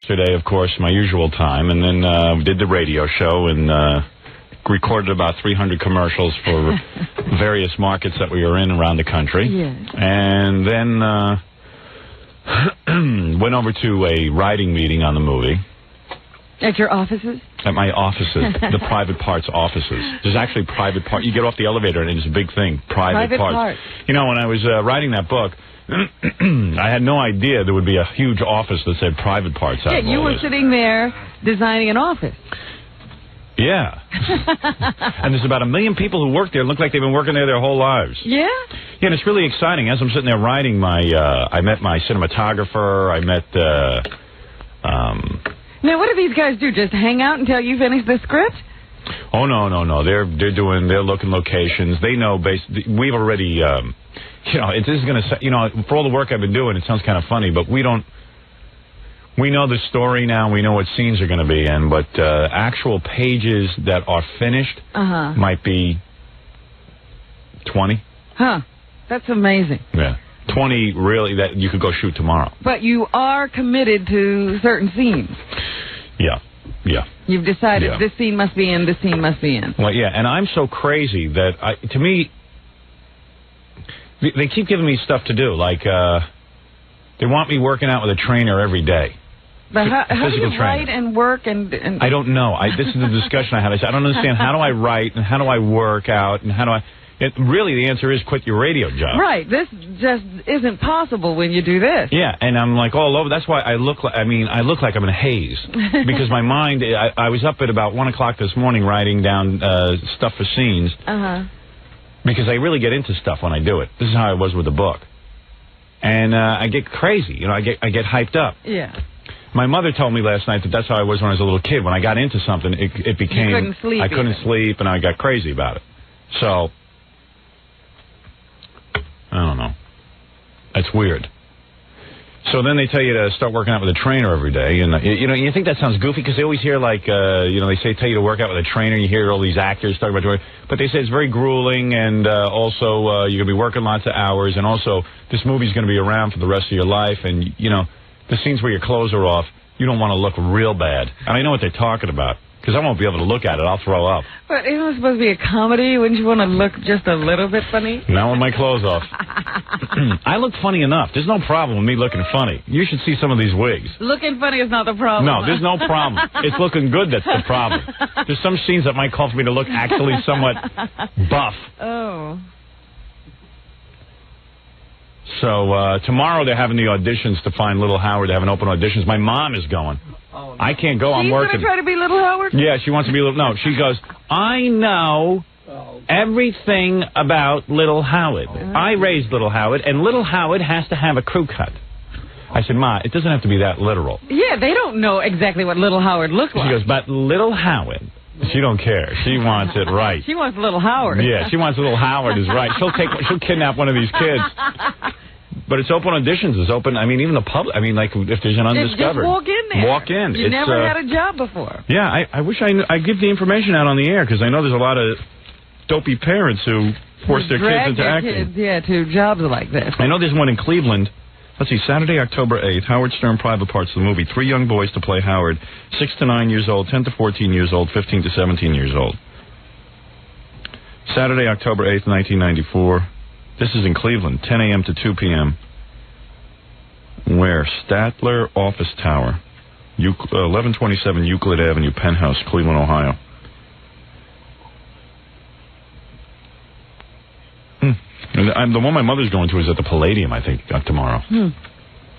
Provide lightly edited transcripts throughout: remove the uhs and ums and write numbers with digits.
yesterday, of course, my usual time, and then we did the radio show and recorded about 300 commercials for various markets that we were in around the country. Yes. And then went over to a writing meeting on the movie. At your offices? At my offices, the private parts offices. There's actually private parts. You get off the elevator and it's a big thing, private parts. You know, when I was writing that book, I had no idea there would be a huge office that said private parts. Yeah, you were sitting there designing an office. Yeah. And there's about 1 million people who work there. Look like they've been working there their whole lives. Yeah? Yeah, and it's really exciting. As I'm sitting there writing I met my cinematographer. I met, Now, what do these guys do? Just hang out until you finish the script? Oh, no. They're looking locations. They know, we've already, this is going to, for all the work I've been doing, it sounds kind of funny, but we know the story now. We know what scenes are going to be in, but actual pages that are finished might be 20. Huh. That's amazing. Yeah. 20 really that you could go shoot tomorrow. But you are committed to certain scenes. Yeah. You've decided this scene must be in, this scene must be in. Well, yeah, and I'm so crazy that, to me, they keep giving me stuff to do. Like, they want me working out with a trainer every day. But how do you write and work and... I don't know. This is the discussion I had. I said, I don't understand. How do I write and how do I work out and how do I... really, the answer is quit your radio job. Right. This just isn't possible when you do this. Yeah, and I'm like all over. That's why I look like I'm in a haze because my mind. I was up at about 1 o'clock this morning writing down stuff for scenes. Because I really get into stuff when I do it. This is how I was with the book, and I get crazy. I get hyped up. Yeah. My mother told me last night that that's how I was when I was a little kid. When I got into something, it became. You couldn't sleep. I couldn't sleep, and I got crazy about it. So. I don't know. That's weird. So then they tell you to start working out with a trainer every day, and you think that sounds goofy because they always hear like tell you to work out with a trainer. You hear all these actors talk about doing, but they say it's very grueling, and also you're gonna be working lots of hours, and also this movie's gonna be around for the rest of your life, and the scenes where your clothes are off, you don't want to look real bad. And I know what they're talking about. Because I won't be able to look at it. I'll throw up. But isn't it supposed to be a comedy? Wouldn't you want to look just a little bit funny? Not with my clothes off. I look funny enough. There's no problem with me looking funny. You should see some of these wigs. Looking funny is not the problem. No, there's no problem. It's looking good that's the problem. There's some scenes that might call for me to look actually somewhat buff. Oh. So tomorrow they're having the auditions to find Little Howard. They have an open auditions. My mom is going. Oh, no. I can't go. I'm working. She's going to try to be Little Howard? Yeah, she wants to be Little... No, she goes, I know everything about Little Howard. I raised Little Howard, and Little Howard has to have a crew cut. I said, Ma, it doesn't have to be that literal. Yeah, they don't know exactly what Little Howard looks like. She goes, but Little Howard... She don't care. She wants it right. She wants Little Howard. Yeah, she wants Little Howard is right. She'll kidnap one of these kids. But it's open auditions. It's open. I mean, even the public. I mean, like if there's an undiscovered. Just walk in there. Walk in. You never had a job before. Yeah, I wish I give the information out on the air because I know there's a lot of dopey parents who force their kids into acting. To jobs like this. I know there's one in Cleveland. Let's see, Saturday, October 8th, Howard Stern Private Parts of the movie. 3 young boys to play Howard, 6 to 9 years old, 10 to 14 years old, 15 to 17 years old. Saturday, October 8th, 1994. This is in Cleveland, 10 a.m. to 2 p.m. Where? Statler Office Tower, 1127 Euclid Avenue, Penthouse, Cleveland, Ohio. And the one my mother's going to is at the Palladium, I think, tomorrow. I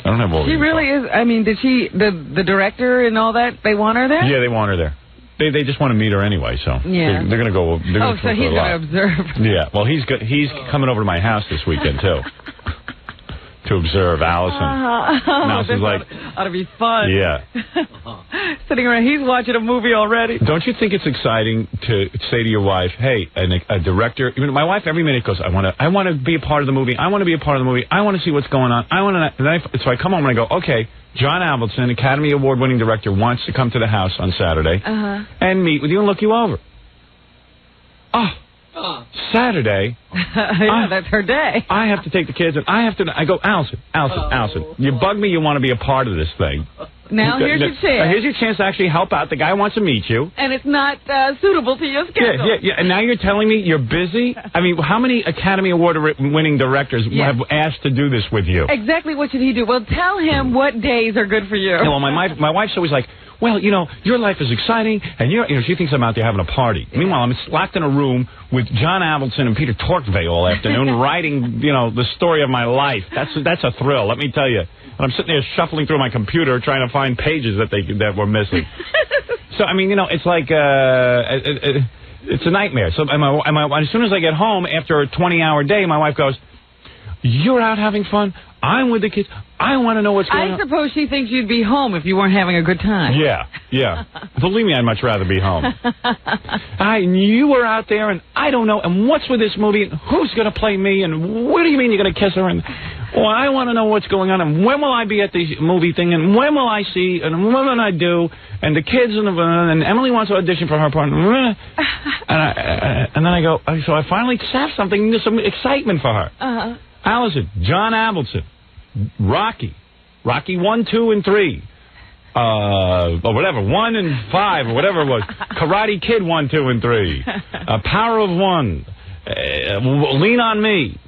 don't have all the She really is. I mean, did she, the director and all that, they want her there? Yeah, they want her there. They just want to meet her anyway, so yeah. they're going to go. So he's going to observe. Yeah, well, he's coming over to my house this weekend, too. To observe Allison. Allison's like, ought to be fun. Yeah. Sitting around, he's watching a movie already. Don't you think it's exciting to say to your wife, hey, a director, even my wife every minute goes, I want to be a part of the movie. I want to be a part of the movie. I want to see what's going on. So I come home and I go, okay, John Avildsen, Academy Award-winning director, wants to come to the house on Saturday and meet with you and look you over. Saturday. Yeah, that's her day. I have to take the kids, and I go, Allison, you bug me, you want to be a part of this thing. Now here's your chance. Here's your chance to actually help out. The guy wants to meet you. And it's not suitable to your schedule. Yeah. And now you're telling me you're busy? I mean, how many Academy Award-winning directors have asked to do this with you? Exactly what should he do? Well, tell him what days are good for you. Well, my wife's always like, well, your life is exciting, and she thinks I'm out there having a party. Yeah. Meanwhile, I'm locked in a room with John Avildsen and Peter Torkvey all afternoon writing, the story of my life. That's a thrill, let me tell you. And I'm sitting there shuffling through my computer trying to find pages that were missing. So, I mean, it's like, it's a nightmare. So, as soon as I get home after a 20-hour day, my wife goes, you're out having fun? I'm with the kids. I want to know what's going on. I suppose she thinks you'd be home if you weren't having a good time. Yeah. Believe me, I'd much rather be home. You were out there, and I don't know. And what's with this movie? And who's going to play me? And what do you mean you're going to kiss her? And I want to know what's going on. And when will I be at the movie thing? And when will I see? And when will I do? And the kids and Emily wants to audition for her part. And then I go. So I finally have some excitement for her. Allison, John Avildsen, Rocky 1, 2, and 3, or whatever, 1 and 5, or whatever it was. Karate Kid 1, 2, and 3, Power of One, Lean on Me,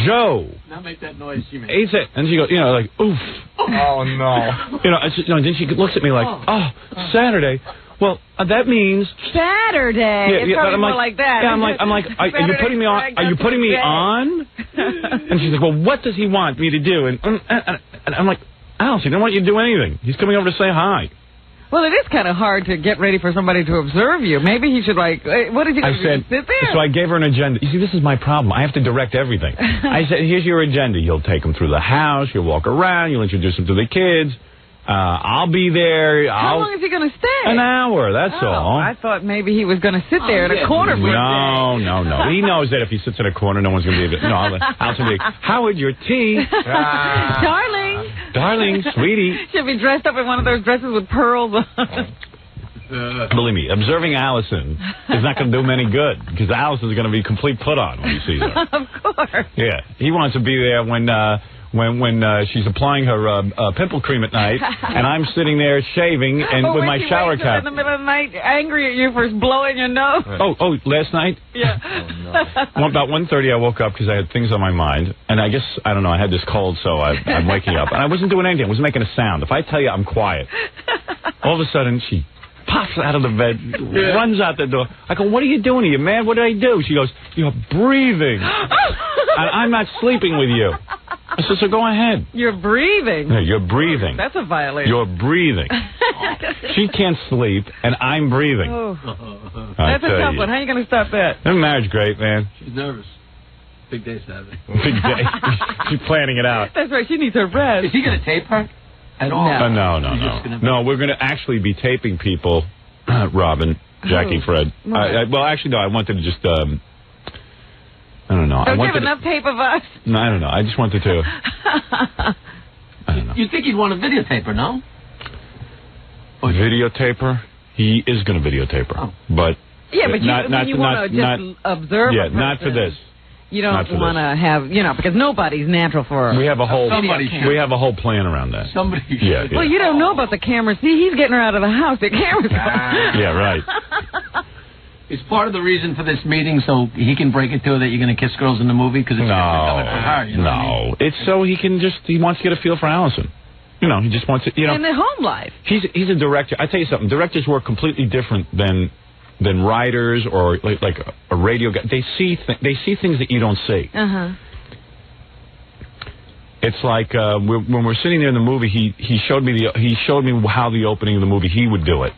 Joe. Now make that noise she makes. And she goes, like, oof. Oh no. Then she looks at me like, Saturday. Well, that means Saturday. It's probably more like that. Yeah, I'm like, are you putting me on? Are you putting me on? And she's like, well, what does he want me to do? And I'm like, Allison, he don't want you to do anything. He's coming over to say hi. Well, it is kind of hard to get ready for somebody to observe you. Maybe he should, what is he going to do? Sit there? So I gave her an agenda. You see, this is my problem. I have to direct everything. I said, here's your agenda. You'll take him through the house. You'll walk around. You'll introduce him to the kids. I'll be there. How long is he going to stay? An hour, that's all. I thought maybe he was going to sit there in a corner for a day. No. He knows that if he sits in a corner, no one's going to be able to... No, Allison will be like, Howard, your tea. Darling, sweetie. She'll be dressed up in one of those dresses with pearls on. Believe me, observing Allison is not going to do him any good, because Allison's going to be complete put on when he sees her. Of course. Yeah, he wants to be there when she's applying her pimple cream at night, and I'm sitting there shaving and with my shower cap. In the middle of the night, angry at you for blowing your nose. Oh, last night? Yeah. About 1:30, I woke up because I had things on my mind, and I guess, I don't know, I had this cold, so I'm waking up. And I wasn't doing anything. I wasn't making a sound. If I tell you I'm quiet, all of a sudden she pops out of the bed, runs out the door. I go, what are you doing? Are you mad? What did I do? She goes, you're breathing. And I'm not sleeping with you. I said, so go ahead. You're breathing. Yeah, you're breathing. That's a violation. You're breathing. She can't sleep, and I'm breathing. Oh. That's a tough one. How are you going to stop that? That marriage great, man. She's nervous. Big day Saturday. Big day. She's planning it out. That's right. She needs her rest. Is he going to tape her at all? No. No, we're going to actually be taping people, Robin, Jackie, Fred. Well, actually, no, I wanted to just... I don't know. Don't you have enough tape of us? No, I don't know. I just wanted to... I don't know. You think he'd want a videotape her, no? Videotape her? He is going to videotape her. Oh. But... Yeah, but you want to just observe Yeah, not for this. You don't want to have, because nobody's natural for... We have a whole plan around that. Somebody should. Yeah. Well, you don't know about the cameras. See, he's getting her out of the house. The cameras Yeah, right. Is part of the reason for this meeting so he can break it to her that you're going to kiss girls in the movie? Because it's coming for her, No, I mean? It's so he wants to get a feel for Allison. He just wants to, In the home life. He's a director. I tell you something. Directors work completely different than writers or like a radio guy. They see things that you don't see. It's like when we're sitting there in the movie, he showed me how the opening of the movie he would do it,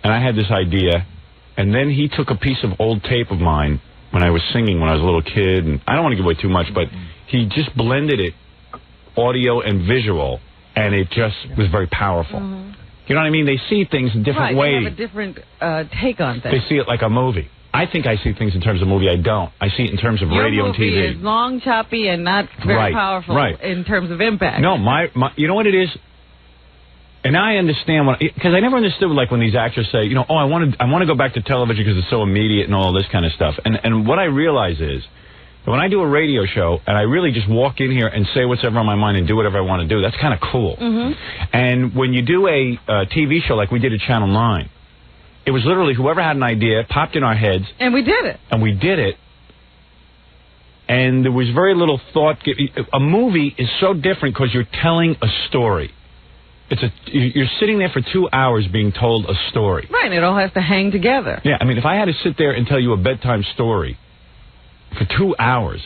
and I had this idea, and then he took a piece of old tape of mine when I was singing when I was a little kid, and I don't want to give away too much, but he just blended it, audio and visual, and it just was very powerful. You know what I mean? They see things in different ways. They have a different take on things. They see it like a movie. I think I see things in terms of movie. I don't. I see it in terms of radio and TV. Your movie is long, choppy, and not very powerful in terms of impact. No, you know what it is? And I understand because I never understood when these actors say, I want to go back to television because it's so immediate and all this kind of stuff. And what I realize is When I do a radio show and I really just walk in here and say whatever on my mind and do whatever I want to do, that's kind of cool. And when you do a TV show like we did at Channel 9, it was literally whoever had an idea popped in our heads. And we did it. And we did it. And there was very little thought. A movie is so different because you're telling a story. You're sitting there for 2 hours being told a story. Right, and it all has to hang together. Yeah, I mean, if I had to sit there and tell you a bedtime story for 2 hours,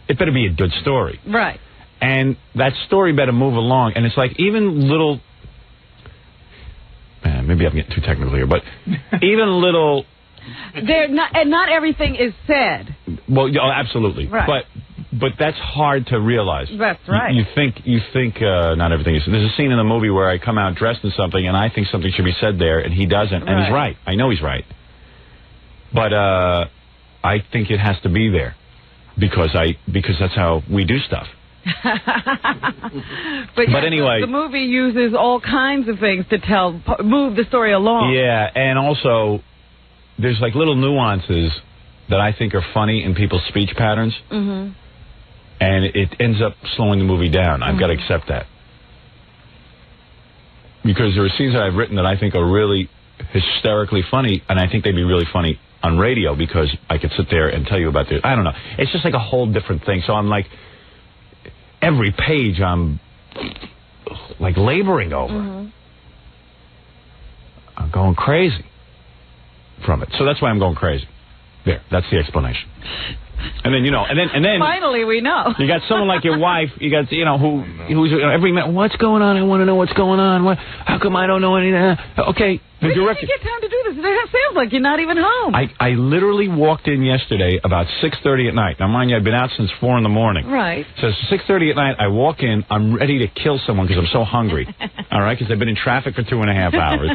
it better be a good story. Right. And that story better move along. And it's like even little... maybe I'm getting too technical here, but even little... not everything is said. Well, absolutely. Right. But that's hard to realize. That's right. You think not everything is. There's a scene in the movie where I come out dressed in something, and I think something should be said there, and he doesn't, and he's right. I know he's right. But I think it has to be there because that's how we do stuff. But anyway, the movie uses all kinds of things to move the story along. Yeah, and also there's like little nuances that I think are funny in people's speech patterns, and it ends up slowing the movie down. I've got to accept that because there are scenes that I've written that I think are really hysterically funny, and I think they'd be really funny on radio because I could sit there and tell you about I don't know. It's just like a whole different thing. So I'm like, every page I'm like laboring over. I'm going crazy from it. So that's why I'm going crazy. There, that's the explanation. And then, and then finally we know. You got someone like your wife, you got, who's every man, what's going on? I want to know what's going on. How come I don't know anything? Okay. Where did you get time to do this? It sounds like you're not even home. I literally walked in yesterday about 6:30 at night. Now, mind you, I've been out since 4 in the morning. Right. So 6:30 at night, I walk in. I'm ready to kill someone because I'm so hungry. All right, because I've been in traffic for 2.5 hours.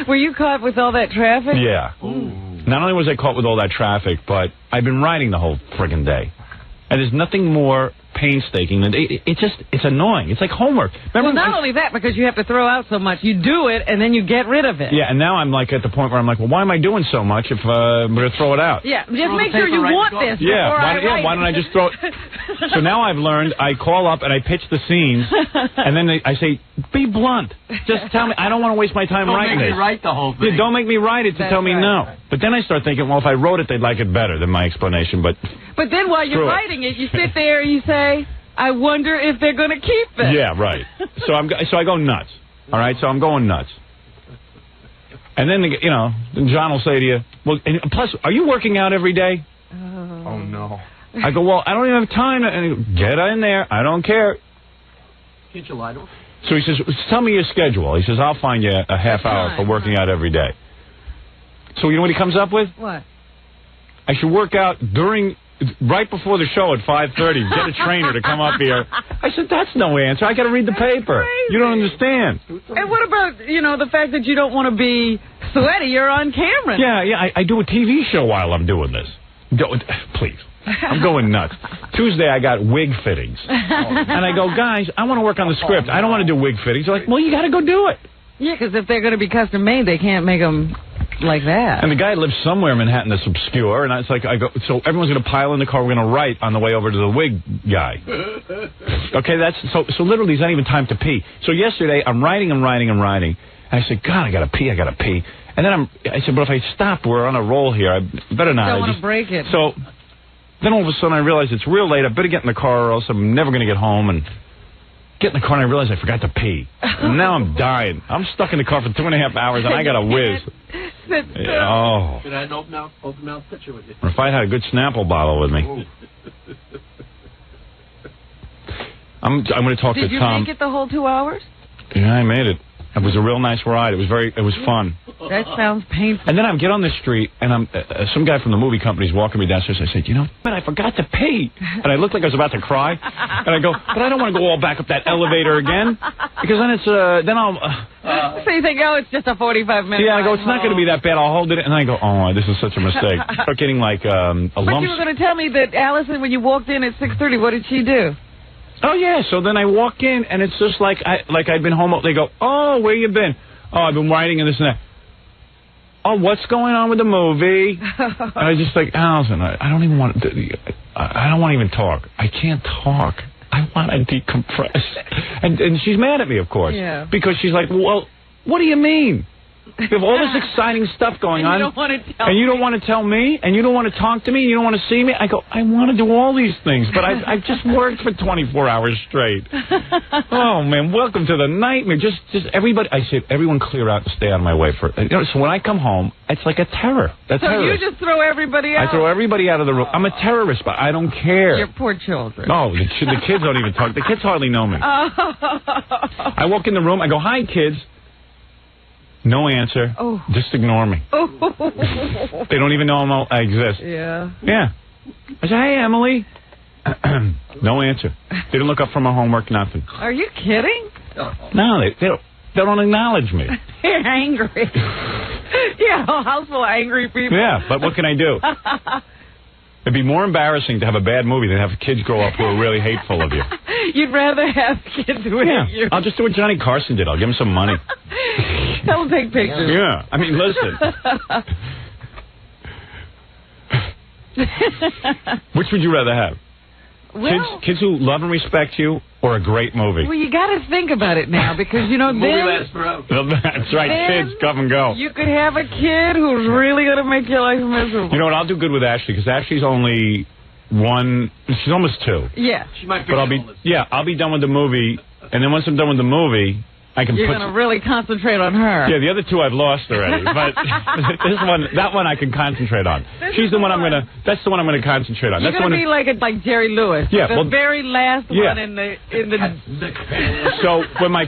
Were you caught with all that traffic? Yeah. Not only was I caught with all that traffic, but I've been riding the whole friggin' day. And there's nothing more painstaking than it's annoying. It's like homework. Remember, well, not only that, because you have to throw out so much. You do it, and then you get rid of it. Yeah, and now I'm like at the point where I'm like, well, why am I doing so much if I'm going to throw it out? Yeah, just make sure you want this. Yeah, why don't I just throw it? So now I've learned, I call up and I pitch the scenes, and then I say, be blunt. Just tell me, I don't want to waste my time writing this. Don't make me write the whole thing. Yeah, don't make me write it to tell me no. But then I start thinking, well, if I wrote it, they'd like it better than my explanation. But then while you're writing it, you sit there and you say, I wonder if they're going to keep it. Yeah, right. So I go nuts. All right, so I'm going nuts. And then, John will say to you, well, and plus, are you working out every day? Oh, no. I go, well, I don't even have time. And he goes, get in there. I don't care. Can't you lie to him? So he says, tell me your schedule. He says, I'll find you a half hour for working out every day. So you know what he comes up with? What? I should work out right before the show at 5:30. Get a trainer to come up here. I said, that's no answer. I got to read the paper. Crazy. You don't understand. And what about, the fact that you don't want to be sweaty? You're on camera. Yeah. I do a TV show while I'm doing this. Please. I'm going nuts. Tuesday, I got wig fittings. And I go, guys, I want to work on the script. I don't want to do wig fittings. They're like, well, you got to go do it. Yeah, because if they're going to be custom made, they can't make them like that. And the guy lives somewhere in Manhattan that's obscure, and it's like, I go, so everyone's going to pile in the car. We're going to write on the way over to the wig guy. Okay, so literally, there's not even time to pee. So yesterday, I'm writing. And I said, God, I got to pee. And then I said, but if I stop, we're on a roll here. I better not. I don't want to break it. So then all of a sudden, I realized it's real late. I better get in the car, or else I'm never going to get home. And get in the car, and I realized I forgot to pee. And now I'm dying. I'm stuck in the car for 2.5 hours, and I got to whiz. Oh. Should I have an open mouth picture with you? Or if I had a good Snapple bottle with me. I'm going to talk to Tom. Did you make it the whole 2 hours? Yeah, I made it. It was a real nice ride. It was fun. That sounds painful. And then I get on the street, and some guy from the movie company's walking me downstairs. I said, man, I forgot to pee. And I looked like I was about to cry. And I go, but I don't want to go all back up that elevator again. Because then I'll... so you think, it's just a 45-minute Yeah, I go, it's not going to be that bad. I'll hold it. And I go, oh, this is such a mistake. I start getting like a lump. But you were going to tell me that Allison, when you walked in at 6:30, what did she do? Oh, yeah. So then I walk in, and it's just like I've been home. They go, oh, where you been? Oh, I've been writing and this and that. oh, what's going on with the movie? And I just like, Allison, I don't even want to, I don't want to even talk. I can't talk. I want to decompress. And she's mad at me, of course. Yeah. Because she's like, well, what do you mean? You have all this exciting stuff going on. You don't want to tell and you don't want to tell me, and you don't want to talk to me, and you don't want to see me. I go, I want to do all these things, but I've just worked for 24 hours straight. Oh, man, welcome to the nightmare. Just everybody, I said, everyone clear out and stay out of my way. So when I come home, it's like a terror. So you just throw everybody out? I throw everybody out of the room. I'm a terrorist, but I don't care. Your poor children. Oh, the kids don't even talk. The kids hardly know me. I walk in the room, I go, hi, kids. No answer. Oh. Just ignore me. Oh. They don't even know I exist. Yeah. Yeah. I say, hey, Emily. No answer. They didn't look up from my homework, nothing. Are you kidding? No, they don't acknowledge me. They're angry. Yeah, a house full of angry people. Yeah, but what can I do? It'd be more embarrassing to have a bad movie than have kids grow up who are really hateful of you. You'd rather have kids who hate you. I'll just do what Johnny Carson did. I'll give him some money. Tell him to take pictures. Yeah. I mean, listen. Which would you rather have? Well, kids who love and respect you, or a great movie? Well, you got to think about it now, because, you know, movie lasts forever. That's right. Kids come and go. You could have a kid who's really going to make your life miserable. You know what? I'll do good with Ashley, because Ashley's only she's almost 2. Yeah. She might be. But I'll be done with the movie, and then once I'm done with the movie, You're going to really concentrate on her. Yeah, the other 2 I've lost already, but that one I can concentrate on. She's the one that's the one I'm going to concentrate on. You're going to be like Jerry Lewis. Yeah, the very last one in the. So when my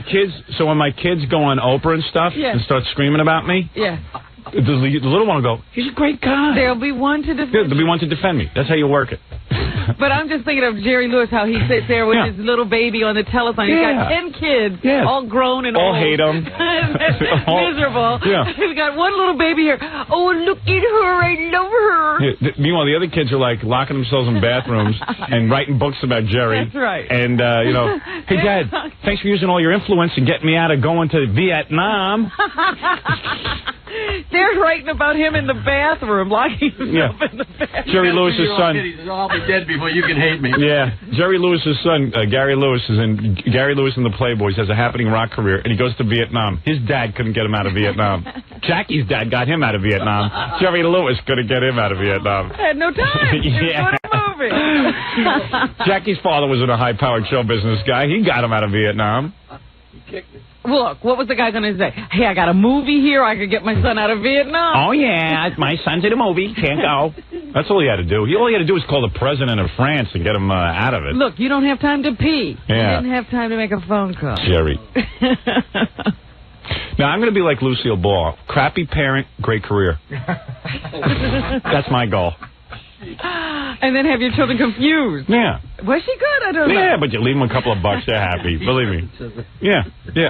kids go on Oprah and stuff and start screaming about me, the little one will go, he's a great guy. There'll be one to defend. There'll be one to defend me. That's how you work it. But I'm just thinking of Jerry Lewis, how he sits there with his little baby on the telephone. He's got 10 kids, all grown and all old. hate him. Miserable. Yeah. He's got one little baby here. Oh, look at her. I love her. Yeah. Meanwhile, the other kids are like locking themselves in bathrooms and writing books about Jerry. That's right. And, hey, Dad, thanks for using all your influence and getting me out of going to Vietnam. They're writing about him in the bathroom, locking himself in the bathroom. Jerry Lewis's son. I'll be dead before you can hate me. Yeah. Jerry Lewis's son, Gary Lewis, is in Gary Lewis and the Playboys, has a happening rock career, and he goes to Vietnam. His dad couldn't get him out of Vietnam. Jackie's dad got him out of Vietnam. Jerry Lewis couldn't get him out of Vietnam. Had no time. He was going to movie. Jackie's father was in a high-powered show business guy. He got him out of Vietnam. He kicked it. Look, what was the guy going to say? Hey, I got a movie here. I could get my son out of Vietnam. Oh, yeah. My son's in a movie. Can't go. That's all he had to do. All he had to do was call the president of France and get him out of it. Look, you don't have time to pee. Yeah. You didn't have time to make a phone call. Jerry. Now, I'm going to be like Lucille Ball. Crappy parent, great career. That's my goal. And then have your children confused. Yeah. Was she good? I don't know. Yeah, but you leave them a couple of bucks, they're happy. Believe me. Yeah,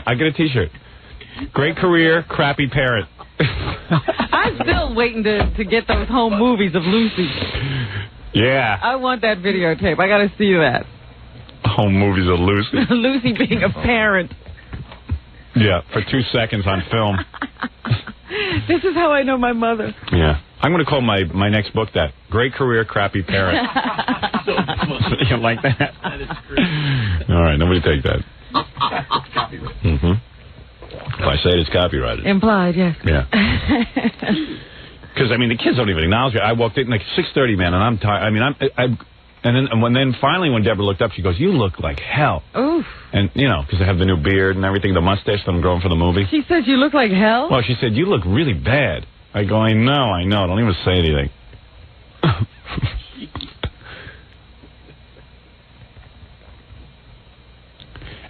I get a T-shirt. Great career, crappy parent. I'm still waiting to get those home movies of Lucy. Yeah. I want that videotape. I got to see that. Home movies of Lucy. Lucy being a parent. Yeah, for 2 seconds on film. This is how I know my mother. Yeah. I'm going to call my next book that. Great career, crappy parent. You like that? That is great. All right, nobody take that. If I say it, it's copyrighted. Implied, yes. Yeah. Because, I mean, the kids don't even acknowledge it. I walked in like 6:30, man, and I'm tired. I mean, And then finally when Deborah looked up, she goes, you look like hell. Oof. And, because I have the new beard and everything, the mustache that I'm growing for the movie. She said you look like hell? Well, she said, you look really bad. I go, I know. Don't even say anything.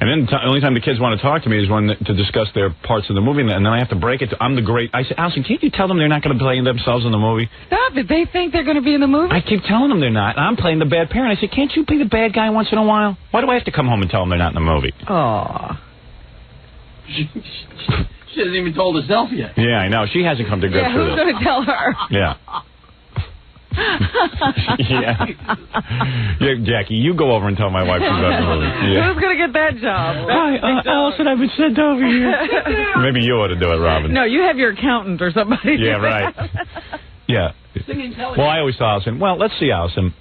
And then the only time the kids want to talk to me is to discuss their parts of the movie, and then I have to break it. I'm the great. I said, Allison, can't you tell them they're not going to play themselves in the movie? Stop it. They think they're going to be in the movie? I keep telling them they're not, and I'm playing the bad parent. I said, can't you be the bad guy once in a while? Why do I have to come home and tell them they're not in the movie? Aw. She hasn't even told herself yet. Yeah, I know. She hasn't come to grips with it. Who's going to tell her? Yeah. Yeah. Jackie, you go over and tell my wife she's at the movie. Yeah. Who's going to get that job? Hi, Allison, I've been sent over here. Maybe you ought to do it, Robin. No, you have your accountant or somebody. Yeah, right. Yeah. Well, I always tell Allison, well, let's see, Allison.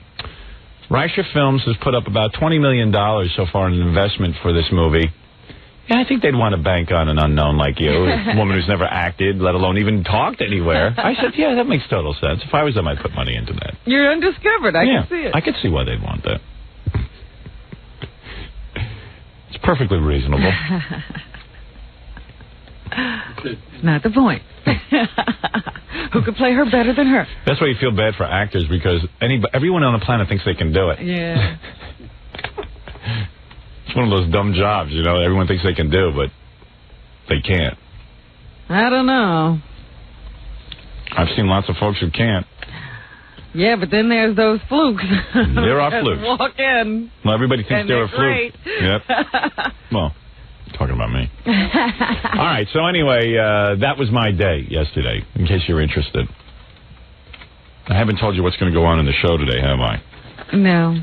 Reicher Films has put up about $20 million so far in an investment for this movie. Yeah, I think they'd want to bank on an unknown like you, a woman who's never acted, let alone even talked anywhere. I said, yeah, that makes total sense. If I was them, I'd put money into that. You're undiscovered. I can see it. I could see why they'd want that. It's perfectly reasonable. Not the point. Who could play her better than her? That's why you feel bad for actors, because everyone on the planet thinks they can do it. Yeah. It's one of those dumb jobs, you know, everyone thinks they can do, but they can't. I don't know. I've seen lots of folks who can't. Yeah, but then there's those flukes. There are flukes. Walk in. Well, everybody thinks they're a fluke. Great. Yep. Well, talking about me. All right, so anyway, that was my day yesterday, in case you're interested. I haven't told you what's going to go on in the show today, have I? No.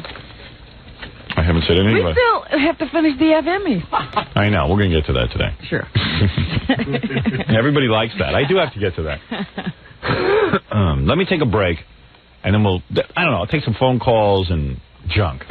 I haven't said anything. We still have to finish the FMEs. I know. We're going to get to that today. Sure. Everybody likes that. I do have to get to that. Let me take a break, and then we'll, I don't know, I'll take some phone calls and junk.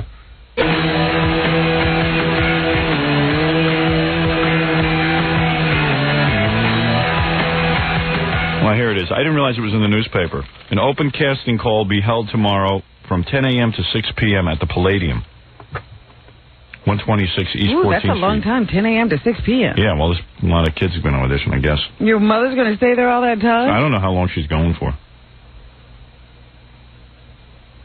Well, here it is. I didn't realize it was in the newspaper. An open casting call be held tomorrow from 10 a.m. to 6 p.m. at the Palladium. 126 East 14th Street. That's a long time, 10 a.m. to 6 p.m. Yeah, well, there's a lot of kids who've been on audition, I guess. Your mother's going to stay there all that time? I don't know how long she's going for.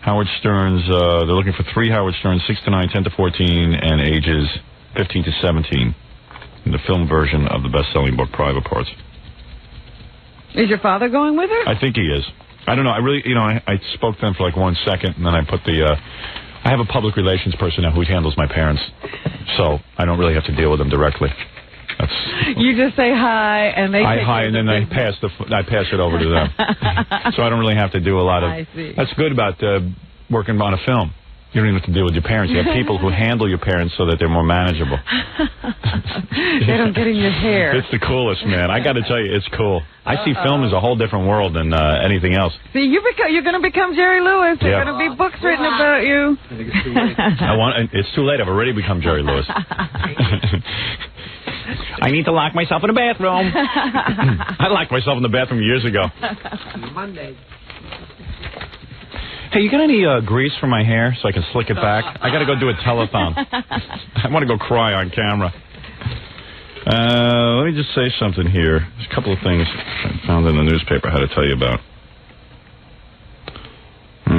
Howard Stern's, they're looking for 3 Howard Sterns, 6 to 9, 10 to 14, and ages 15 to 17, in the film version of the best-selling book, Private Parts. Is your father going with her? I think he is. I don't know. I really, you know, I spoke to them for like 1 second, and then I put the, I have a public relations person now who handles my parents, so I don't really have to deal with them directly. That's. You just say hi, and they. Hi, and then I pass it over to them, so I don't really have to do a lot of. I see. That's good about working on a film. You don't even have to deal with your parents. You have people who handle your parents so that they're more manageable. They don't get in your hair. It's the coolest, man. I got to tell you, it's cool. I see film as a whole different world than anything else. See, you're going to become Jerry Lewis. There are going to be books written about you. I think it's too late. It's too late. I've already become Jerry Lewis. I need to lock myself in the bathroom. I locked myself in the bathroom years ago. Monday. Hey, you got any grease for my hair so I can slick it back? I got to go do a telethon. I want to go cry on camera. Let me just say something here. There's a couple of things I found in the newspaper I had to tell you about. I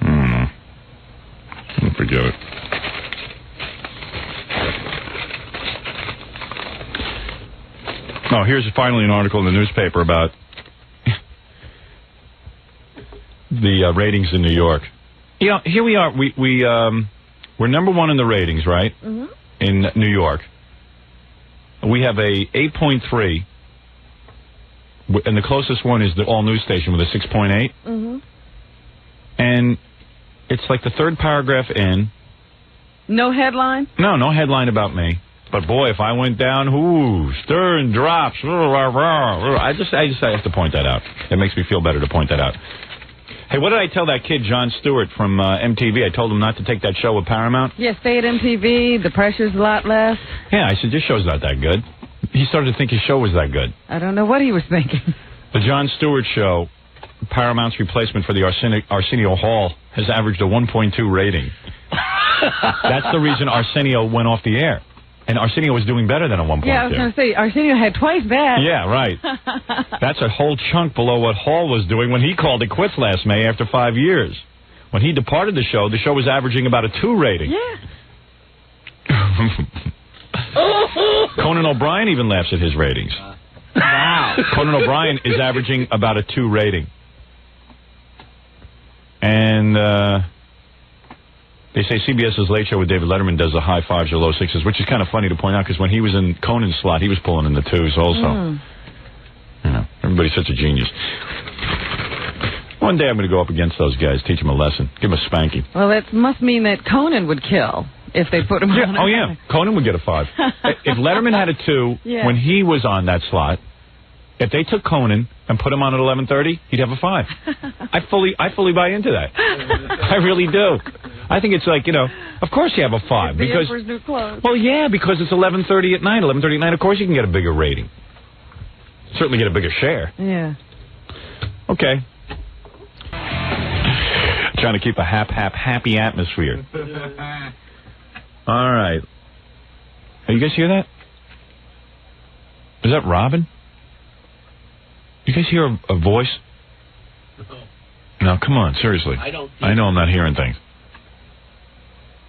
don't know. Forget it. Oh, here's finally an article in the newspaper about the ratings in New York. You know, here we are. We're number 1 in the ratings, right? Mm-hmm. In New York. We have a 8.3, and the closest one is the all news station with a 6.8. Mm-hmm. And it's like the third paragraph in. No headline? No headline about me. But boy, if I went down, Stern drops. I just have to point that out. It makes me feel better to point that out. Hey, what did I tell that kid, Jon Stewart, from MTV? I told him not to take that show with Paramount. Yeah, stay at MTV. The pressure's a lot less. Yeah, I said, your show's not that good. He started to think his show was that good. I don't know what he was thinking. The Jon Stewart show, Paramount's replacement for the Arsenio Hall, has averaged a 1.2 rating. That's the reason Arsenio went off the air. And Arsenio was doing better than a 1.2. Yeah, I was going to say, Arsenio had twice that. Yeah, right. That's a whole chunk below what Hall was doing when he called it quits last May after 5 years. When he departed the show was averaging about a 2 rating. Yeah. Conan O'Brien even laughs at his ratings. Wow. Conan O'Brien is averaging about a 2 rating. And they say CBS's Late Show with David Letterman does the high 5s or low 6s, which is kind of funny to point out because when he was in Conan's slot, he was pulling in the 2s also. You know, everybody's such a genius. One day I'm going to go up against those guys, teach them a lesson, give them a spanking. Well, that must mean that Conan would kill if they put him on. Oh, yeah. Conan would get a 5. If Letterman had a 2 when he was on that slot, if they took Conan and put him on at 11:30, he'd have a 5. I fully buy into that. I really do. I think it's like, of course you have a 5. The because Emperor's New Clothes. Well, yeah, because it's 11:30 at night. 11:30 at night, of course you can get a bigger rating. Certainly get a bigger share. Yeah. Okay. Trying to keep a happy atmosphere. All right. Hey, you guys hear that? Is that Robin? You guys hear a voice? No, come on, seriously. I know I'm not hearing things.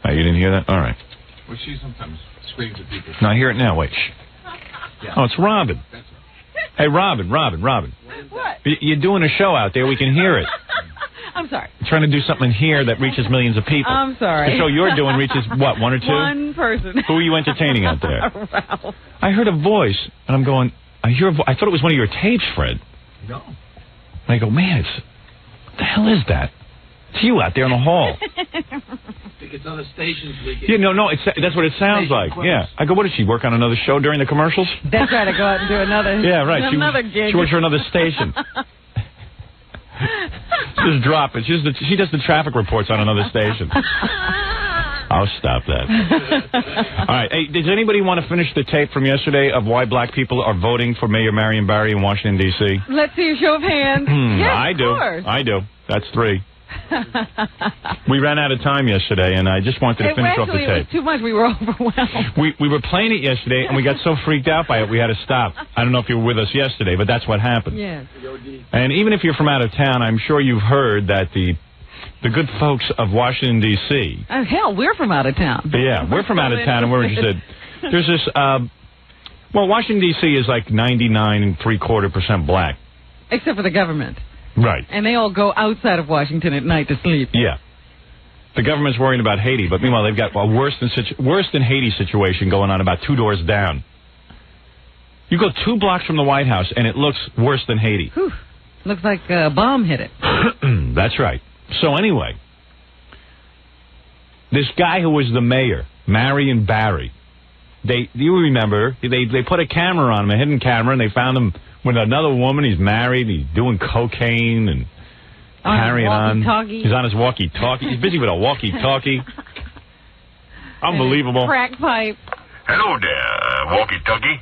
Oh, you didn't hear that? All right. Well, she sometimes screams at people. No, I hear it now. Wait. Shh. Yeah. Oh, it's Robin. Hey, Robin. What? You're doing a show out there. We can hear it. I'm sorry. I'm trying to do something here that reaches millions of people. I'm sorry. The show you're doing reaches, what, 1 or 2? One person. Who are you entertaining out there? Ralph. I heard a voice, and I'm going, I thought it was one of your tapes, Fred. No. And I go, man, what the hell is that? It's you out there in the hall. I think it's other stations we get. Yeah, no, that's what it sounds like. Yeah. I go, what does she work on another show during the commercials? That's right, to go out and do another. Yeah, right. Another gig. She works for another station. Just drop it. She does the traffic reports on another station. I'll stop that. All right. Hey, does anybody want to finish the tape from yesterday of why black people are voting for Mayor Marion Barry in Washington, D.C.? Let's see a show of hands. Yes, I do. Of course. I do. That's 3. We ran out of time yesterday, and I just wanted to finish off the tape. It was too much. We were overwhelmed. We were playing it yesterday, and we got so freaked out by it, we had to stop. I don't know if you were with us yesterday, but that's what happened. Yes. And even if you're from out of town, I'm sure you've heard that the good folks of Washington, D.C. Oh, hell, we're from out of town. Yeah, we're from out of town, and we're interested. There's this, Washington, D.C. is like 99.75% black. Except for the government. Right. And they all go outside of Washington at night to sleep. Yeah. The government's worrying about Haiti, but meanwhile they've got a worse than Haiti situation going on about 2 doors down. You go 2 blocks from the White House, and it looks worse than Haiti. Whew. Looks like a bomb hit it. That's right. So anyway, this guy who was the mayor, Marion Barry, you remember, they put a camera on him, a hidden camera, and they found him with another woman. He's married. He's doing cocaine and carrying on. He's on his walkie-talkie. He's busy with a walkie-talkie. Unbelievable. Crack pipe. Hello there, walkie-talkie.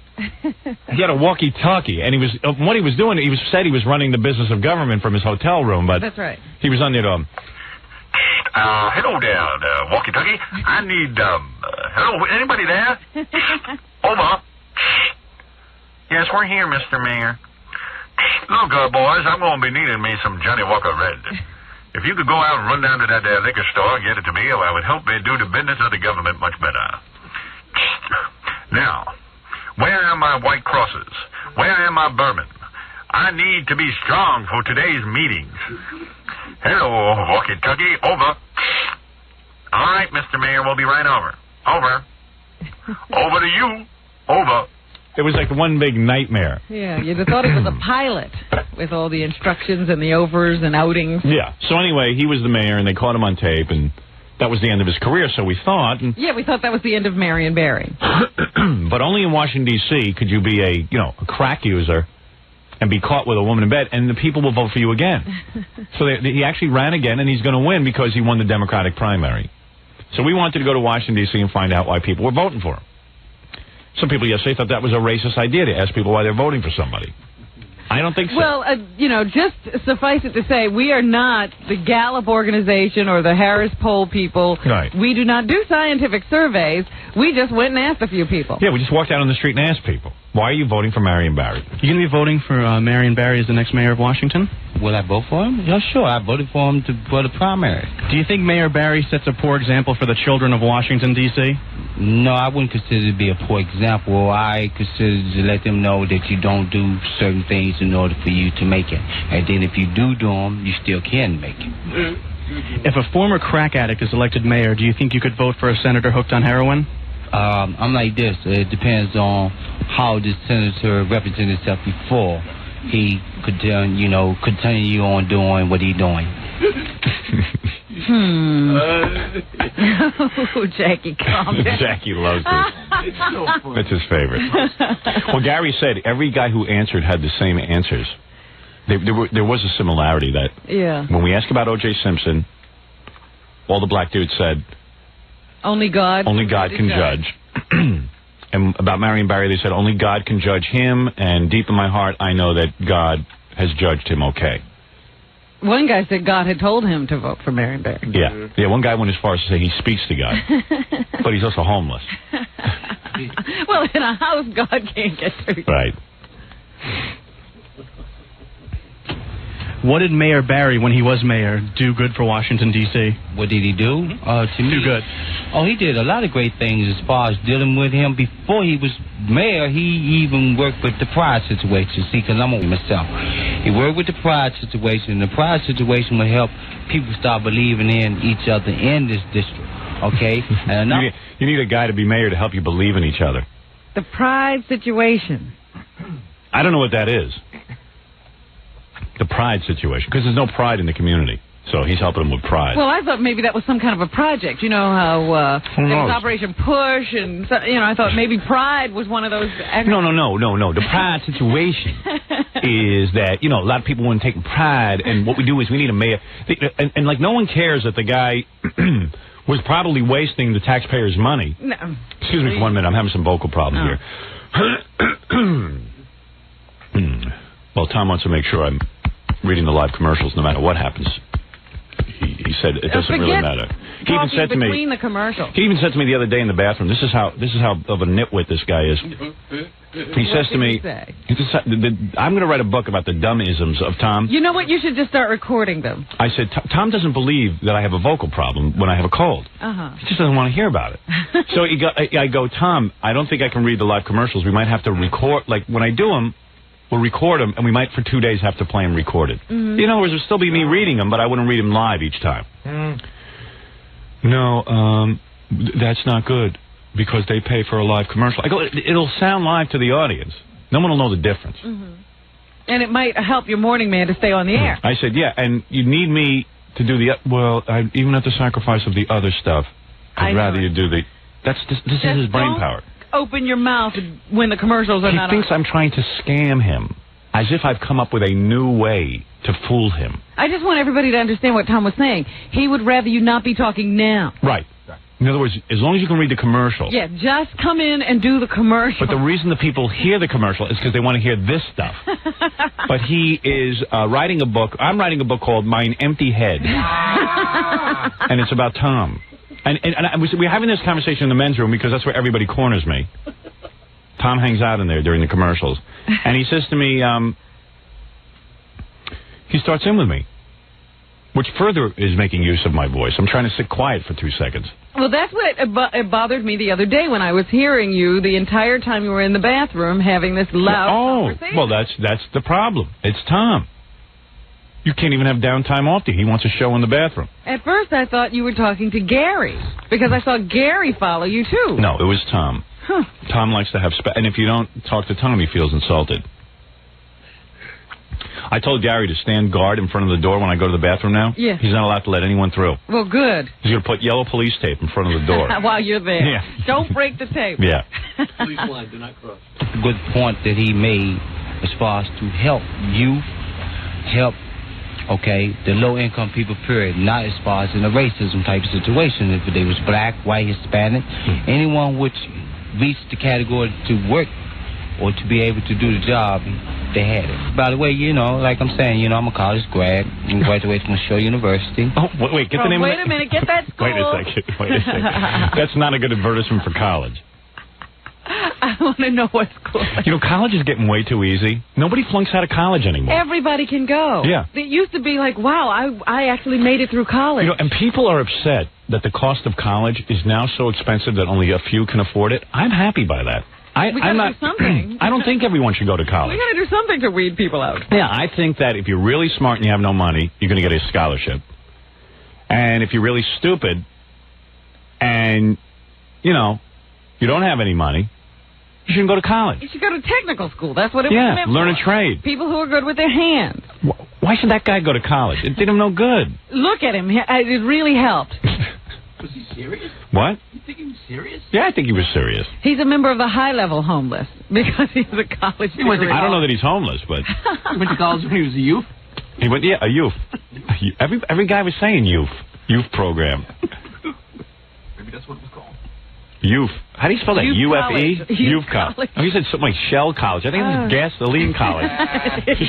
He had a walkie-talkie, and what he was doing, said he was running the business of government from his hotel room, but that's right. He was on there. Hello there, walkie-talkie. I need, hello, anybody there? Over. Yes, we're here, Mr. Mayor. Look, boys, I'm going to be needing me some Johnny Walker Red. If you could go out and run down to that liquor store and get it to me, I would help me do the business of the government much better. Now, where are my white crosses? Where am my bourbon? I need to be strong for today's meetings. Hello, walkie-talkie. Over. All right, Mr. Mayor, we'll be right over. Over. Over to you. Over. It was like one big nightmare. Yeah, you'd have thought it was a pilot with all the instructions and the overs and outings. Yeah. So anyway, he was the mayor, and they caught him on tape, and that was the end of his career, so we thought. Yeah, we thought that was the end of Marion Barry. But only in Washington, D.C. could you be a crack user and be caught with a woman in bed, and the people will vote for you again. So he actually ran again, and he's going to win because he won the Democratic primary. So we wanted to go to Washington, D.C. and find out why people were voting for him. Some people yesterday thought that was a racist idea to ask people why they're voting for somebody. I don't think so. Well, just suffice it to say, we are not the Gallup organization or the Harris poll people. Right. We do not do scientific surveys. We just went and asked a few people. Yeah, we just walked out on the street and asked people, why are you voting for Marion Barry? You going to be voting for Marion Barry as the next mayor of Washington? Will I vote for him? Yeah, sure. I voted for him for the primary. Do you think Mayor Barry sets a poor example for the children of Washington, D.C.? No, I wouldn't consider it to be a poor example. I consider to let them know that you don't do certain things in order for you to make it. And then if you do them, you still can make it. If a former crack addict is elected mayor, do you think you could vote for a senator hooked on heroin? I'm like this. It depends on how this senator represented himself before. he could, continue on doing what he's doing. Oh, Jackie, calm down. Jackie loves this. It's so funny. That's his favorite. Well, Gary said every guy who answered had the same answers. There was a similarity that when we asked about O.J. Simpson, all the black dudes said, only God can judge. And about Marion Barry, they said, only God can judge him, and deep in my heart, I know that God has judged him okay. One guy said God had told him to vote for Marion Barry. Yeah, one guy went as far as to say he speaks to God, but he's also homeless. Well, in a house, God can't get through. Right. What did Mayor Barry, when he was mayor, do good for Washington, D.C.? What did he do? To me, do good. Oh, he did a lot of great things as far as dealing with him. Before he was mayor, he even worked with the pride situation. See, because I'm on myself. He worked with the pride situation, and the pride situation will help people start believing in each other in this district. Okay? And you need a guy to be mayor to help you believe in each other. The pride situation. I don't know what that is. The pride situation, because there's no pride in the community. So he's helping them with pride. Well, I thought maybe that was some kind of a project. You know how there was Operation Push, and I thought maybe pride was one of those. No. The pride situation is that a lot of people want to take pride, and what we do is we need a mayor, and like no one cares that the guy was probably wasting the taxpayers' money. No. Excuse me for 1 minute. I'm having some vocal problems here. Well, Tom wants to make sure I'm reading the live commercials no matter what happens. He said it doesn't really matter. He even said to me between the commercials. He even said to me the other day in the bathroom, this is how of a nitwit this guy is. He says to me, I'm going to write a book about the dumb isms of Tom. You know what? You should just start recording them. I said, Tom doesn't believe that I have a vocal problem when I have a cold. He just doesn't want to hear about it. So I go, Tom, I don't think I can read the live commercials. We might have to record, like when I do them, we'll record them, and we might for 2 days have to play them recorded. In other words, it would still be me reading them, but I wouldn't read them live each time. No, that's not good, because they pay for a live commercial. I go, it'll sound live to the audience. No one will know the difference. And it might help your morning man to stay on the air. I said, yeah, and you need me to do even at the sacrifice of the other stuff, I'd rather you do the... This is his brain power. Open your mouth when the commercials are not on. He thinks I'm trying to scam him, as if I've come up with a new way to fool him. I just want everybody to understand what Tom was saying. He would rather you not be talking now. Right. In other words, as long as you can read the commercial. Yeah, just come in and do the commercial. But the reason the people hear the commercial is because they want to hear this stuff. But he is writing a book. I'm writing a book called Mine Empty Head. And it's about Tom. And we're having this conversation in the men's room because that's where everybody corners me. Tom hangs out in there during the commercials. And he says to me, he starts in with me, which further is making use of my voice. I'm trying to sit quiet for 2 seconds. Well, that's what it bothered me the other day when I was hearing you the entire time you were in the bathroom having this loud conversation. Well, that's the problem. It's Tom. You can't even have downtime off you. He wants a show in the bathroom. At first, I thought you were talking to Gary, because I saw Gary follow you, too. No, it was Tom. Tom likes to have... and if you don't talk to Tom, he feels insulted. I told Gary to stand guard in front of the door when I go to the bathroom now. Yeah. He's not allowed to let anyone through. Well, good. He's going to put yellow police tape in front of the door. While you're there. Yeah. Don't break the tape. Yeah. Police line, do not cross. Good point that he made as far as to help youth, help the low-income people, period, not as far as in a racism type of situation. If they was black, white, Hispanic, anyone which reached the category to work or to be able to do the job, they had it. By the way, like I'm saying, I'm a college grad and graduated from Shaw University. Oh, wait, get the name of Wait a minute, get that school. Wait a second. That's not a good advertisement for college. I want to know what school. College is getting way too easy. Nobody flunks out of college anymore. Everybody can go. Yeah. It used to be like, wow, I actually made it through college. And people are upset that the cost of college is now so expensive that only a few can afford it. I'm happy by that. We gotta do something. I don't think everyone should go to college. We got to do something to weed people out. Yeah, I think that if you're really smart and you have no money, you're going to get a scholarship. And if you're really stupid and, you don't have any money, You shouldn't go to college. You should go to technical school. That's what it was meant learn for. a trade. People who are good with their hands. Why should that guy go to college? It did him no good. Look at him. It really helped. Was he serious? What? You think he was serious? Yeah, I think he was serious. He's a member of the high-level homeless because he's a college degree. I don't know that he's homeless, but... He went to college when he was a youth? He went, a youth. Every guy was saying youth program. Maybe that's what it was called. Youth. How do you spell that? U-F-E? Youth college. Oh, you said something like Shell College. I think it was Gasoline College.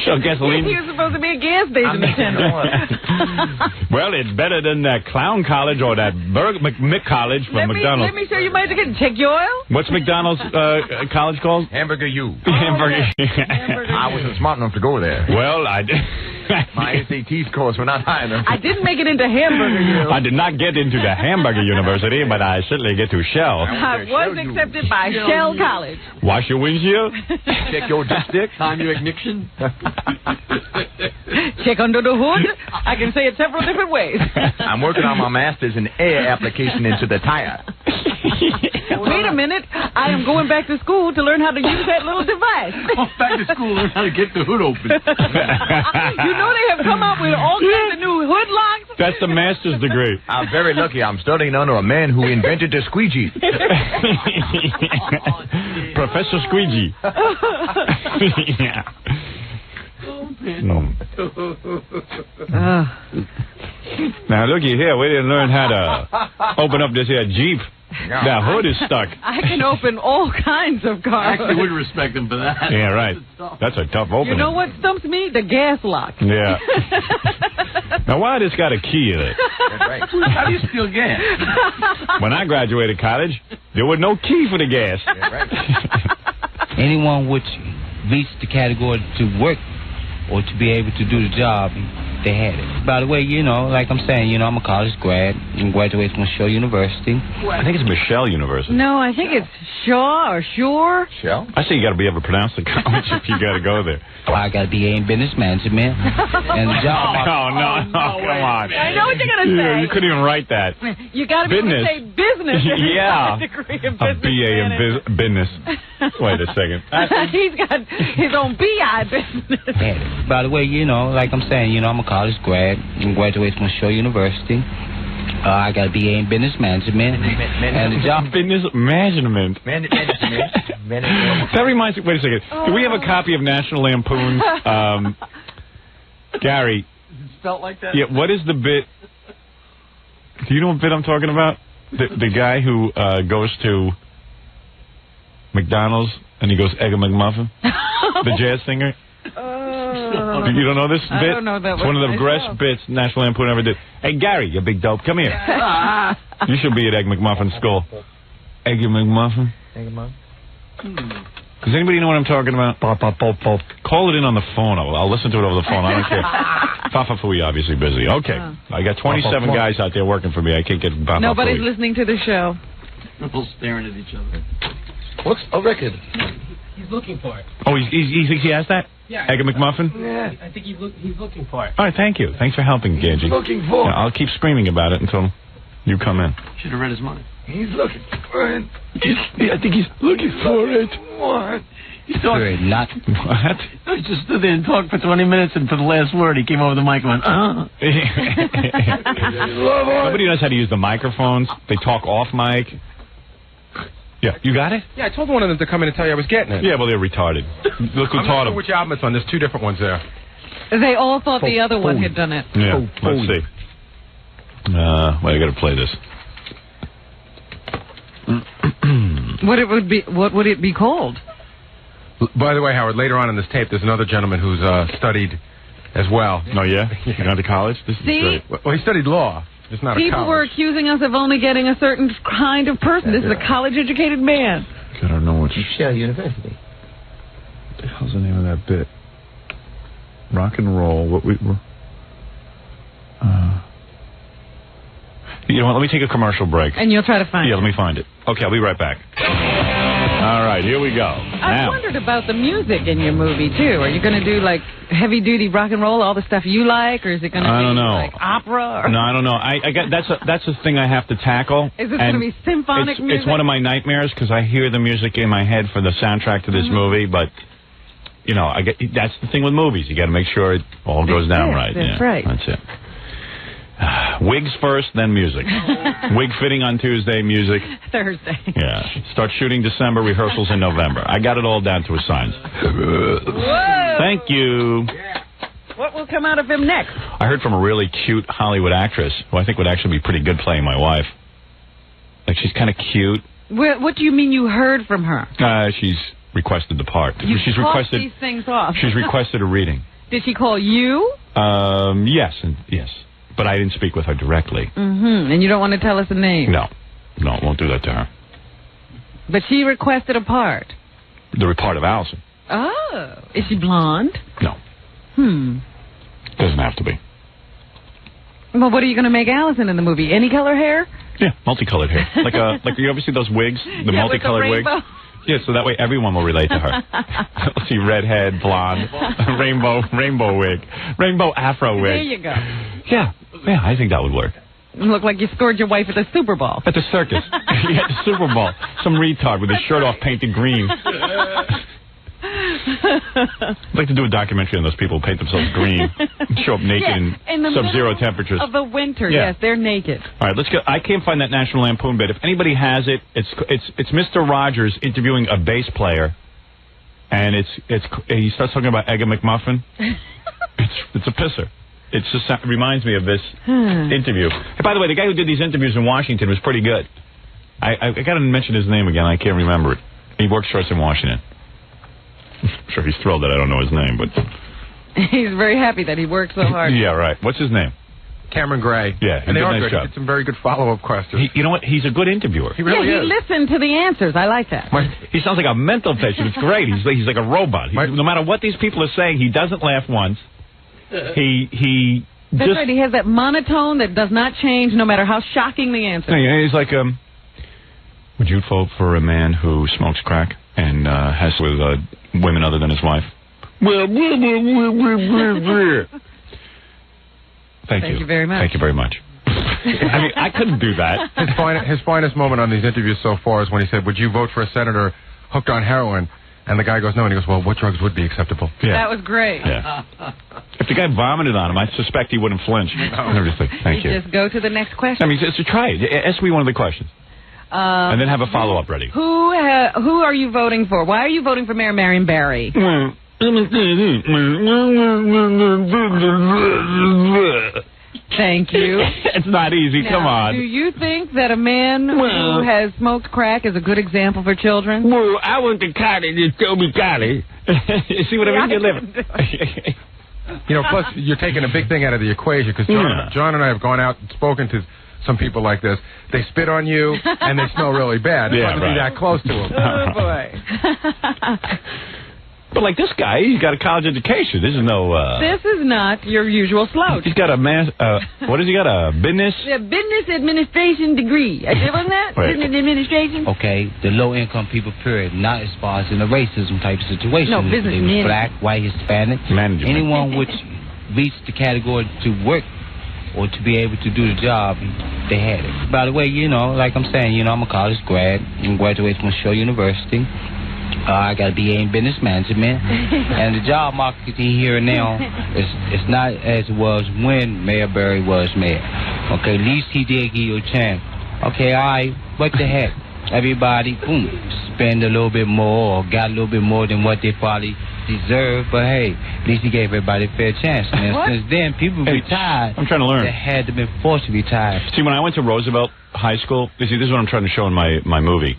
Shell Gasoline. He was supposed to be a gas station attendant. Well, it's better than that Clown College or that Mick College from McDonald's. Let me show you my ticket. Check your oil. What's McDonald's college called? Hamburger U. Hamburger. I wasn't smart enough to go there. Well, my SAT scores were not high enough. I didn't make it into Hamburger U. I did not get into the Hamburger University, but I certainly get to Shell. I was accepted by Shell College. Wash your windshield. Check your dipstick. Time your ignition. Check under the hood. I can say it several different ways. I'm working on my master's in air application into the tire. Wait a minute. I am going back to school to learn how to use that little device. Back to school, learn how to get the hood open. You know they have come out with all kinds of new hood locks? That's the master's degree. I'm very lucky. I'm studying under a man who invented the squeegee. Professor Squeegee. Yeah. Now, looky here. We didn't learn how to open up this here Jeep. That hood is stuck. I can open all kinds of cars. I actually would respect him for that. Yeah, right. That's a tough opening. You know what stumps me? The gas lock. Yeah. Now, why this got a key in it? That's right. How do you steal gas? When I graduated college, there was no key for the gas. That's right. Anyone which reached the category to work or to be able to do the job, they had it. By the way, like I'm saying, I'm a college grad and graduated from Shaw University. I think it's Michelle University. No, I think it's Shaw or Shore. Shell? I say you got to be able to pronounce the college if you got to go there. I got a BA in business management. And the job... No, come on. I know what you're going to say. You couldn't even write that. You got to be able to say business. Yeah. A degree in A business BA in business. Wait a second. He's got his own BI business. By the way, like I'm saying, I'm a college grad and graduated from Shaw University. I got a BA in business management. And the job... Business management. That reminds me... Wait a second. Do we have a copy of National Lampoon's... Gary. Is it spelt like that? Yeah, what is the bit... Do you know what bit I'm talking about? The guy who goes to McDonald's and he goes Egg McMuffin? The jazz singer? You don't know this bit? I don't know that. It's one of the best bits National Lampoon ever did. Hey, Gary, you big dope, come here. You should be at Egg McMuffin school. Egg McMuffin? Does anybody know what I'm talking about? Call it in on the phone. I'll listen to it over the phone. I don't care. Papa Fooey obviously busy. Okay. I got 27 guys out there working for me. I can't get Papa Nobody's Fooey. listening to the show. We're all staring at each other. What's a record? He's looking for it. Oh, he thinks he has that? Yeah. Egg McMuffin? Yeah. I think he's looking for it. All right, thank you. Thanks for helping, Ganji. He's looking for it. Yeah, I'll keep screaming about it until you come in. Should have read his mind. He's looking for it. I think he's looking for it. What? He's talking. Not... What? He just stood there and talked for 20 minutes, and for the last word, he came over the mic and went, Nobody knows how to use the microphones. They talk off mic. Yeah, you got it? Yeah, I told one of them to come in and tell you I was getting it. Yeah, well, they're retarded. Look who I'm not taught sure them. which album it's on. There's two different ones there. They all thought the other one had done it. Yeah, let's see. Well, I got to play this. What would it be called? By the way, Howard, later on in this tape, there's another gentleman who's studied as well. Oh, yeah? You gone to college? This is See? great. Well, he studied law. Just not a People were college. accusing us of only getting a certain kind of person. This is a college-educated man. I don't know what... Shell University. What the hell's the name of that bit? Rock and roll. What we were... you know what? Let me take a commercial break. And you'll try to find it. Yeah, let me find it. Okay, I'll be right back. All right, here we go. I wondered about the music in your movie, too. Are you going to do, like, heavy-duty rock and roll, all the stuff you like, or is it going to be, like, opera? Or... No, I don't know. I got that's a thing I have to tackle. Is it going to be symphonic music? It's one of my nightmares because I hear the music in my head for the soundtrack to this movie, but, you know, that's the thing with movies. You got to make sure it all goes down right. That's right. That's it. Wigs first, then music. Wig fitting on Tuesday, music Thursday. Yeah. Start shooting December, rehearsals in November. I got it all down to a science. Whoa. Thank you. What will come out of him next? I heard from a really cute Hollywood actress who I think would actually be pretty good playing my wife. Like, she's kind of cute. What do you mean you heard from her? She's requested the part. She's requested these things off. She's requested a reading. Did she call you? Yes. But I didn't speak with her directly. And you don't want to tell us a name? No, won't do that to her. But she requested a part. The part of Allison. Oh. Is she blonde? No. Doesn't have to be. Well, what are you going to make Allison in the movie? Any color hair? Yeah, multicolored hair. Like you ever see those wigs? The multicolored wigs? Yeah, so that way everyone will relate to her. See, redhead, blonde, rainbow wig, rainbow afro wig. There you go. Yeah, I think that would work. Look like you scored your wife at the Super Bowl. At the circus. Yeah, at the Super Bowl. Some retard with his shirt off painted green. I'd like to do a documentary on those people who paint themselves green and show up naked in sub-zero temperatures. Of the winter, yes, they're naked. All right, let's go. I can't find that National Lampoon bit. If anybody has it, it's Mr. Rogers interviewing a bass player, and he starts talking about Egg and McMuffin. It's a pisser. It just reminds me of this interview. And by the way, the guy who did these interviews in Washington was pretty good. I got to mention his name again. I can't remember it. He works for us in Washington. I'm sure he's thrilled that I don't know his name, but... He's very happy that he worked so hard. Yeah, right. What's his name? Cameron Gray. Yeah, and they are nice good. job. He did some very good follow-up questions. You know what? He's a good interviewer. He really is. He listened to the answers. I like that. He sounds like a mental patient. It's great. He's like a robot. No matter what these people are saying, he doesn't laugh once. That's right. He has that monotone that does not change no matter how shocking the answer. He's like, would you vote for a man who smokes crack and has with women other than his wife? Thank you very much. Thank you very much. I mean, I couldn't do that. His finest moment on these interviews so far is when he said, would you vote for a senator hooked on heroin? And the guy goes, no. And he goes, well, what drugs would be acceptable? Yeah. That was great. Yeah. If the guy vomited on him, I suspect he wouldn't flinch. Thank you. Just go to the next question. I mean, just try it. Ask me one of the questions. And then have a follow-up ready. Who are you voting for? Why are you voting for Mayor Marion Barry? Thank you. It's not easy. Now, come on. Do you think that a man who has smoked crack is a good example for children? Well, I went to college and told me college. You see what I mean? You're living. You know, plus you're taking a big thing out of the equation because John and I have gone out and spoken to some people like this. They spit on you and they smell really bad. It's hard to be that close to them. Oh, boy. But like this guy, he's got a college education. This is no... This is not your usual slouch. He's got a what has he got? A business? A business administration degree. Wasn't that? Business administration? Okay, the low-income people, period. Not as far as in a racism type situation. No, business management. Black, white, Hispanic. Management. Anyone which reached the category to work or to be able to do the job, they had it. By the way, you know, like I'm saying, you know, I'm a college grad and graduated from Shaw University. I got a BA in business management, and the job market here and now is not as it was when Mayor Barry was mayor. Okay, at least he did give you a chance. Okay, all right, what the heck? Everybody, boom, spend a little bit more or got a little bit more than what they probably deserve, but hey, at least he gave everybody a fair chance. And since then, people retired. I'm trying to learn. They had to be forced to retire. See, when I went to Roosevelt High School, this is what I'm trying to show in my movie.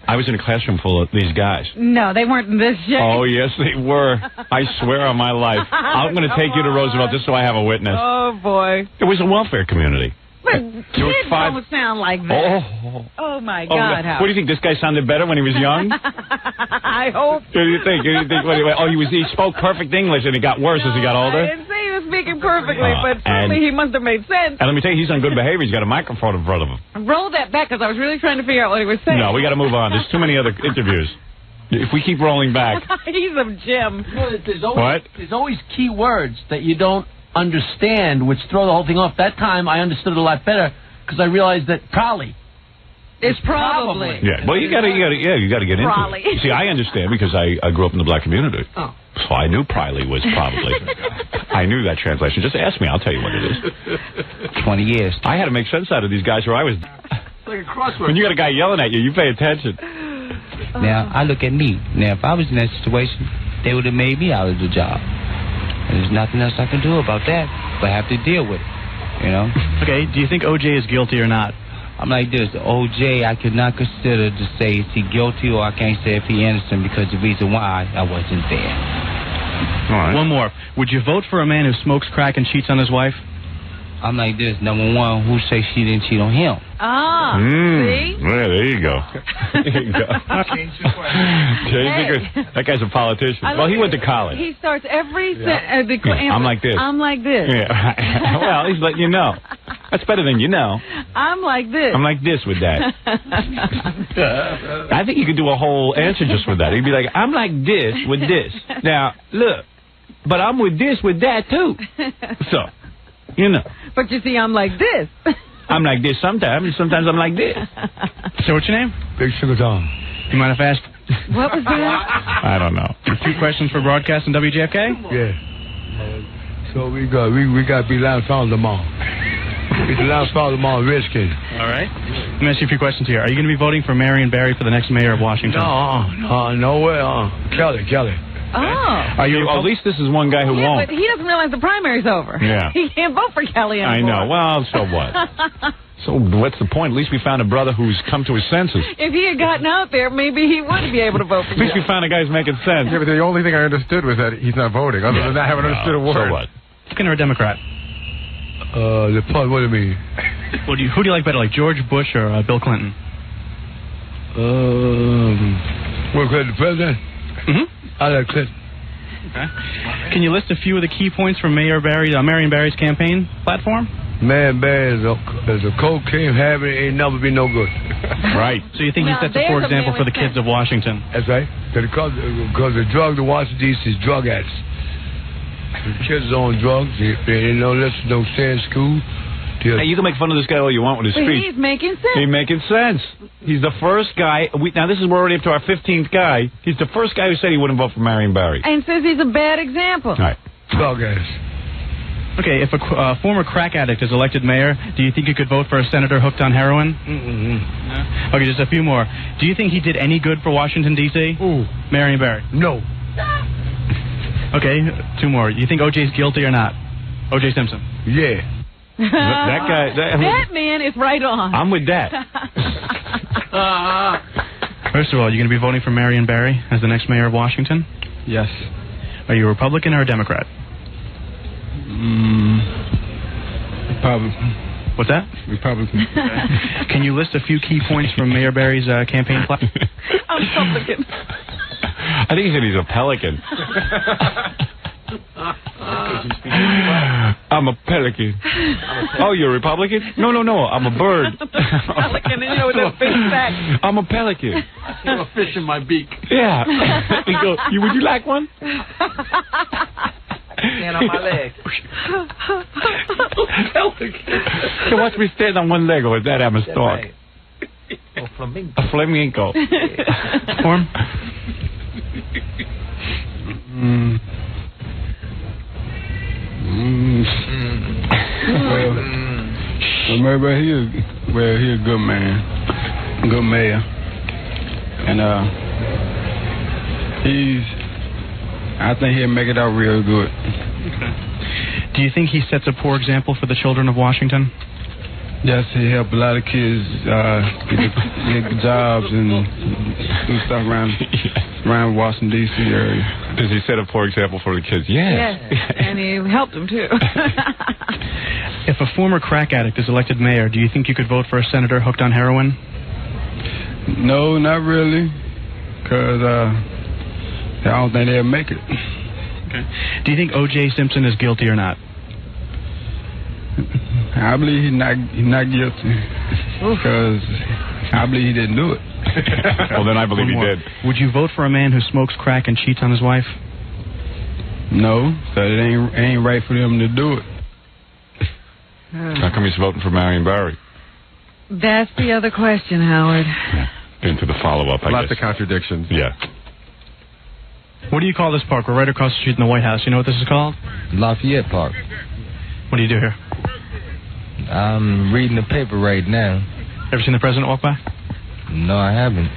I was in a classroom full of these guys. No, they weren't in this shit. Oh, yes, they were. I swear on my life. I'm going to take you to Roosevelt just so I have a witness. Oh, boy. It was a welfare community. But kids don't sound like that. Oh, my God. What do you think? This guy sounded better when he was young? I hope. What do you think? He spoke perfect English and it got worse as he got older? I didn't say he was speaking perfectly, but certainly he must have made sense. And let me tell you, he's on good behavior. He's got a microphone in front of him. Roll that back, because I was really trying to figure out what he was saying. No, we got to move on. There's too many other interviews. If we keep rolling back. He's a gem. There's always key words that you don't understand, which throw the whole thing off. That time I understood it a lot better because I realized that probably. It's probably. Yeah, well, you got to get into it. See, I understand because I grew up in the black community. Oh. So I knew probably was probably. I knew that translation. Just ask me, I'll tell you what it is. 20 years. I had to make sense out of these guys where I was. It's like a crossword. When you got a guy yelling at you, you pay attention. Now, I look at me. Now, if I was in that situation, they would have made me out of the job. And there's nothing else I can do about that, but I have to deal with it, you know? Okay, do you think O.J. is guilty or not? I'm like this. O.J., I could not consider to say is he guilty, or I can't say if he innocent because the reason why I wasn't there. All right. One more. Would you vote for a man who smokes crack and cheats on his wife? I'm like this. Number one, who say she didn't cheat on him? Ah, see? Yeah, there you go. There you go. That guy's a politician. Well, he went to college. He starts every I'm like this. I'm like this. Yeah. Well, he's letting you know. That's better than you know. I'm like this. I'm like this with that. I think you could do a whole answer just with that. He'd be like, I'm like this with this. Now, look, but I'm with this with that, too. So, you know. But you see, I'm like this. I'm like this sometimes, and sometimes I'm like this. So what's your name? Big Sugar Tom. You mind if I ask? What was that? I don't know. 2 questions for broadcast on WJFK? Yeah. So we got to be loud found them all. It's the loud found them all Redskins. All right. Let me ask you a few questions here. Are you going to be voting for Marion Barry for the next mayor of Washington? No way. Kelly. Oh. Are you? At least this is one guy who won't. But he doesn't realize the primary's over. Yeah. He can't vote for Kelly anymore. I know. Well, so what? So what's the point? At least we found a brother who's come to his senses. If he had gotten out there, maybe he would be able to vote for At least we found a guy who's making sense. Yeah, but the only thing I understood was that he's not voting. Other than that, I haven't understood a word. So what? Republican or a Democrat? What do you mean? Who do you like better, like George Bush or Bill Clinton? The president? Mm-hmm. I like Clinton. Okay. Can you list a few of the key points from Marion Barry's campaign platform? Man, Barry is a cocaine habit, ain't never been no good. Right. So you think he sets a poor example for the kids of Washington? That's right. Because the drug in Washington, D.C. is drug addicts. The kids are on drugs. They don't listen, don't stay in school. Hey, you can make fun of this guy all you want with his speech. He's making sense. He's making sense. He's the first guy. Now, this is we're already up to our 15th guy. He's the first guy who said he wouldn't vote for Marion Barry. And says he's a bad example. All right. Drug addicts. Okay, if a former crack addict is elected mayor, do you think you could vote for a senator hooked on heroin? Mm-hmm. No? Okay, just a few more. Do you think he did any good for Washington, D.C.? Ooh. Marion Barry? No. Okay, 2 more. You think O.J.'s guilty or not? O.J. Simpson? Yeah. That guy... That man is right on. I'm with that. First of all, you're going to be voting for Marion Barry as the next mayor of Washington? Yes. Are you a Republican or a Democrat? Republican. What's that? Republican. Can you list a few key points from Mayor Barry's campaign platform? I'm Republican. I think he said he's a pelican. I'm a pelican. Oh, you're a Republican? No, I'm a bird. Pelican, you know, with that big back. I'm a pelican. I have a fish in my beak. Yeah. We go, would you like one? Stand on my leg. So watch me stand on one leg, or is that I'm a stork? A flamingo. A flamingo. Form? Maybe he's a good man, good mayor, and I think he'll make it out real good. Okay. Do you think he sets a poor example for the children of Washington? Yes, he helped a lot of kids get jobs and do stuff around Washington, D.C. area. Does he set a poor example for the kids? Yes. And he helped them, too. If a former crack addict is elected mayor, do you think you could vote for a senator hooked on heroin? No, not really, because I don't think they'll make it. Okay. Do you think O.J. Simpson is guilty or not? I believe he's not guilty because I believe he didn't do it. Well, then I believe he did. Would you vote for a man who smokes crack and cheats on his wife? No, so it ain't right for them to do it. How come he's voting for Marion Barry? That's the other question, Howard. Yeah. Into the follow-up, I guess. Lots of contradictions. Yeah. What do you call this park? We're right across the street in the White House. You know what this is called? Lafayette Park. What do you do here? I'm reading the paper right now. Ever seen the president walk by? No, I haven't.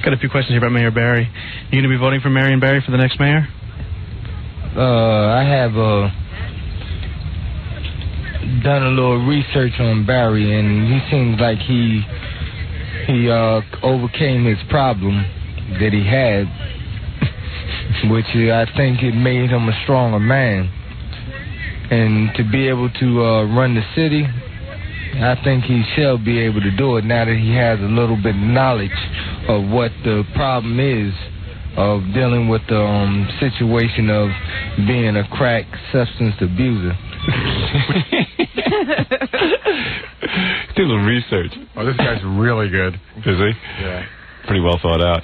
Got a few questions here about Mayor Barry. You going to be voting for Marion Barry for the next mayor? I have done a little research on Barry, and he seems like he overcame his problem that he had, which I think it made him a stronger man. And to be able to run the city, I think he shall be able to do it now that he has a little bit of knowledge of what the problem is of dealing with the situation of being a crack substance abuser. Do a little research. Oh, this guy's really good. Is he? Yeah. Pretty well thought out.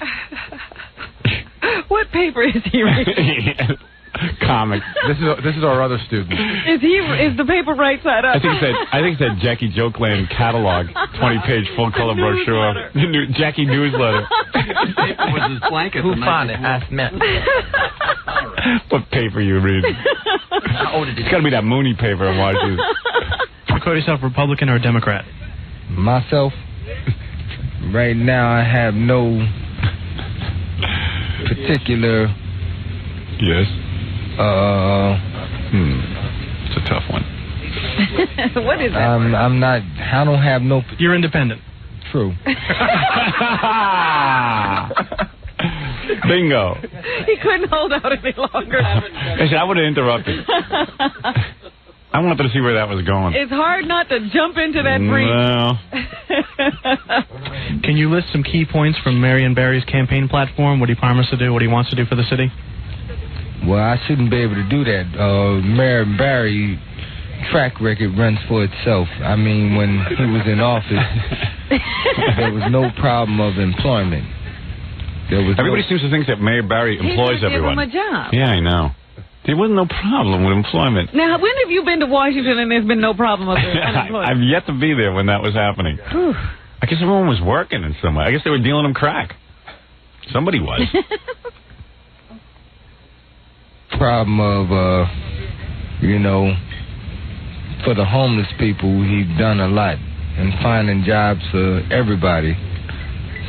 What paper is he reading? Comic. This is our other student. Is the paper right side up? I think it said Jackie Jokeland catalog, 20-page full color brochure. Jackie newsletter. Who found it? Ask Matt. What paper you reading? It's got to be that Mooney paper in Washington. Do you call yourself Republican or Democrat? Myself, right now I have no particular. Yes. It's a tough one. What is that? I'm not. I don't have no. You're independent. True. Bingo. He couldn't hold out any longer. I would have interrupted. I wanted to see where that was going. It's hard not to jump into that breach. No. Can you list some key points from Marion Barry's campaign platform? What he promised to do, what he wants to do for the city? Well, I shouldn't be able to do that. Mayor Barry track record runs for itself. I mean, when he was in office, there was no problem of employment. Everybody seems to think that Mayor Barry employs everyone. Give him a job. Yeah, I know. There wasn't no problem with employment. Now, when have you been to Washington and there's been no problem with unemployment? I've yet to be there when that was happening. Whew. I guess everyone was working in some way. I guess they were dealing them crack. Somebody was. Problem of, for the homeless people, he's done a lot in finding jobs for everybody.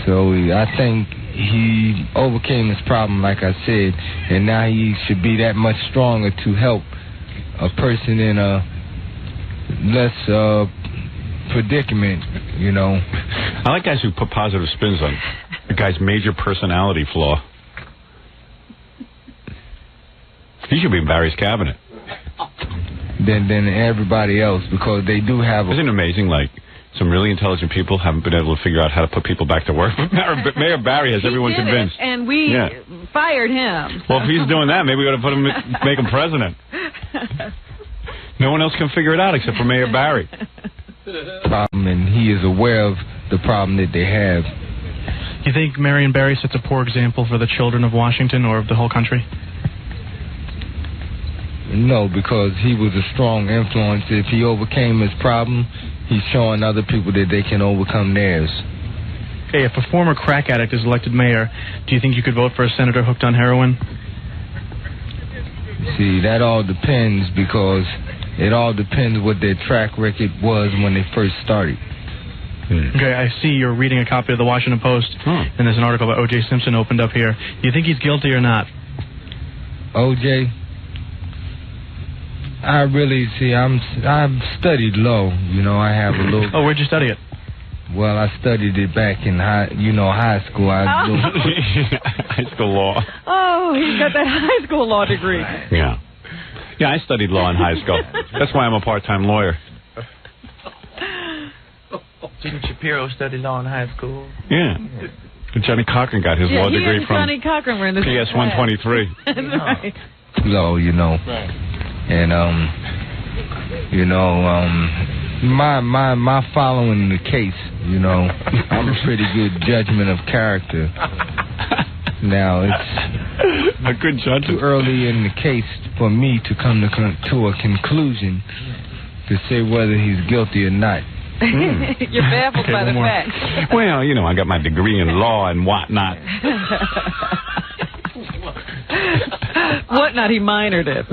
So I think he overcame his problem, like I said, and now he should be that much stronger to help a person in a less predicament, I like guys who put positive spins on a guy's major personality flaw. He should be in Barry's cabinet. Than everybody else, because they do have Isn't it amazing, like, some really intelligent people haven't been able to figure out how to put people back to work? Mayor Barry has everyone convinced. And we fired him. Well, if he's doing that, maybe we ought to put him, make him president. No one else can figure it out except for Mayor Barry. Problem, and he is aware of the problem that they have. You think Marion Barry sets a poor example for the children of Washington or of the whole country? No, because he was a strong influence. If he overcame his problem, he's showing other people that they can overcome theirs. Okay, if a former crack addict is elected mayor, do you think you could vote for a senator hooked on heroin? See, that all depends, because it all depends what their track record was when they first started. Okay, I see you're reading a copy of the Washington Post, and there's an article about O.J. Simpson opened up here. Do you think he's guilty or not? O.J.? I really I've studied law. I have a little. Oh, where'd you study it? Well, I studied it back in high school. High school law. Oh, he's got that high school law degree. Yeah. Yeah, I studied law in high school. That's why I'm a part-time lawyer. Didn't Shapiro study law in high school? Yeah. Johnny Cochran got his law degree from Johnny Cochran were in the PS 123. That's right. Law, Right. And You know, my following the case, you know, I'm a pretty good judgment of character. Now, it's a good judge. Too early in the case for me to come to a conclusion to say whether he's guilty or not. You're baffled by the facts. Well, you know, I got my degree in law and whatnot. Whatnot, he minored it.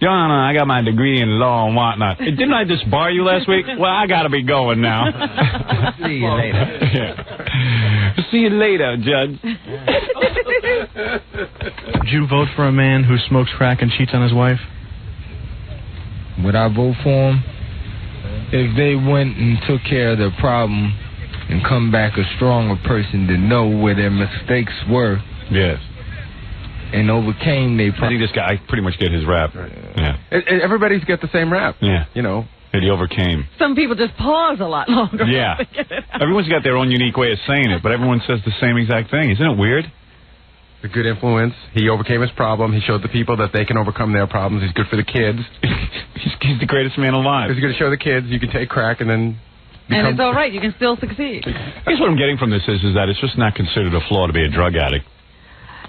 John, I got my degree in law and whatnot. Didn't I just bar you last week? Well, I got to be going now. See you later. Yeah. See you later, Judge. Would you vote for a man who smokes crack and cheats on his wife? Would I vote for him? If they went and took care of their problem and come back a stronger person to know where their mistakes were. Yes. And overcame their I think this guy, I pretty much get his rap. Yeah. Everybody's got the same rap. Yeah. You know. That he overcame. Some people just pause a lot longer. Yeah. Everyone's got their own unique way of saying it, but everyone says the same exact thing. Isn't it weird? A good influence. He overcame his problem. He showed the people that they can overcome their problems. He's good for the kids. He's the greatest man alive. He's going to show the kids you can take crack and then and it's all right. You can still succeed. I guess what I'm getting from this is that it's just not considered a flaw to be a drug addict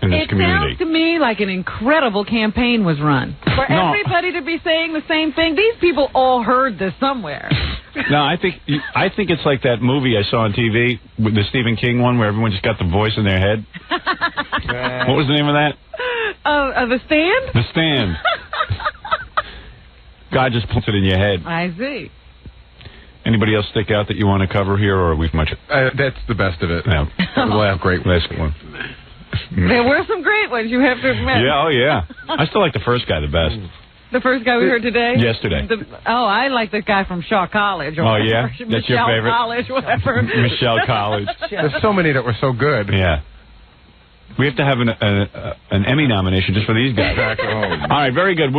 in this community. It sounds to me like an incredible campaign was run. For everybody to be saying the same thing. These people all heard this somewhere. No, I think it's like that movie I saw on TV, the Stephen King one, where everyone just got the voice in their head. What was the name of that? The Stand? The Stand. God just puts it in your head. I see. Anybody else stick out that you want to cover here, or are we much? That's the best of it. Yeah. We'll have great last one. There were some great ones, you have to admit. Yeah, oh yeah. I still like the first guy the best. The first guy we heard today? Yesterday. I like the guy from Shaw College. Or oh, yeah? That's your favorite? College, whatever. Michelle College. There's so many that were so good. Yeah. We have to have an Emmy nomination just for these guys. All right, very good.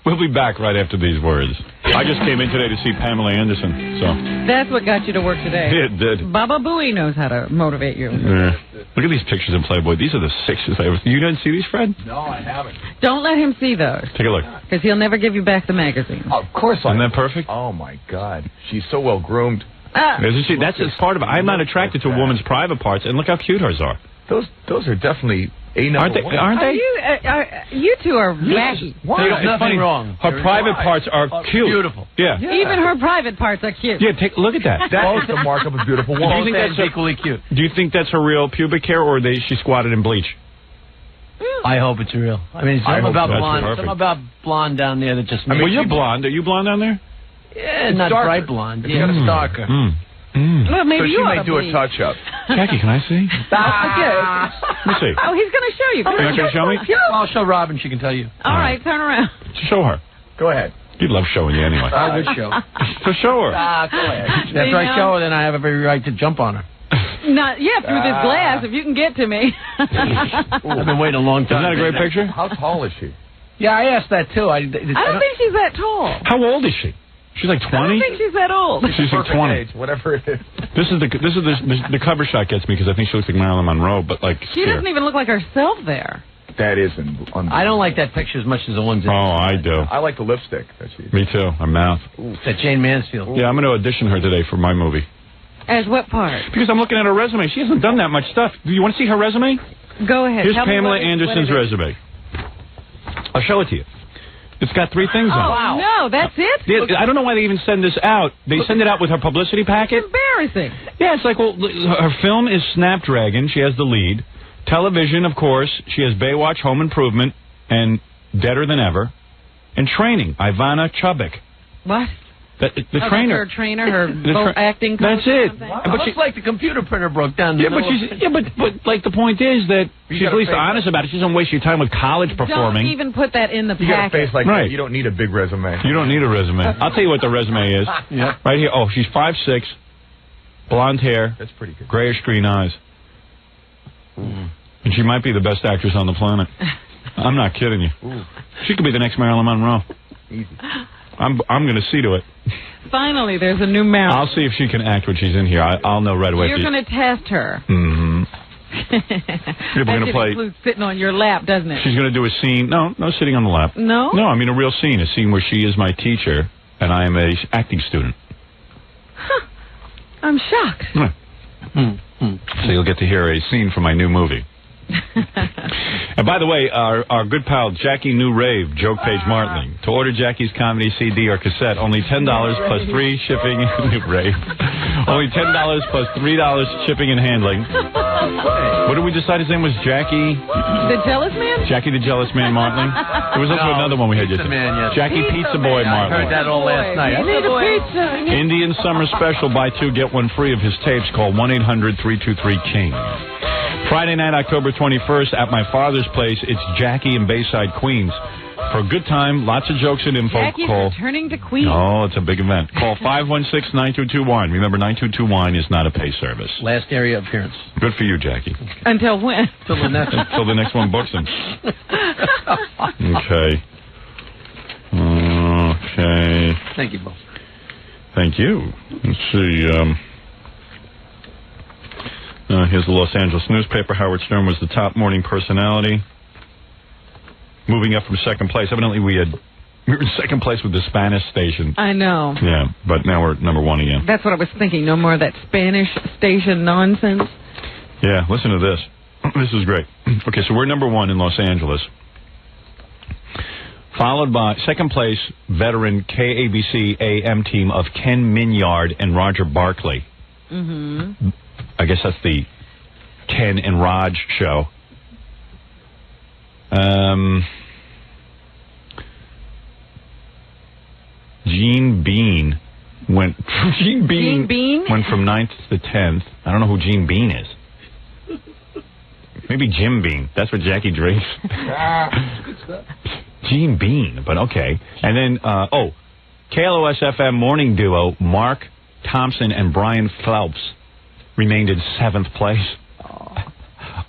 We'll be back right after these words. I just came in today to see Pamela Anderson, so. That's what got you to work today. It did. Baba Booey knows how to motivate you. Yeah. Look at these pictures in Playboy. These are the sixes I ever. You didn't see these, Fred? No, I haven't. Don't let him see those. Take a look. Because he'll never give you back the magazine. Of course I. Isn't that perfect? Oh my God, she's so well groomed. Isn't she? That's just part of it. I'm not attracted to a woman's private parts, and look how cute hers are. Those are definitely aren't they? Aren't they? You two are wacky. There's nothing wrong. Her private parts are cute. Beautiful. Yeah. Even her private parts are cute. Yeah, look at that. That is the mark of a beautiful woman. Do you think that's equally cute? Do you think that's her real pubic hair, or she squatted in bleach? I hope it's real. I mean, something about blonde down there that just makes. Well, you're blonde. Are you blonde down there? Yeah, not bright blonde. It's kind of darker. Well, maybe so she may do a touch-up. Jackie, can I see? Let me see. Oh, he's going to show you. You're not going to show me? I'll show Robin. She can tell you. All right, turn around. Show her. Go ahead. You'd love showing you anyway. I would show. So show her. Go ahead. After I show her, then I have every right to jump on her. Through this glass, if you can get to me. I've been waiting a long time. Isn't that a great picture? How tall is she? Yeah, I asked that too. I don't think she's that tall. How old is she? She's like 20? I don't think she's that old. She's like 20. Age, whatever it is. This is the cover shot gets me because I think she looks like Marilyn Monroe, but like she doesn't even look like herself there. That is unbelievable. I don't like that picture as much as the ones. Oh, I do. I like the lipstick that she. Me too. Her mouth. That Jane Mansfield. Yeah, I'm going to audition her today for my movie. As what part? Because I'm looking at her resume. She hasn't done that much stuff. Do you want to see her resume? Go ahead. Here's Pamela Anderson's resume. I'll show it to you. It's got 3 things on it. Oh, no, that's it? Yeah, I don't know why they even send this out. They send it out with her publicity packet. It's embarrassing. Yeah, it's like, well, her film is Snapdragon. She has the lead. Television, of course. She has Baywatch, Home Improvement, and Deader Than Ever. And Training, Ivana Chubbuck. What? The trainer. Her trainer, her acting coach. That's it. Wow. But looks like the computer printer broke down. But like the point is that she's at least honest about it. She doesn't waste your time with college performing. Don't even put that in the packet. You got a face like that. You don't need a big resume. You don't need a resume. I'll tell you what the resume is. Yeah. Right here. Oh, she's 5'6", blonde hair. That's pretty good. Grayish green eyes. And she might be the best actress on the planet. I'm not kidding you. She could be the next Marilyn Monroe. Easy. I'm going to see to it. Finally, there's a new Marilyn. I'll see if she can act when she's in here. I'll know right away. You're going to test her. Mm-hmm. We're going to play. Includes sitting on your lap, doesn't it? She's going to do a scene. No sitting on the lap. No? No, I mean a real scene. A scene where she is my teacher and I am a acting student. Huh. I'm shocked. So you'll get to hear a scene from my new movie. And by the way, our good pal Jackie New Rave, Joke Page Martling. To order Jackie's comedy CD or cassette, only $10 plus free shipping. New Rave. Only $10 plus $3 shipping and handling. What did we decide his name was? Jackie? The Jealous Man? Jackie the Jealous Man Martling? There was also another one we had Pizza Man, yes. Jackie Pizza Boy Martling. I heard that all last night. I need a pizza. Indian Summer Special, buy 2, get 1 free of his tapes. Call 1-800-323-KING. Friday night, October 21st, at my father's place, it's Jackie in Bayside, Queens. For a good time, lots of jokes and info. Jackie's returning to Queens. Oh, it's a big event. Call 516-9221. Remember, 9221 is not a pay service. Last area appearance. Good for you, Jackie. Until when? Until the next one books him. Okay. Okay. Thank you, both. Thank you. Let's see. Here's the Los Angeles newspaper. Howard Stern was the top morning personality. Moving up from second place. Evidently, we were in second place with the Spanish station. I know. Yeah, but now we're number 1 again. That's what I was thinking. No more of that Spanish station nonsense. Yeah, listen to this. This is great. Okay, so we're number 1 in Los Angeles. Followed by second place, veteran KABC AM team of Ken Minyard and Roger Barkley. Mm-hmm. I guess that's the Ken and Raj show. Gene Bean went. Gene Bean went from 9th to 10th. I don't know who Gene Bean is. Maybe Jim Bean. That's what Jackie drinks. Good stuff. Gene Bean, but okay. And then KLOS FM morning duo Mark Thompson and Brian Phelps remained in 7th place.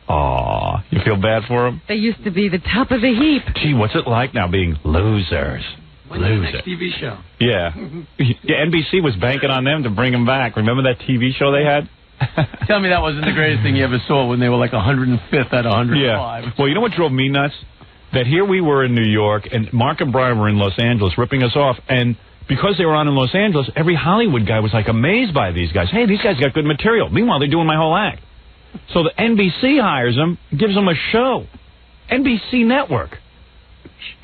Aw, you feel bad for them? They used to be the top of the heap. Gee, what's it like now being losers? When's the next TV show? Yeah. Yeah, NBC was banking on them to bring them back. Remember that TV show they had? Tell me that wasn't the greatest thing you ever saw when they were like 105th out of 105. Yeah. Well, you know what drove me nuts? That here we were in New York, and Mark and Brian were in Los Angeles ripping us off, and because they were on in Los Angeles, every Hollywood guy was like amazed by these guys. Hey, these guys got good material. Meanwhile, they're doing my whole act. So the NBC hires them, gives them a show. NBC Network.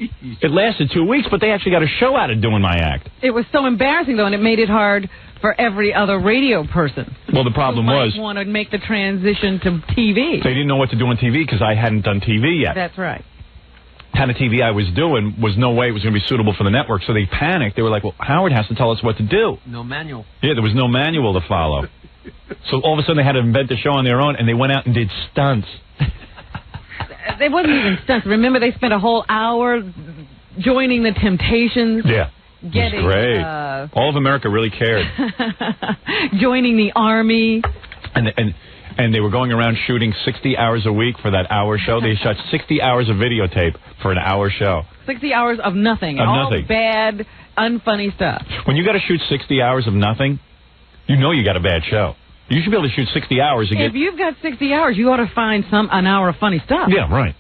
Jeez. It lasted 2 weeks, but they actually got a show out of doing my act. It was so embarrassing, though, and it made it hard for every other radio person. Well, the problem was... want to make the transition to TV. They didn't know what to do on TV because I hadn't done TV yet. That's right. Kind of TV I was doing was no way it was going to be suitable for the network, so they panicked. They were like, well, Howard has to tell us what to do. No manual. Yeah, there was no manual to follow. So all of a sudden they had to invent the show on their own, and they went out and did stunts. They wasn't even stunts. Remember, they spent a whole hour joining the Temptations. Yeah. Getting, it was great. All of America really cared. Joining the Army. And they were going around shooting 60 hours a week for that hour show. They shot 60 hours of videotape for an hour show. 60 hours of nothing. All bad, unfunny stuff. When you got to shoot 60 hours of nothing, you know you got a bad show. You should be able to shoot 60 hours and If you've got 60 hours, you ought to find an hour of funny stuff. Yeah, right.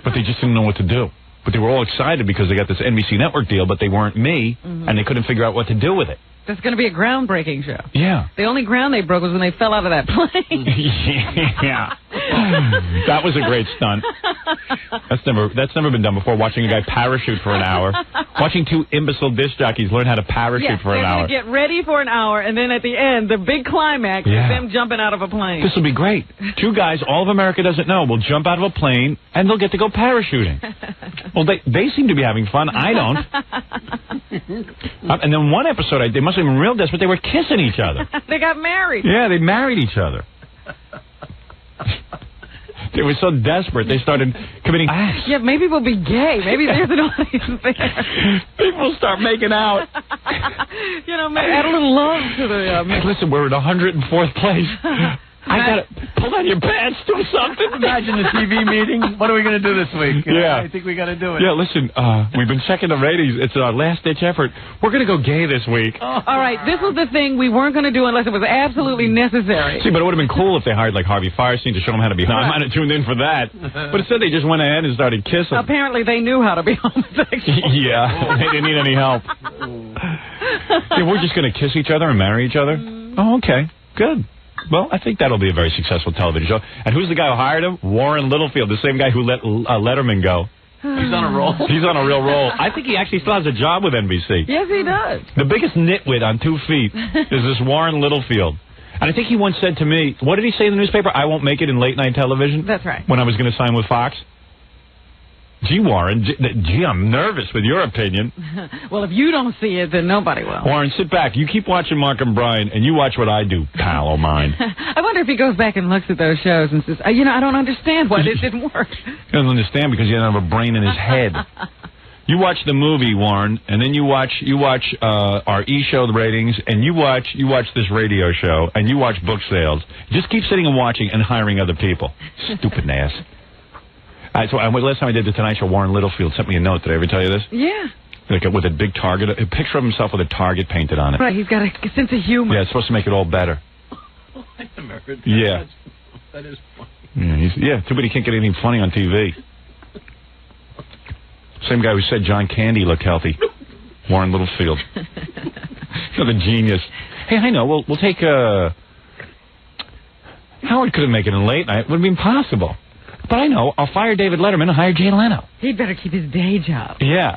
But they just didn't know what to do. But they were all excited because they got this NBC network deal, but they weren't me, and they couldn't figure out what to do with it. That's going to be a groundbreaking show. Yeah. The only ground they broke was when they fell out of that plane. Yeah. That was a great stunt. That's never been done before, watching a guy parachute for an hour. Watching two imbecile disc jockeys learn how to parachute for an hour. Get ready for an hour, and then at the end, the big climax is them jumping out of a plane. This will be great. Two guys all of America doesn't know will jump out of a plane, and they'll get to go parachuting. Well, they seem to be having fun. I don't. And then one episode, they must have been real desperate. They were kissing each other. They got married. Yeah, they married each other. They were so desperate, they started committing acts. Yeah, maybe we'll be gay. Maybe there's an audience there. People start making out. You know, add a little love to the... Listen, we're in 104th place. I got to pull on your pants. Do something. Imagine the TV meeting. What are we going to do this week? Yeah. I think we got to do it. Yeah, listen, we've been checking the ratings. It's our last-ditch effort. We're going to go gay this week. All right, this was the thing we weren't going to do unless it was absolutely necessary. See, but it would have been cool if they hired, like, Harvey Fierstein to show them how to be homosexual. I might have tuned in for that. But instead, they just went ahead and started kissing. Apparently, they knew how to be homosexual. Yeah, they didn't need any help. Yeah, we're just going to kiss each other and marry each other? Oh, okay. Good. Well, I think that'll be a very successful television show. And who's the guy who hired him? Warren Littlefield, the same guy who let Letterman go. He's on a roll. He's on a real roll. I think he actually still has a job with NBC. Yes, he does. The biggest nitwit on 2 feet is this Warren Littlefield. And I think he once said to me, what did he say in the newspaper? I won't make it in late-night television? That's right. When I was going to sign with Fox? Gee, Warren, gee, I'm nervous with your opinion. Well, if you don't see it, then nobody will. Warren, sit back. You keep watching Mark and Brian, and you watch what I do, pal of mine. I wonder if he goes back and looks at those shows and says, you know, I don't understand why this didn't work. He doesn't understand because he doesn't have a brain in his head. You watch the movie, Warren, and then you watch our E-show ratings, and you watch this radio show, and you watch book sales. Just keep sitting and watching and hiring other people. Stupid ass. So last time I did the Tonight Show, Warren Littlefield sent me a note. Did I ever tell you this? Yeah. Like with a big target, a picture of himself with a target painted on it. Right, he's got a sense of humor. Yeah, it's supposed to make it all better. I never heard that. Yeah. That is funny. Yeah, too bad he can't get anything funny on TV. Same guy who said John Candy looked healthy. Warren Littlefield. Another genius. Hey, I know. We'll take Howard couldn't make it in late night. It would have been impossible. But I know. I'll fire David Letterman and hire Jay Leno. He'd better keep his day job. Yeah.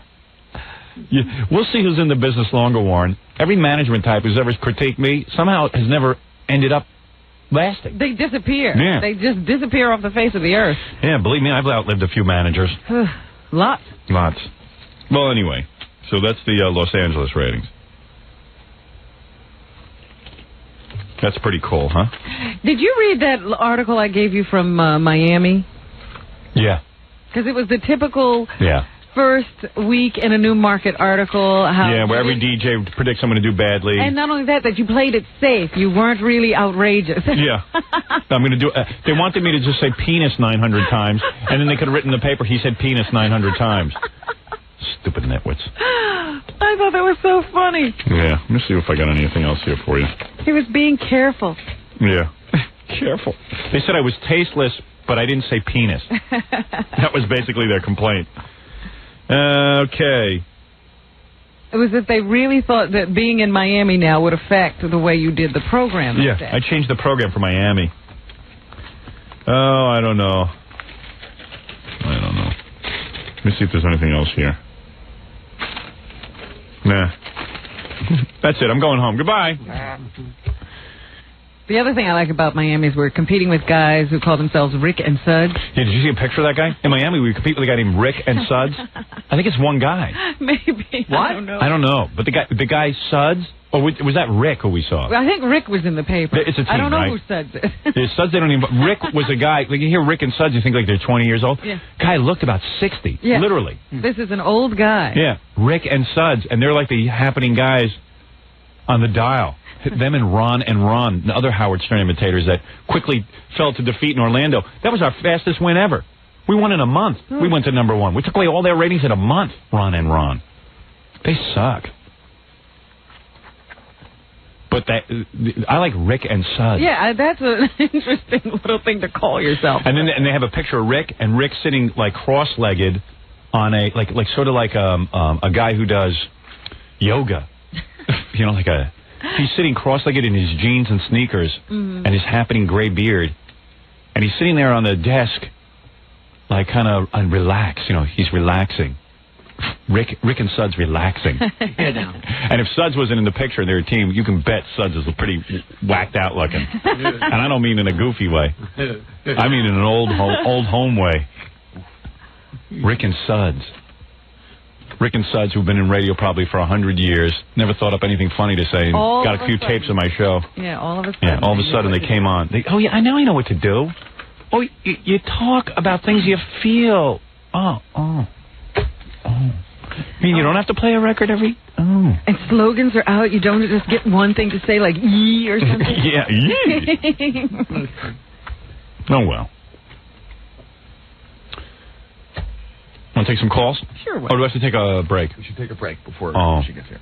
We'll see who's in the business longer, Warren. Every management type who's ever critiqued me somehow has never ended up lasting. They disappear. Yeah. They just disappear off the face of the earth. Yeah, believe me, I've outlived a few managers. Lots. Well, anyway, so that's the Los Angeles ratings. That's pretty cool, huh? Did you read that article I gave you from Miami? Yeah. Because it was the typical Yeah. first week in a new market article. Yeah, where every DJ predicts someone to do badly. And not only that you played it safe. You weren't really outrageous. Yeah. I'm going to do they wanted me to just say penis 900 times, and then they could have written in the paper, he said penis 900 times. Stupid nitwits. I thought that was so funny. Yeah. Let me see if I got anything else here for you. He was being careful. Yeah. Careful. They said I was tasteless, but I didn't say penis. That was basically their complaint. Okay. It was that they really thought that being in Miami now would affect the way you did the program. Yeah, I changed the program for Miami. Oh, I don't know. Let me see if there's anything else here. Nah. That's it. I'm going home. Goodbye. The other thing I like about Miami is we're competing with guys who call themselves Rick and Suds. Yeah, did you see a picture of that guy? In Miami, we compete with a guy named Rick and Suds. I think it's one guy. Maybe. What? I don't know. But the guy Suds, or was that Rick who we saw? Well, I think Rick was in the paper. It's a team, I don't know right? who Suds is. Yeah, Suds, they don't even... Rick was a guy... Like, you hear Rick and Suds, you think like they're 20 years old. Yeah. Guy looked about 60. Yeah. Literally. This is an old guy. Yeah. Rick and Suds. And they're like the happening guys on the dial. Them and Ron, the other Howard Stern imitators that quickly fell to defeat in Orlando. That was our fastest win ever. We won in a month. We went to #1. We took away all their ratings in a month, Ron. They suck. But I like Rick and Suds. Yeah, that's an interesting little thing to call yourself. And then they have a picture of Rick, and Rick sitting like cross-legged on a like sort of like a guy who does yoga. You know, he's sitting cross-legged in his jeans and sneakers and his happening gray beard, and he's sitting there on the desk, like kind of relaxed. You know, he's relaxing. Rick and Suds relaxing. And if Suds wasn't in the picture, their team, you can bet Suds is pretty whacked out looking. And I don't mean in a goofy way. I mean in an old home way. Rick and Suds. Rick and Suds, who've been in radio probably for 100 years, never thought up anything funny to say, and got a few tapes of my show. Yeah, all of a sudden. Yeah, all of a sudden they came on. I know what to do. Oh, you talk about things you feel. Oh. I mean, you don't have to play a record every... Oh. And slogans are out. You don't just get one thing to say, like, yee or something. Yeah, yee. Oh, well. Want to take some calls? Sure. Or do we have to take a break? We should take a break before she gets here.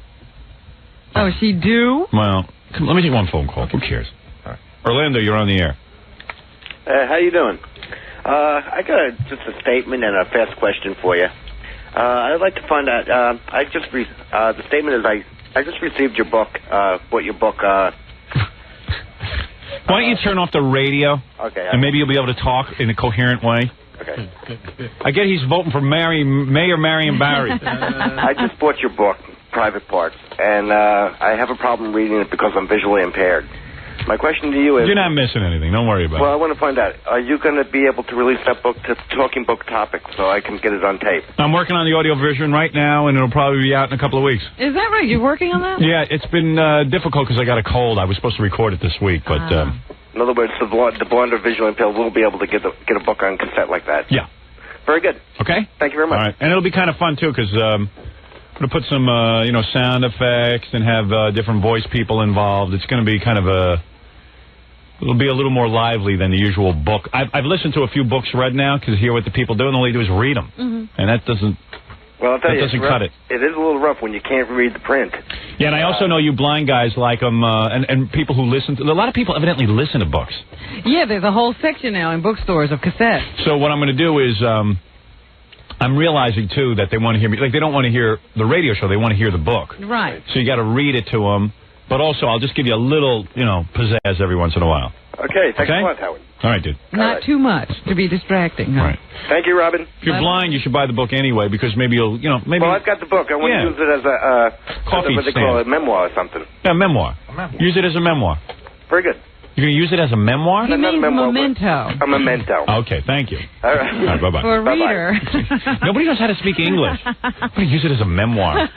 Oh, she do? Well, let me take one phone call. Who cares? All right. Orlando, you're on the air. How you doing? I got just a statement and a fast question for you. I'd like to find out. The statement is I just received your book. Bought your book. Why don't you turn off the radio? Okay. And maybe you'll be able to talk in a coherent way. Okay. I get he's voting for Mayor Marion Barry. I just bought your book, Private Parts, and I have a problem reading it because I'm visually impaired. My question to you is... You're not missing anything. Don't worry about Well, it. I want to find out, are you going to be able to release that book to Talking Book Topic so I can get it on tape? I'm working on the audio version right now, and it'll probably be out in a couple of weeks. Is that right? You're working on that? Yeah, it's been difficult because I got a cold. I was supposed to record it this week, but... In other words, the blind or visually impaired will be able to get a book on cassette like that. Yeah. Very good. Okay? Thank you very much. All right. And it'll be kind of fun, too, because I'm going to put some, sound effects and have different voice people involved. It's going to be kind of it'll be a little more lively than the usual book. I've listened to a few books read now because hear what the people do, and all they do is read them. Mm-hmm. And that doesn't... Well, I'll tell you, doesn't cut it. It is a little rough when you can't read the print. Yeah, and I also know you blind guys like them, and people who listen to... A lot of people evidently listen to books. Yeah, there's a whole section now in bookstores of cassettes. So what I'm going to do is... I'm realizing, too, that they want to hear me... Like, they don't want to hear the radio show. They want to hear the book. Right. So you got to read it to them. But also, I'll just give you a little, pizzazz every once in a while. Okay, thanks a lot, Howard. All right, dude. Not too much to be distracting. Huh? Right. Thank you, Robin. If you're blind, you should buy the book anyway, because maybe you'll, maybe... Well, I've got the book. I want to use it as a... coffee what they stand. call it, memoir or something. Yeah, memoir. Use it as a memoir. Very good. You're going to use it as a memoir? He means memento. A memento. Okay, thank you. All right. All right, bye-bye. For a reader. Nobody knows how to speak English. I'm going to use it as a memoir. All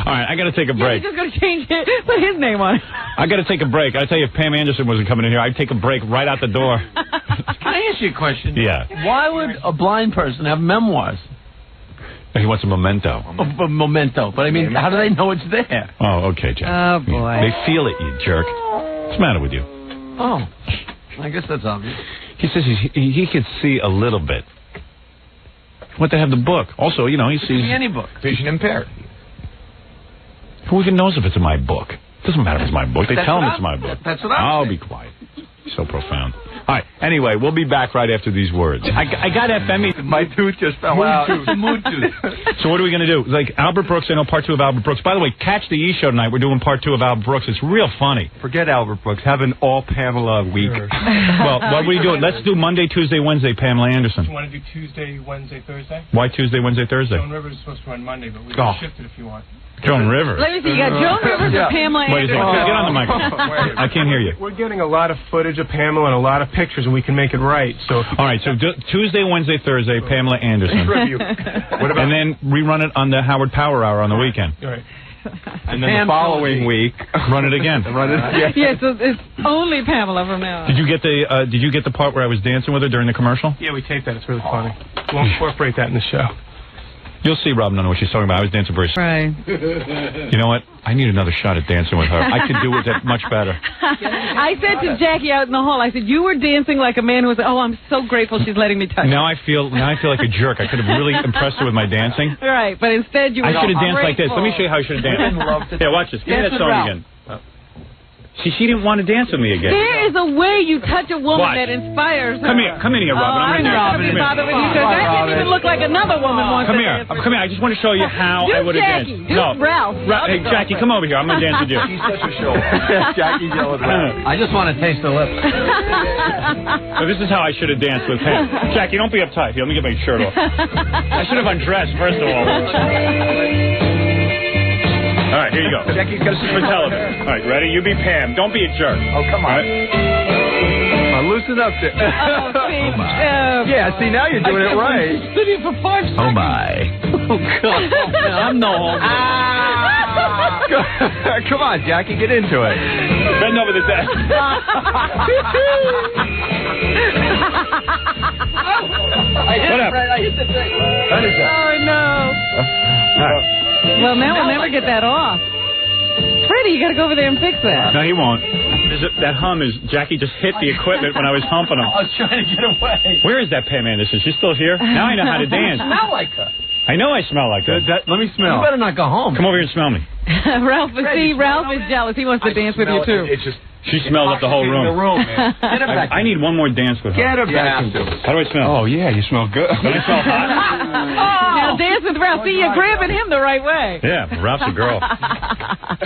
right, I got to take a break. You're just going to change it. Put his name on it. I got to take a break. I tell you, if Pam Anderson wasn't coming in here, I'd take a break right out the door. Can I ask you a question? Yeah. Why would a blind person have memoirs? He wants a memento. A memento. But, I mean, how do they know it's there? Oh, okay, Jack. Oh, boy. They feel it, you jerk. What's the matter with you? Oh, I guess that's obvious. He says he could see a little bit. What they have the book. Also, he sees... See any book. Vision impaired. Who even knows if it's in my book? It doesn't matter if it's my book. They tell him it's my book. That's what I'm saying. Be quiet. So profound. All right. Anyway, we'll be back right after these words. I got FME. My tooth just fell out. Mood tooth. So what are we going to do? Like Albert Brooks, I know part 2 of Albert Brooks. By the way, catch the E! Show tonight. We're doing part 2 of Albert Brooks. It's real funny. Forget Albert Brooks. Have an all Pamela week. Well, what are we doing? Let's do Monday, Tuesday, Wednesday, Pamela Anderson. Do you want to do Tuesday, Wednesday, Thursday? Why Tuesday, Wednesday, Thursday? Joan Rivers is supposed to run Monday, but we can shift it if you want. Joan Rivers. Let me see. You got Joan Rivers or Pamela Wait a Anderson? second. Get on the microphone. I can't hear you. We're getting a lot of footage of Pamela and a lot of pictures, and we can make it right. So all right, so Tuesday, Wednesday, Thursday, Pamela Anderson. What about? And then rerun it on the Howard Power Hour on the weekend. All right. And then the following week, run it again. Yeah, so it's only Pamela from now on. Did you get the part where I was dancing with her during the commercial? Yeah, we taped that. It's really funny. We'll incorporate that in the show. You'll see, Rob, know what she's talking about. I was dancing very... Right. You know what? I need another shot at dancing with her. I could do it much better. I said to Jackie out in the hall, I said, you were dancing like a man who was, I'm so grateful she's letting me touch Now I feel like a jerk. I could have really impressed her with my dancing. Right, but instead you were I should have danced like this. grateful. Let me show you how I should have danced. Yeah, watch this. Give me that song again. See, she didn't want to dance with me again. There is a way you touch a woman What? that inspires her. Come in here, Robin. I'm not going to be bothered with you because that didn't even look like another woman wants to dance. Come here. I just want to show you how I would have danced. Do Ralph. Hey, Jackie, come over here. I'm going to dance with you. She's such a show. Jackie's yelling around. I just want to taste the lips. So this is how I should have danced with him. Jackie, don't be uptight. Here, let me get my shirt off. I should have undressed, first of all. All right, here you go. Jackie's got This is for television. All right, ready? You be Pam. Don't be a jerk. Oh, come on. Loosen up there. Yeah, see, now you're doing it right. Sitting for 5 seconds. Oh, my. Oh, God. I'm no homo. Come on, Jackie, get into it. Bend over the desk. What up? I hit the thing. Oh, no. Well, now we'll never get that off. Pretty already. You got to go over there and fix that. No, he won't. That hum is Jackie just hit the equipment when I was humping him. I was trying to get away. Where is that Pam Anderson? She's still here? Now I know how to dance. You smell like her. I know I smell like her. Let me smell. You better not go home. Come over here and smell me. Ralph is jealous. He wants to dance with you, too. It's just... She smelled up the whole room. Man. Get her back. I need one more dance with her. Get her back. How do I smell? Oh, yeah, you smell good. Do I smell hot? Now dance with Ralph. See, you're grabbing him the right way. Yeah, Ralph's a girl.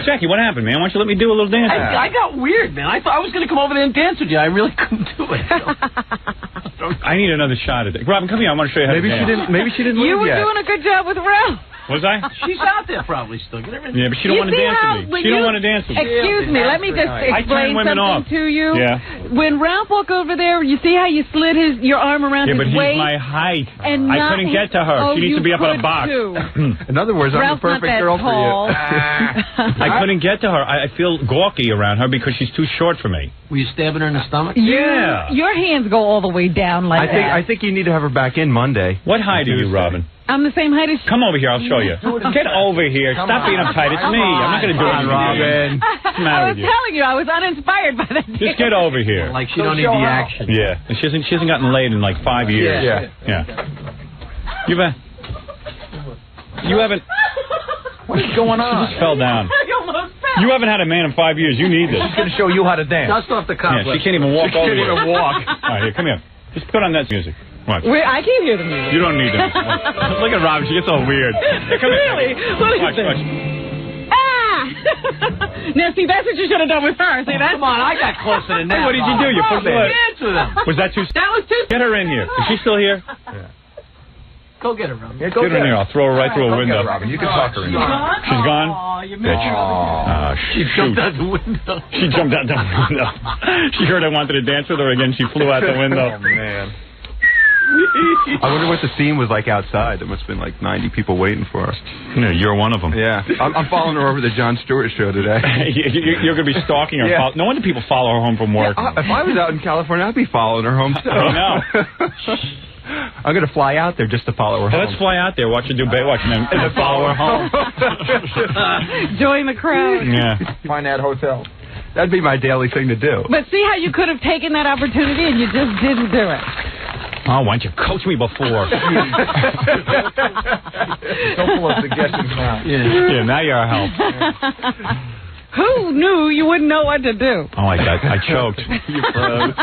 Jackie, what happened, man? Why don't you let me do a little dance? I got weird, man. I thought I was going to come over there and dance with you. I really couldn't do it. I need another shot at it. Robin, come here. I want to show you how to dance. Maybe she didn't You leave were yet. doing a good job with Ralph. Was I? She's out there probably still. Get her in. Yeah, but she don't want to dance with me. She don't want to dance with me. Excuse me, let me just explain something to you. Yeah. When Ralph walked over there, you see how you slid your arm around his but waist? he's my height. And I couldn't get to her. She needs to be up in a box. In other words, I'm the perfect girl for you. I couldn't get to her. I feel gawky around her because she's too short for me. Were you stabbing her in the stomach? Yeah. Your hands go all the way down like that. I think you need to have her back in Monday. What height are you, Robin? I'm the same height as you. Come over here. I'll show you. Get over here. Stop being uptight. It's me. I'm not going to do it, Robin. What's the matter I was with you? telling you, I was uninspired by that. Just get over here. Like she don't need the action. Yeah. And she hasn't gotten laid in like 5 years. Yeah. You haven't. What's going on? She just fell down. You haven't had a man in 5 years. You need this. She's going to show you how to dance. Dust off the cup. Yeah, she can't even walk over here. She can't even walk. All right, here, come here. Just put on that music. Watch. I can't hear the music. You don't need it. Look at Robin. She gets all weird. Here, come Really? Here. What is watch, this? watch. Now, see, that's what you should have done with her. See, that's... Come on, I got closer than that. What did you do? You pushed her. Dance with him. Was that too... That was too... Get her in here. Is she still here? Yeah. Go get her, Robin. Yeah, Get her in here. I'll throw her right through a window. Robin. You can talk her in. She's gone? Oh, you Bitch. she jumped out the window. She jumped out the window. She heard I wanted to dance with her again. She flew out the window. Oh, man. I wonder what the scene was like outside. There must have been like 90 people waiting for us. Yeah, you're one of them. Yeah. I'm following her over the Jon Stewart show today. You're going to be stalking her. Yeah. No wonder people follow her home from work. Yeah, if I was out in California, I'd be following her home, too. I know. I'm going to fly out there just to follow her home. Let's fly out there, watch her do Baywatch, and then follow her home. Join the crowd. Yeah. Find that hotel. That'd be my daily thing to do. But see how you could have taken that opportunity and you just didn't do it. Oh, why don't you coach me before? So full of suggestions now. Yeah, now you're a help. Who knew you wouldn't know what to do? Oh, I choked. You froze.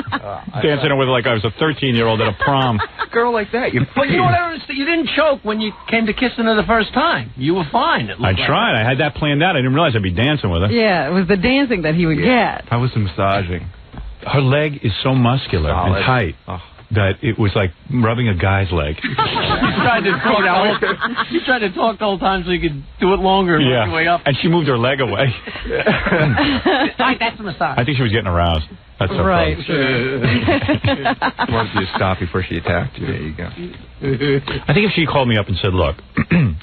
Dancing her with like I was a 13-year-old at a prom. A girl like that, But you know what I understand? You didn't choke when you came to kissing her the first time. You were fine. I tried. I had that planned out. I didn't realize I'd be dancing with her. Yeah, it was the dancing that he would get. I was massaging. Her leg is so muscular and tight that it was like rubbing a guy's leg. You tried to talk the whole time so you could do it longer and work your way up. And she moved her leg away. That's a massage. I think she was getting aroused. That's her right. Wanted you to stop before she attacked you. There you go. I think if she called me up and said, look,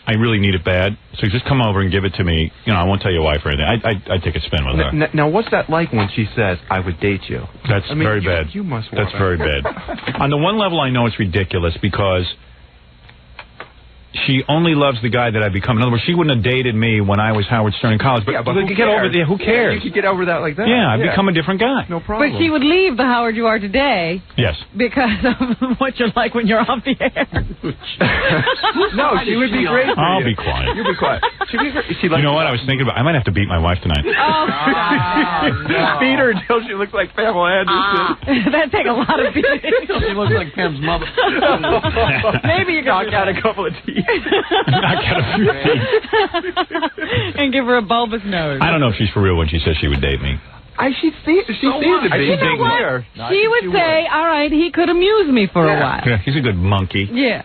I really need it bad, so just come over and give it to me. You know, I won't tell your wife or anything. I'd take a spin with her. Now, what's that like when she says, I would date you? That's very bad. You must That's very bad. On the one level, I know it's ridiculous because she only loves the guy that I become. In other words, she wouldn't have dated me when I was Howard Stern in college. But, who get over there. Who cares? You could get over that like that. Yeah, I've become a different guy. No problem. But she would leave the Howard you are today. Yes. Because of what you're like when you're off the air. No, she would be great for I'll you. be quiet. You be quiet. She'd be great. You know what I was thinking about? I might have to beat my wife tonight. Beat her until she looks like Pamela Anderson. That'd take a lot of beating. She looks like Pam's mother. Maybe you knock out a couple of teeth. Knock out a few teeth. And give her a bulbous nose. I don't know if she's for real when she says she would date me. She seems to be. You know what? She would say, all right, he could amuse me for a while. Yeah, he's a good monkey. Yeah.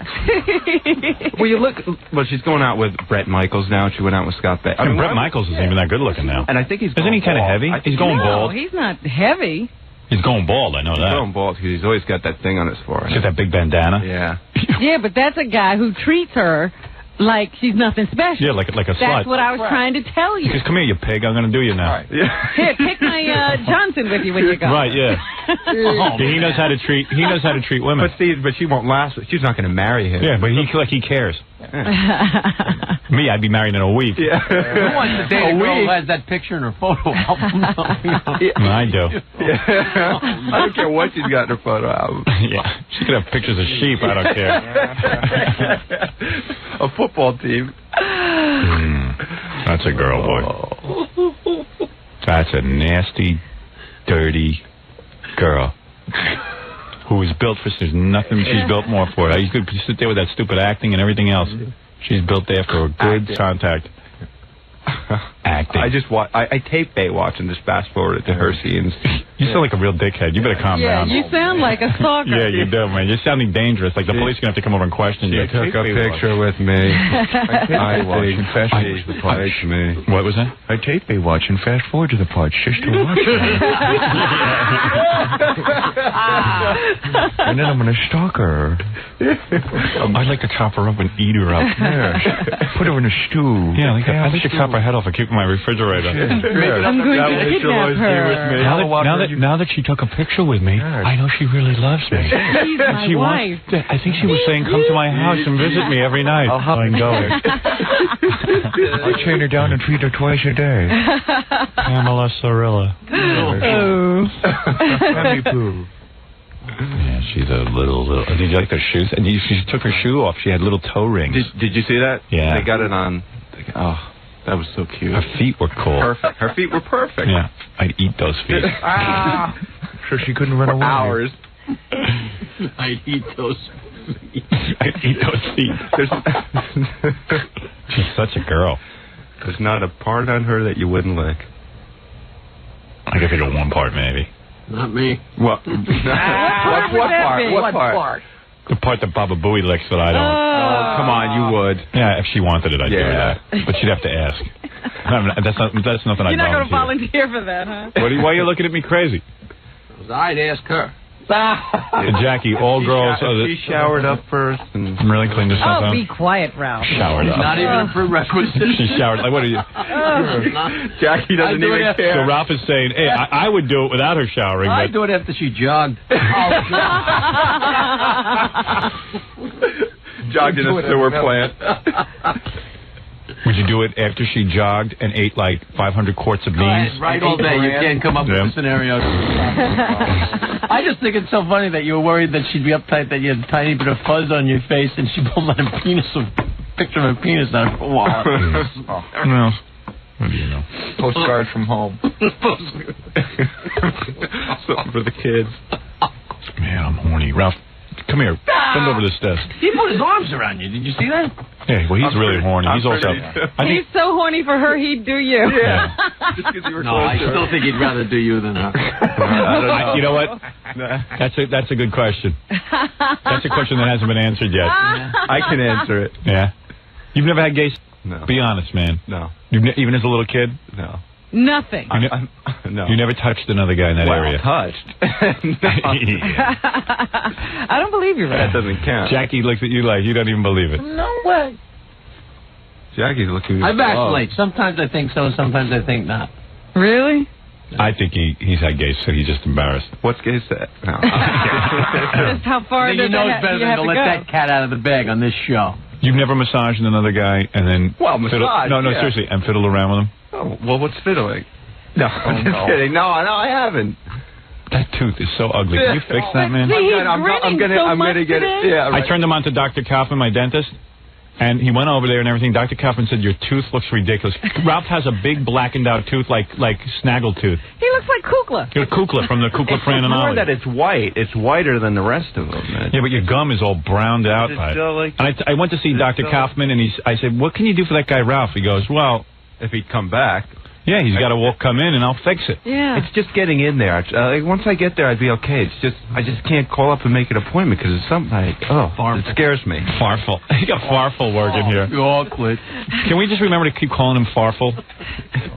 Well, you look. Well, she's going out with Brett Michaels now. She went out with Scott Bay. I mean, Brett Michaels isn't even that good looking now. And I think he's. Isn't he kind of heavy? He's going bald. No, he's not heavy. He's going bald. I know that. He's going bald because he's always got that thing on his forehead. He's got that big bandana. Yeah. Yeah, but that's a guy who treats her like she's nothing special. Yeah, like a slut. That's what I was trying to tell you. Because come here, you pig. I'm going to do you now. Right. Yeah. Here, take my Johnson with you when you go. Right, yeah. He knows how to treat. He knows how to treat women. But she won't last. She's not going to marry him. Yeah, but he cares. Me, I'd be married in a week. Yeah. Who wants to date a girl who has that picture in her photo album? I do. Yeah. I don't care what she's got in her photo album. Yeah, she could have pictures of sheep. I don't care. A football team. That's a girl, boy. That's a nasty, dirty girl who is built for. There's nothing she's built more for it. You could sit there with that stupid acting and everything else. She's built there for a good contact. Acting. I tape Baywatch and just fast forward it to her scenes. You sound like a real dickhead. You better calm down. You sound like a stalker. Yeah, you do, man. You're sounding dangerous. Like the police are going to have to come over and question you. She took a picture with me. I think me. What was that? I tape Baywatch and fast forward to the part just to watch it. And then I'm going to stalk her. I'd like to chop her up and eat her up. Yeah. Put her in a stew. Yeah, I'd like to chop her head off and keep her in my refrigerator. I'm going to kidnap her. Now that she took a picture with me, I know she really loves me. She's my wife. I think she was saying, come to my house and visit me every night. I'll hop and go. I'll chain her down and feed her twice a day. Pamela Sorilla. Oh. Pammy Poo. Yeah, she's a little. Did you like her shoes? And she took her shoe off. She had little toe rings. Did you see that? Yeah. They got it on. Oh, that was so cute. Her feet were cool. Perfect. Her feet were perfect. Yeah. I'd eat those feet. Sure she couldn't run away. Hours. I'd eat those feet. I'd eat those feet. She's such a girl. There's not a part on her that you wouldn't lick. I could think of one part, maybe. Not me. What? What part? What part? The part that Baba Booey licks that I don't. Oh, come on, you would. Yeah, if she wanted it, I'd do that. But she'd have to ask. That's nothing I'd volunteer. You're not going to volunteer for that, huh? Why are you looking at me crazy? I'd ask her. Jackie, all girls. She showered up first and really cleaned herself out. Oh, be quiet, Ralph. Showered up. Not even a prerequisite. She showered. Like, what are you? Jackie doesn't even care. So Ralph is saying, hey, I would do it without her showering. I'd do it after she jogged. Jogged in a sewer plant. Would you do it after she jogged and ate like 500 quarts of beans? Right all day. You can't come up with a scenario. I just think it's so funny that you were worried that she'd be uptight that you had a tiny bit of fuzz on your face and she pulled out a picture of a penis out of her wallet. No. What do you know? Postcard from home. Something for the kids. Man, I'm horny. Ralph, come here. Bend over this desk. He put his arms around you. Did you see that? Yeah, well, he's really horny. He's also. He's so horny for her, he'd do you. Yeah. Just because you were No, I still think he'd rather do you than her. I don't know. You know what? That's a good question. That's a question that hasn't been answered yet. I can answer it. Yeah. You've never had gay? No. Be honest, man. No. Even as a little kid? No. Nothing. No. You never touched another guy in that area? Touched. I don't believe you, Ralph. That doesn't count. Jackie looks at you like you don't even believe it. No way. Jackie's looking at I vacillate. Sometimes I think so, sometimes I think not. Really? I think he's had gay, so he's just embarrassed. What's gay said? No. Just how far You know it's better than to let that cat out of the bag on this show. You've never massaged another guy and then... Well, massage, No, seriously, and fiddled around with him? Oh, well, what's fiddling? No, I'm just kidding. No, I haven't. That tooth is so ugly. Can you fix that, man? I'm gonna get it. Yeah, right. I turned him on to Dr. Kaufman, my dentist, and he went over there and everything. Dr. Kaufman said, your tooth looks ridiculous. Ralph has a big blackened out tooth like Snaggletooth. He looks like Kukla. You're Kukla from the Kukla Fran and More Ollie. that it's white. It's whiter than the rest of them. Man. Yeah, but your gum is all browned out. And I went to see Dr. Kaufman, and I said, what can you do for that guy Ralph? He goes, well, if he'd come back. Yeah, he's got to come in, and I'll fix it. Yeah. It's just getting in there. Once I get there, I'd be okay. I just can't call up and make an appointment because it's something it scares me. Farfel. You got Farfel working here. Awkward. Can we just remember to keep calling him Farfel?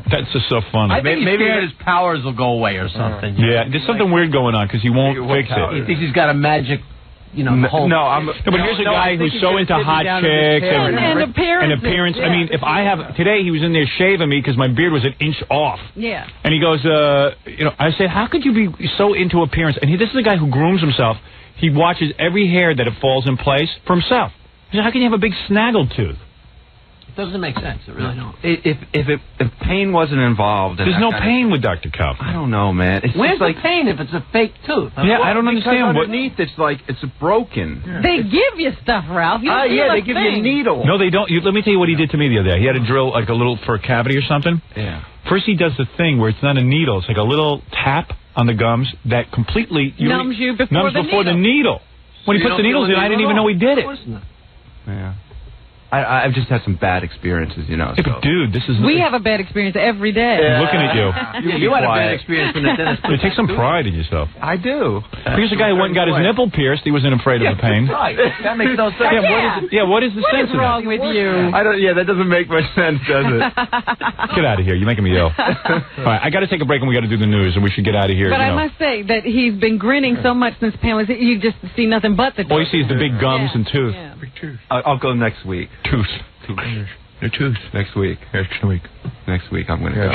That's just so funny. I think maybe his powers will go away or something. Yeah, there's something weird going on because he won't fix it. He thinks he's got a magic you know, the whole... But here's a guy who's so into hot chicks and appearance. I mean, if I have... Today, he was in there shaving me because my beard was an inch off. Yeah. And he goes, you know, I said, how could you be so into appearance? And this is a guy who grooms himself. He watches every hair that it falls in place for himself. He said, how can you have a big snaggle tooth? It doesn't make sense. It really don't. If pain wasn't involved... There's no pain with Dr. Kaufman. I don't know, man. It's Where's just like the pain if it's a fake tooth? Yeah, I don't understand. Underneath, it's like it's broken. Yeah. They give you stuff, Ralph. You don't they give you a needle. No, they don't. Let me tell you what he did to me the other day. He had to drill like a little for a cavity or something. Yeah. First, he does the thing where it's not a needle. It's like a little tap on the gums that completely numbs you before the needle. When he puts the needles in, I didn't even know he did it. Yeah. I've just had some bad experiences, you know. Yeah, but dude, this is... We have a bad experience every day. I'm looking at you. You had a bad experience when the dentist... You take some pride in yourself. I do. Here's a guy who went and got his nipple pierced. He wasn't afraid of the pain. Right. That makes no sense. What is the sense of that? What is wrong with you? That doesn't make much sense, does it? Get out of here. You're making me ill. All right, I got to take a break and we got to do the news, and we should get out of here. But I must say that he's been grinning so much since Pamela. You just see nothing but the... All you see is the big gums and tooth. Yeah. Big tooth. I'll go next week. Tooth. Your tooth. Next week. Next week. Next week I'm going to go.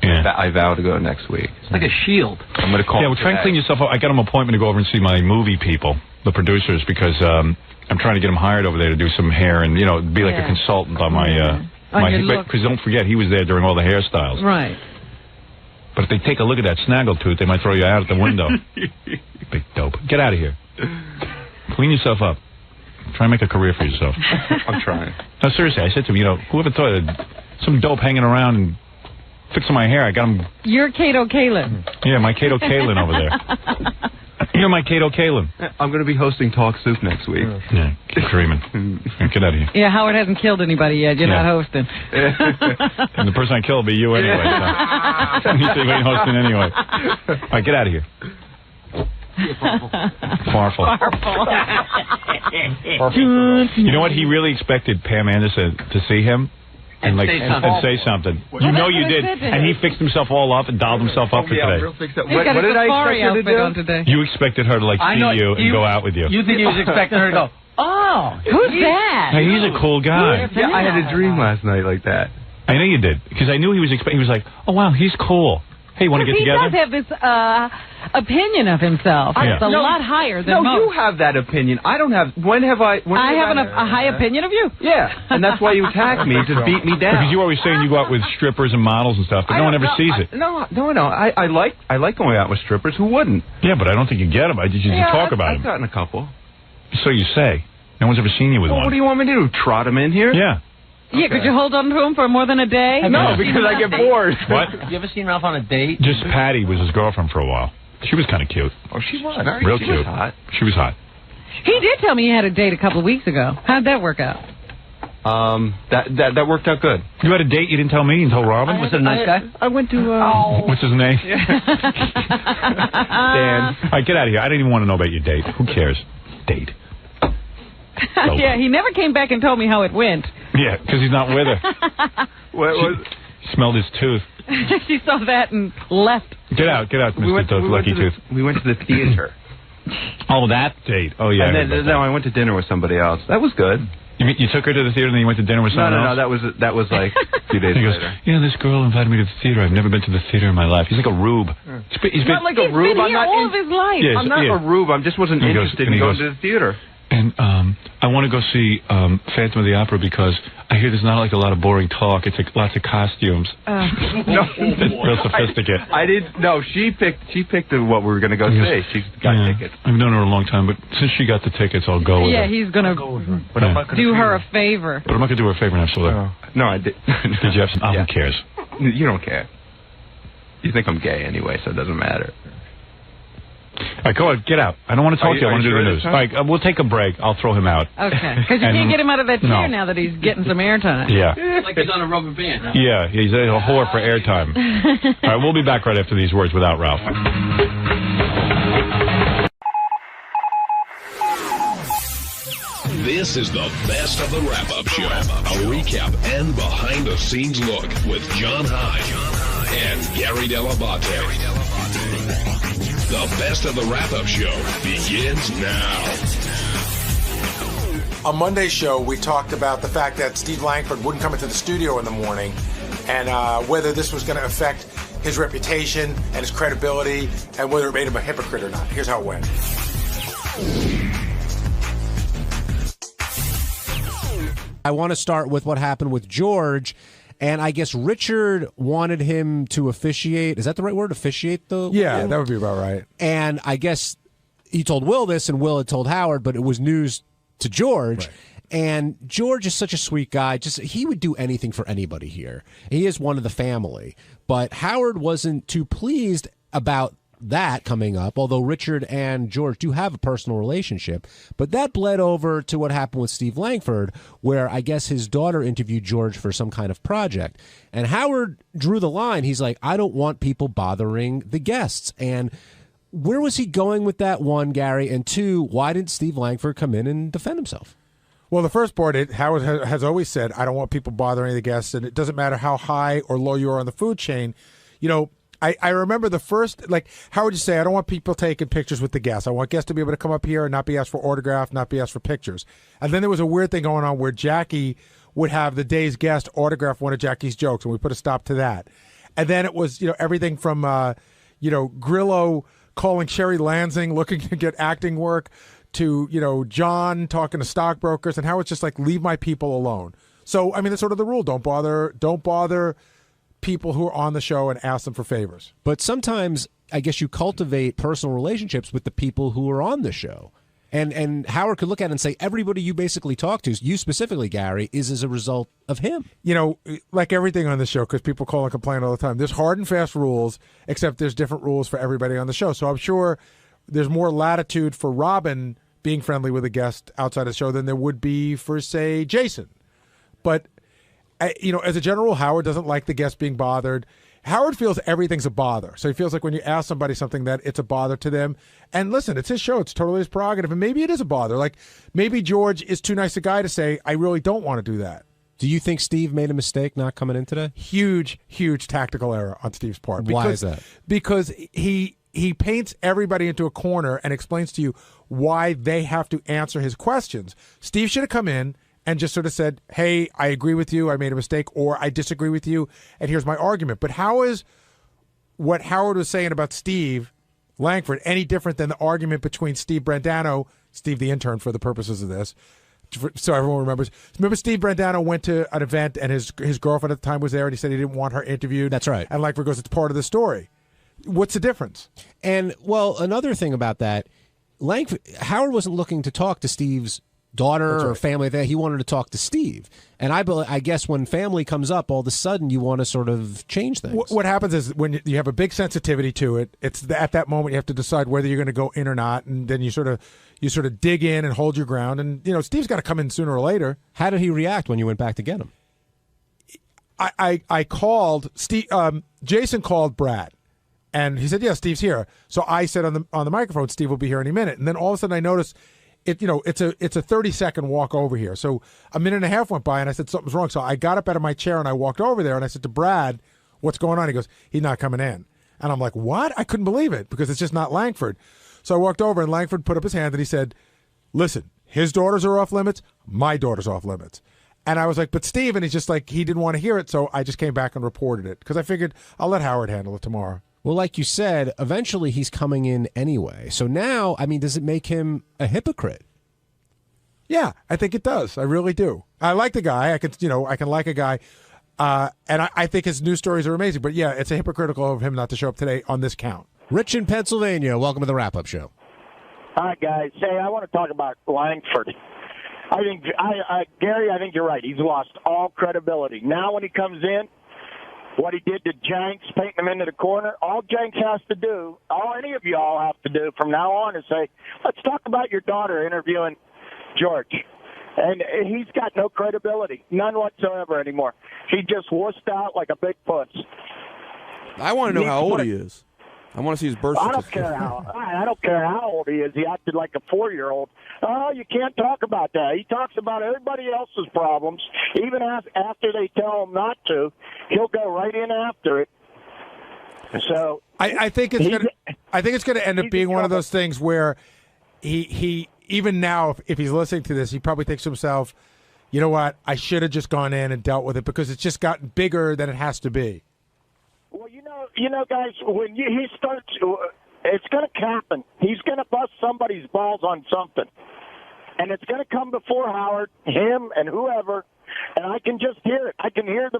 Yeah. I vow to go next week. It's like a shield. I'm going to call. Yeah, well, try and clean yourself up. I got an appointment to go over and see my movie people, the producers, because I'm trying to get them hired over there to do some hair and, you know, be like a consultant on my because don't forget, he was there during all the hairstyles. Right. But if they take a look at that snaggle tooth, they might throw you out at the window. Big dope. Get out of here. Clean yourself up. Try and make a career for yourself. I'm trying. No, seriously, I said to him, you know, whoever thought some dope hanging around and fixing my hair, I got him. You're Kato Kalin. Yeah, my Kato Kalin over there. You're my Kato Kalin. I'm going to be hosting Talk Soup next week. Yeah, keep dreaming. Get out of here. Yeah, Howard hasn't killed anybody yet. You're not hosting. And the person I kill will be you anyway. So. You ain't hosting anyway. All right, get out of here. Farfel. You know what? He really expected Pam Anderson to see him and say something. You know you did. And he fixed himself all up and dolled himself up for today. What did I expect her to do? You expected her to see you and go out with you. You think he was expecting her to go, oh, who's that? Hey, he's a cool guy. Yeah, I had a dream last night like that. I know you did. Because I knew he was expecting. He was like, oh, wow, he's cool. Hey, you want to get together? He does have this opinion of himself. It's a lot higher than most. No, you have that opinion. I don't have... When have I... I have a high opinion of you? Yeah, and that's why you attack me, to beat me down. Because you always saying you go out with strippers and models and stuff, but no one ever sees it. No. I like going out with strippers. Who wouldn't? Yeah, but I don't think you get them. I just talk about them. I've gotten a couple. So you say. No one's ever seen you with one. What do you want me to do? Trot them in here? Yeah. Yeah, could you hold on to him for more than a day? No, because I get bored. What? You ever seen Ralph on a date? Just Patty was his girlfriend for a while. She was kind of cute. Oh, she was. Real cute. She was hot. She was hot. He did tell me he had a date a couple of weeks ago. How'd that work out? That worked out good. You had a date you didn't tell me? You told Robin? Was it a nice guy? I went to... What's his name? Dan. All right, get out of here. I didn't even want to know about your date. Who cares? Date. Yeah, he never came back and told me how it went. Yeah, because he's not with her. She smelled his tooth. She saw that and left. Get out, Mr. Lucky Tooth. We went to the theater. Oh, that date. Oh, yeah. And then, I went to dinner with somebody else. That was good. You took her to the theater and then you went to dinner with someone else? No, that was like a few days later. Yeah, this girl invited me to the theater. I've never been to the theater in my life. He's like a rube. He's not like a rube. He's been here all of his life. Yes, I'm not a rube. I just wasn't interested in going to the theater. And I want to go see Phantom of the Opera because I hear there's not like a lot of boring talk. It's like lots of costumes. No, real sophisticated. I didn't. No, she picked what we were going to go see. She's got tickets. I've known her a long time, but since she got the tickets, I'll go with her. Yeah, he's going to do her a favor. But I'm not going to do her a favor and have some. No, I did. Did you have some? Who cares? You don't care. You think I'm gay anyway, so it doesn't matter. All right, go on, get out. I don't want to talk to you. I want to do the news. All right, we'll take a break. I'll throw him out. Okay, because you can't get him out of that chair now that he's getting some airtime. Yeah. Like he's on a rubber band. Huh? Yeah, he's a whore for airtime. All right, we'll be back right after these words without Ralph. This is the best of the wrap-up show. A recap and behind-the-scenes look with John Hyde and Gary Dell'Abate. The best of the wrap-up show begins now. On Monday's show, we talked about the fact that Steve Langford wouldn't come into the studio in the morning and whether this was going to affect his reputation and his credibility and whether it made him a hypocrite or not. Here's how it went. I want to start with what happened with George. And I guess Richard wanted him to officiate. Is that the right word? Officiate the Yeah, that would be about right. And I guess he told Will this, and Will had told Howard, but it was news to George. Right. And George is such a sweet guy. Just he would do anything for anybody here. He is one of the family. But Howard wasn't too pleased about that coming up, although Richard and George do have a personal relationship. But that bled over to what happened with Steve Langford, where I guess his daughter interviewed George for some kind of project. And Howard drew the line. He's like, I don't want people bothering the guests. And where was he going with that, one, Gary? And two, why didn't Steve Langford come in and defend himself? Well, the first part, Howard has always said, I don't want people bothering the guests, and it doesn't matter how high or low you are on the food chain. You know, I remember the first, like, how would you say, I don't want people taking pictures with the guests. I want guests to be able to come up here and not be asked for autograph, not be asked for pictures. And then there was a weird thing going on where Jackie would have the day's guest autograph one of Jackie's jokes, and we put a stop to that. And then it was, you know, everything from, you know, Grillo calling Sherry Lansing looking to get acting work to, you know, John talking to stockbrokers, and Howard's just like, leave my people alone. So, I mean, that's sort of the rule. Don't bother people who are on the show and ask them for favors. But sometimes I guess you cultivate personal relationships with the people who are on the show. And Howard could look at it and say, everybody you basically talk to, you specifically, Gary, is as a result of him. You know, like everything on the show, because people call and complain all the time, there's hard and fast rules, except there's different rules for everybody on the show. So I'm sure there's more latitude for Robin being friendly with a guest outside the show than there would be for, say, Jason. But you know, as a general rule, Howard doesn't like the guests being bothered. Howard feels everything's a bother. So he feels like when you ask somebody something that it's a bother to them. And listen, it's his show. It's totally his prerogative. And maybe it is a bother. Like, maybe George is too nice a guy to say, I really don't want to do that. Do you think Steve made a mistake not coming in today? Huge, huge tactical error on Steve's part. Why is that? Because he paints everybody into a corner and explains to you why they have to answer his questions. Steve should have come in and just sort of said, hey, I agree with you, I made a mistake, or I disagree with you, and here's my argument. But how is what Howard was saying about Steve Langford any different than the argument between Steve Brandano, Steve the intern for the purposes of this, so everyone remembers. Remember Steve Brandano went to an event and his girlfriend at the time was there and he said he didn't want her interviewed. That's right. And Langford goes, it's part of the story. What's the difference? And, well, another thing about that, Howard wasn't looking to talk to Steve's daughter or family there. He wanted to talk to Steve. And I guess when family comes up, all of a sudden you want to sort of change things. What happens is when you have a big sensitivity to it, it's at that moment you have to decide whether you're going to go in or not, and then you sort of dig in and hold your ground. And you know, Steve's got to come in sooner or later. How did he react when you went back to get him? I called Steve. Jason called Brad, and he said, "Yeah, Steve's here." So I said on the microphone, "Steve will be here any minute." And then all of a sudden I noticed. It's a 30-second walk over here. So a minute and a half went by, and I said something's wrong. So I got up out of my chair and I walked over there, and I said to Brad, "What's going on?" He goes, "He's not coming in." And I'm like, "What?" I couldn't believe it because it's just not Langford. So I walked over, and Langford put up his hand and he said, "Listen, his daughters are off limits. My daughter's off limits." And I was like, "But Steve," and he's just like, he didn't want to hear it. So I just came back and reported it because I figured I'll let Howard handle it tomorrow. Well, like you said, eventually he's coming in anyway. So now, I mean, does it make him a hypocrite? Yeah, I think it does. I really do. I like the guy. I can like a guy, and I think his news stories are amazing. But yeah, it's a hypocritical of him not to show up today on this count. Rich in Pennsylvania, welcome to the wrap-up show. Hi, guys. Hey, I want to talk about Langford. I think, Gary, I think you're right. He's lost all credibility. Now when he comes in, what he did to Jenks, painting him into the corner, all Jenks has to do, all any of you all have to do from now on is say, let's talk about your daughter interviewing George. And he's got no credibility, none whatsoever anymore. He just wussed out like a big puss. I want to know how old he is. I want to see his birth certificate. I don't care how old he is. He acted like a 4-year-old. Oh, you can't talk about that. He talks about everybody else's problems. Even after they tell him not to, he'll go right in after it. So I think it's gonna end up being one of those things where he even now, if he's listening to this, he probably thinks to himself, you know what, I should have just gone in and dealt with it because it's just gotten bigger than it has to be. Well, you know, guys, when he starts, it's going to happen. He's going to bust somebody's balls on something, and it's going to come before Howard, him, and whoever. And I can just hear it. I can hear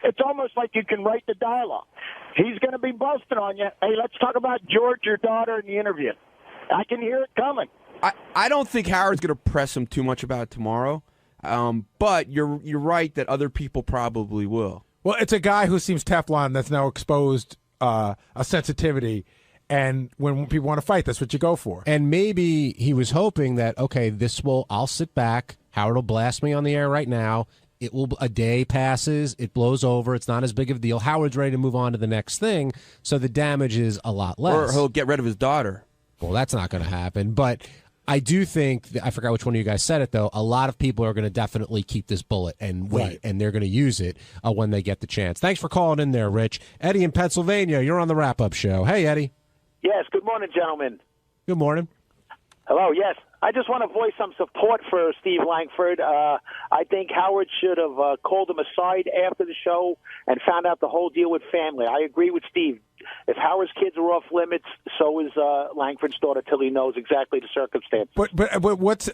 it's almost like you can write the dialogue. He's going to be busting on you. Hey, let's talk about George, your daughter, in the interview. I can hear it coming. I don't think Howard's going to press him too much about it tomorrow, but you're right that other people probably will. Well, it's a guy who seems Teflon that's now exposed a sensitivity, and when people want to fight, that's what you go for. And maybe he was hoping that, okay, I'll sit back, Howard will blast me on the air right now, a day passes, it blows over, it's not as big of a deal, Howard's ready to move on to the next thing, so the damage is a lot less. Or he'll get rid of his daughter. Well, that's not going to happen, but I do think, I forgot which one of you guys said it, though, a lot of people are going to definitely keep this bullet and wait, and they're going to use it when they get the chance. Thanks for calling in there, Rich. Eddie in Pennsylvania, you're on the wrap-up show. Hey, Eddie. Yes, good morning, gentlemen. Good morning. Hello, yes. I just want to voice some support for Steve Langford. I think Howard should have called him aside after the show and found out the whole deal with family. I agree with Steve. If Howard's kids are off limits, so is Langford's daughter till he knows exactly the circumstances. But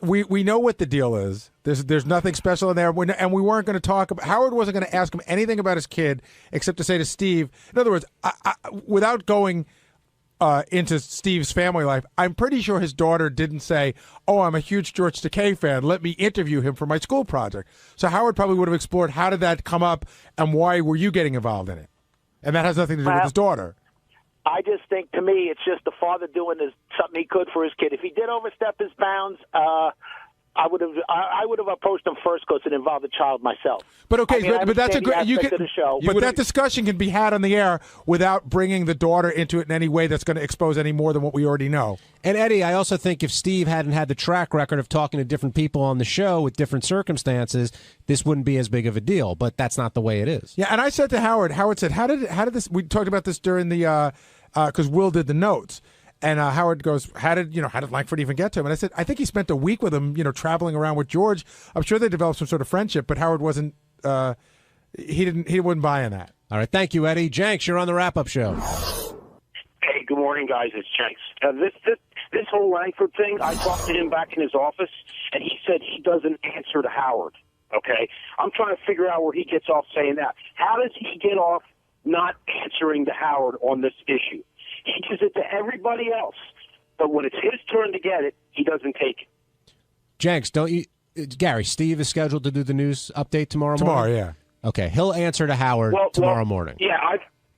we know what the deal is. There's nothing special in there, and we weren't going to talk about. Howard wasn't going to ask him anything about his kid except to say to Steve. In other words, without going into Steve's family life, I'm pretty sure his daughter didn't say, "Oh, I'm a huge George Takei fan. Let me interview him for my school project." So Howard probably would have explored how did that come up and why were you getting involved in it, and that has nothing to do with his daughter. I just think, to me, it's just the father doing something he could for his kid. If he did overstep his bounds, I would have approached him first because it involved a child myself. But okay, I mean, but that's a good. But that discussion can be had on the air without bringing the daughter into it in any way that's going to expose any more than what we already know. And Eddie, I also think if Steve hadn't had the track record of talking to different people on the show with different circumstances, this wouldn't be as big of a deal. But that's not the way it is. Yeah, and I said to Howard. Howard said, "How did this?" We talked about this during the because Will did the notes. And Howard goes, how did Langford even get to him? And I said, I think he spent a week with him, traveling around with George. I'm sure they developed some sort of friendship, but Howard wasn't. He wouldn't buy in that. All right, thank you, Eddie. Jenks, you're on the wrap-up show. Hey, good morning, guys. It's Jenks. This whole Langford thing, I talked to him back in his office, and he said he doesn't answer to Howard. Okay, I'm trying to figure out where he gets off saying that. How does he get off not answering to Howard on this issue? He gives it to everybody else, but when it's his turn to get it, he doesn't take it. Jenks, don't you, Gary? Steve is scheduled to do the news update tomorrow morning. Tomorrow, yeah. Okay, he'll answer to Howard tomorrow morning. Yeah,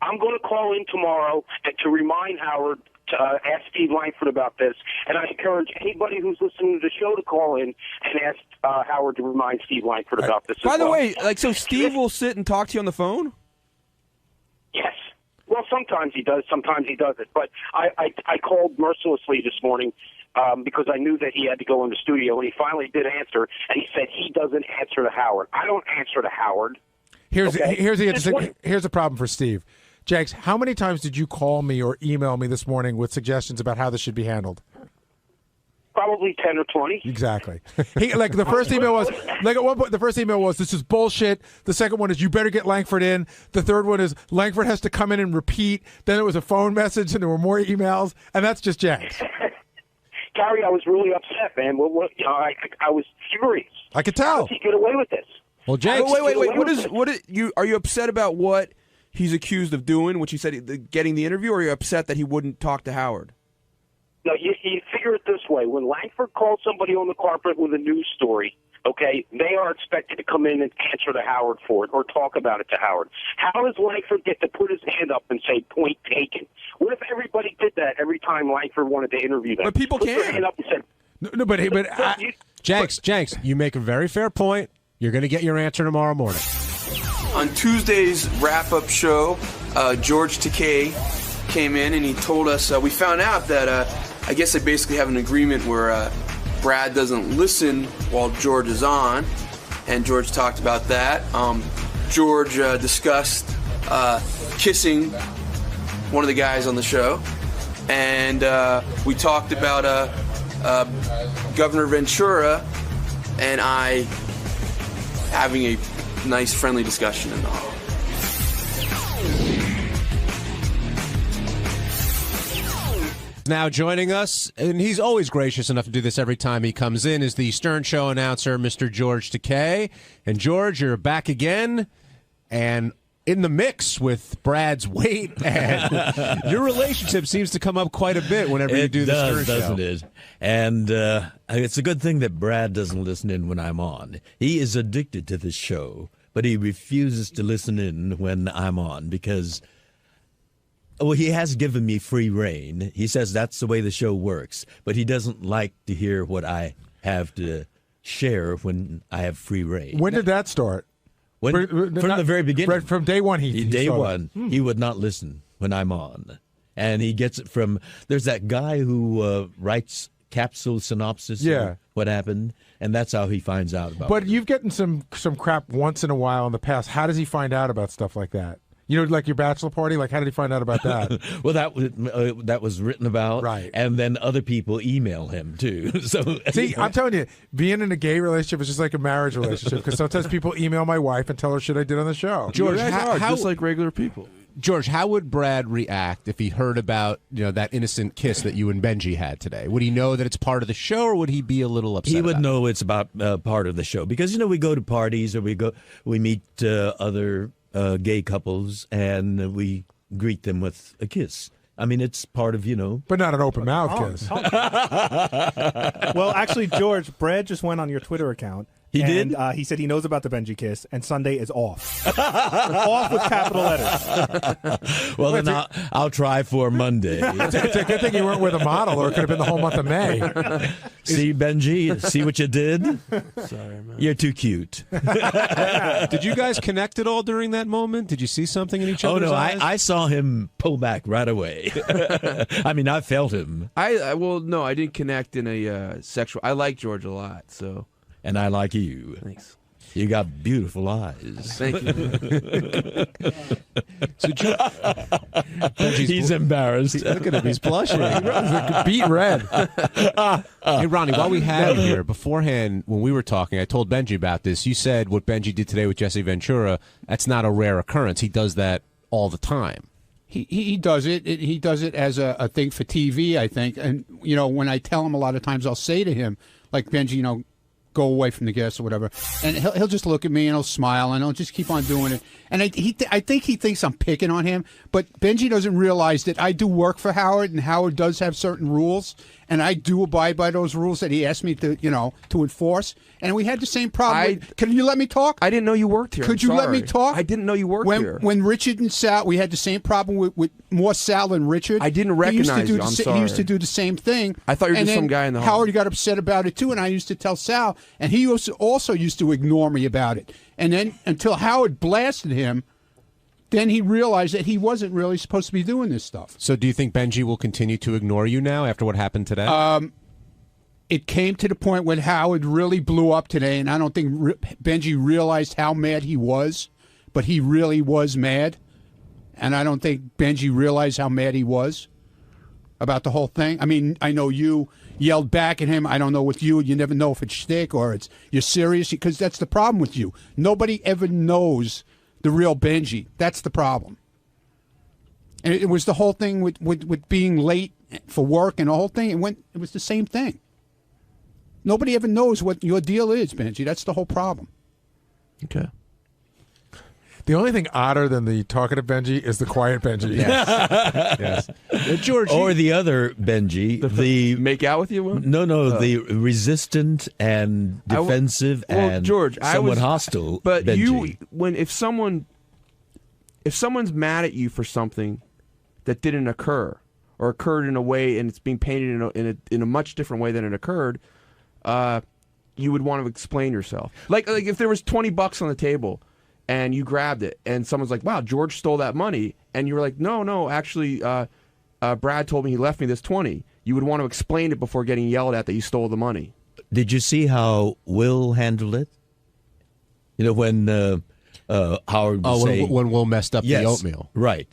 I'm going to call in tomorrow and to remind Howard to ask Steve Langford about this, and I encourage anybody who's listening to the show to call in and ask Howard to remind Steve Langford about this. By the way, so Steve will sit and talk to you on the phone? Yes. Well, sometimes he does, sometimes he doesn't. But I called mercilessly this morning because I knew that he had to go in the studio, and he finally did answer, and he said he doesn't answer to Howard. I don't answer to Howard. Here's the problem for Steve. Jenks, how many times did you call me or email me this morning with suggestions about how this should be handled? Probably 10 or 20. Exactly. The first email was at one point. The first email was, "This is bullshit." The second one is, "You better get Langford in." The third one is, "Langford has to come in and repeat." Then it was a phone message, and there were more emails, and that's just Jenks. Gary, I was really upset, man. I was furious. I could tell. How does he get away with this? Well, Jenks, wait. Are you upset about what he's accused of doing, which he said getting the interview, or are you upset that he wouldn't talk to Howard? No, you figure it this way. When Langford calls somebody on the carpet with a news story, okay, they are expected to come in and answer to Howard for it or talk about it to Howard. How does Langford get to put his hand up and say, point taken? What if everybody did that every time Langford wanted to interview them? But people put can't. Their hand up and said, Jenks, you make a very fair point. You're going to get your answer tomorrow morning. On Tuesday's wrap-up show, George Takei came in and he told us, we found out that I guess they basically have an agreement where Brad doesn't listen while George is on, and George talked about that. George discussed kissing one of the guys on the show, and we talked about Governor Ventura and I having a nice, friendly discussion in the hall. Now joining us, and he's always gracious enough to do this every time he comes in, is the Stern Show announcer, Mr. George Takei. And George, you're back again, and in the mix with Brad's weight, and your relationship seems to come up quite a bit whenever you do the Stern Show. Doesn't it? And it's a good thing that Brad doesn't listen in when I'm on. He is addicted to this show, but he refuses to listen in when I'm on because... Well, he has given me free reign. He says that's the way the show works, but he doesn't like to hear what I have to share when I have free reign. When did that start? From the very beginning. Right from day one, Day one, he would not listen when I'm on. And he gets it from, there's that guy who writes capsule synopsis of what happened, and that's how he finds out about it. But you've gotten some crap once in a while in the past. How does he find out about stuff like that? You know, like your bachelor party? Like, how did he find out about that? Well, that was written about. Right. And then other people email him, too. So see, I'm telling you, being in a gay relationship is just like a marriage relationship because sometimes people email my wife and tell her shit I did on the show. George, how just like regular people. George, how would Brad react if he heard about that innocent kiss that you and Benji had today? Would he know that it's part of the show, or would he be a little upset? He would know it's about part of the show because we go to parties or we meet other gay couples and we greet them with a kiss. I mean, it's part of but not an open mouth kiss. Well, actually, George, Brad just went on your Twitter account. He did? He said he knows about the Benji kiss, and Sunday is off. Off with capital letters. Well, then I'll try for Monday. It's a good thing you weren't with a model, or it could have been the whole month of May. See, Benji? See what you did? Sorry, man. You're too cute. Did you guys connect at all during that moment? Did you see something in each other's eyes? I saw him pull back right away. I mean, I felt him. No, I didn't connect in a sexual... I like George a lot, so... And I like you. Thanks. You got beautiful eyes. Thank you. He's embarrassed. Look at him. He's blushing. Beat red. Hey, Ronnie, while we have you here, beforehand, when we were talking, I told Benji about this. You said what Benji did today with Jesse Ventura, that's not a rare occurrence. He does that all the time. He does it. He does it as a thing for TV, I think. And, when I tell him a lot of times, I'll say to him, like, Benji, go away from the guests or whatever. And he'll just look at me and he'll smile and he'll just keep on doing it. And I think he thinks I'm picking on him, but Benji doesn't realize that I do work for Howard, and Howard does have certain rules, and I do abide by those rules that he asked me to, to enforce. And we had the same problem. Can you let me talk? I didn't know you worked here. Could you let me talk? I didn't know you worked here. When Richard and Sal, we had the same problem with more Sal than Richard. I didn't recognize you. I'm sorry. He used to do the same thing. I thought you were just some guy in the hall. Howard got upset about it too, and I used to tell Sal, and he also used to ignore me about it. And then until Howard blasted him, then he realized that he wasn't really supposed to be doing this stuff. So do you think Benji will continue to ignore you now after what happened today? It came to the point when Howard really blew up today, and I don't think Benji realized how mad he was, but he really was mad. And I don't think Benji realized how mad he was about the whole thing. I mean, I know you yelled back at him. I don't know with you. You never know if it's shtick or you're serious, because that's the problem with you. Nobody ever knows the real Benji. That's the problem. And it was the whole thing with being late for work and the whole thing. It was the same thing. Nobody ever knows what your deal is, Benji. That's the whole problem. Okay. The only thing odder than the talkative Benji is the quiet Benji. Yes. George, or the other Benji, the make out with you? No, the resistant and defensive and George, somewhat hostile. But Benji. if someone's mad at you for something that didn't occur or occurred in a way, and it's being painted in a much different way than it occurred, you would want to explain yourself. Like if there was $20 on the table, and you grabbed it, and someone's like, wow, George stole that money, and you were like, no, actually, Brad told me he left me this 20. You would want to explain it before getting yelled at that you stole the money. Did you see how Will handled it? When Howard would say... when Will messed up the oatmeal. Right.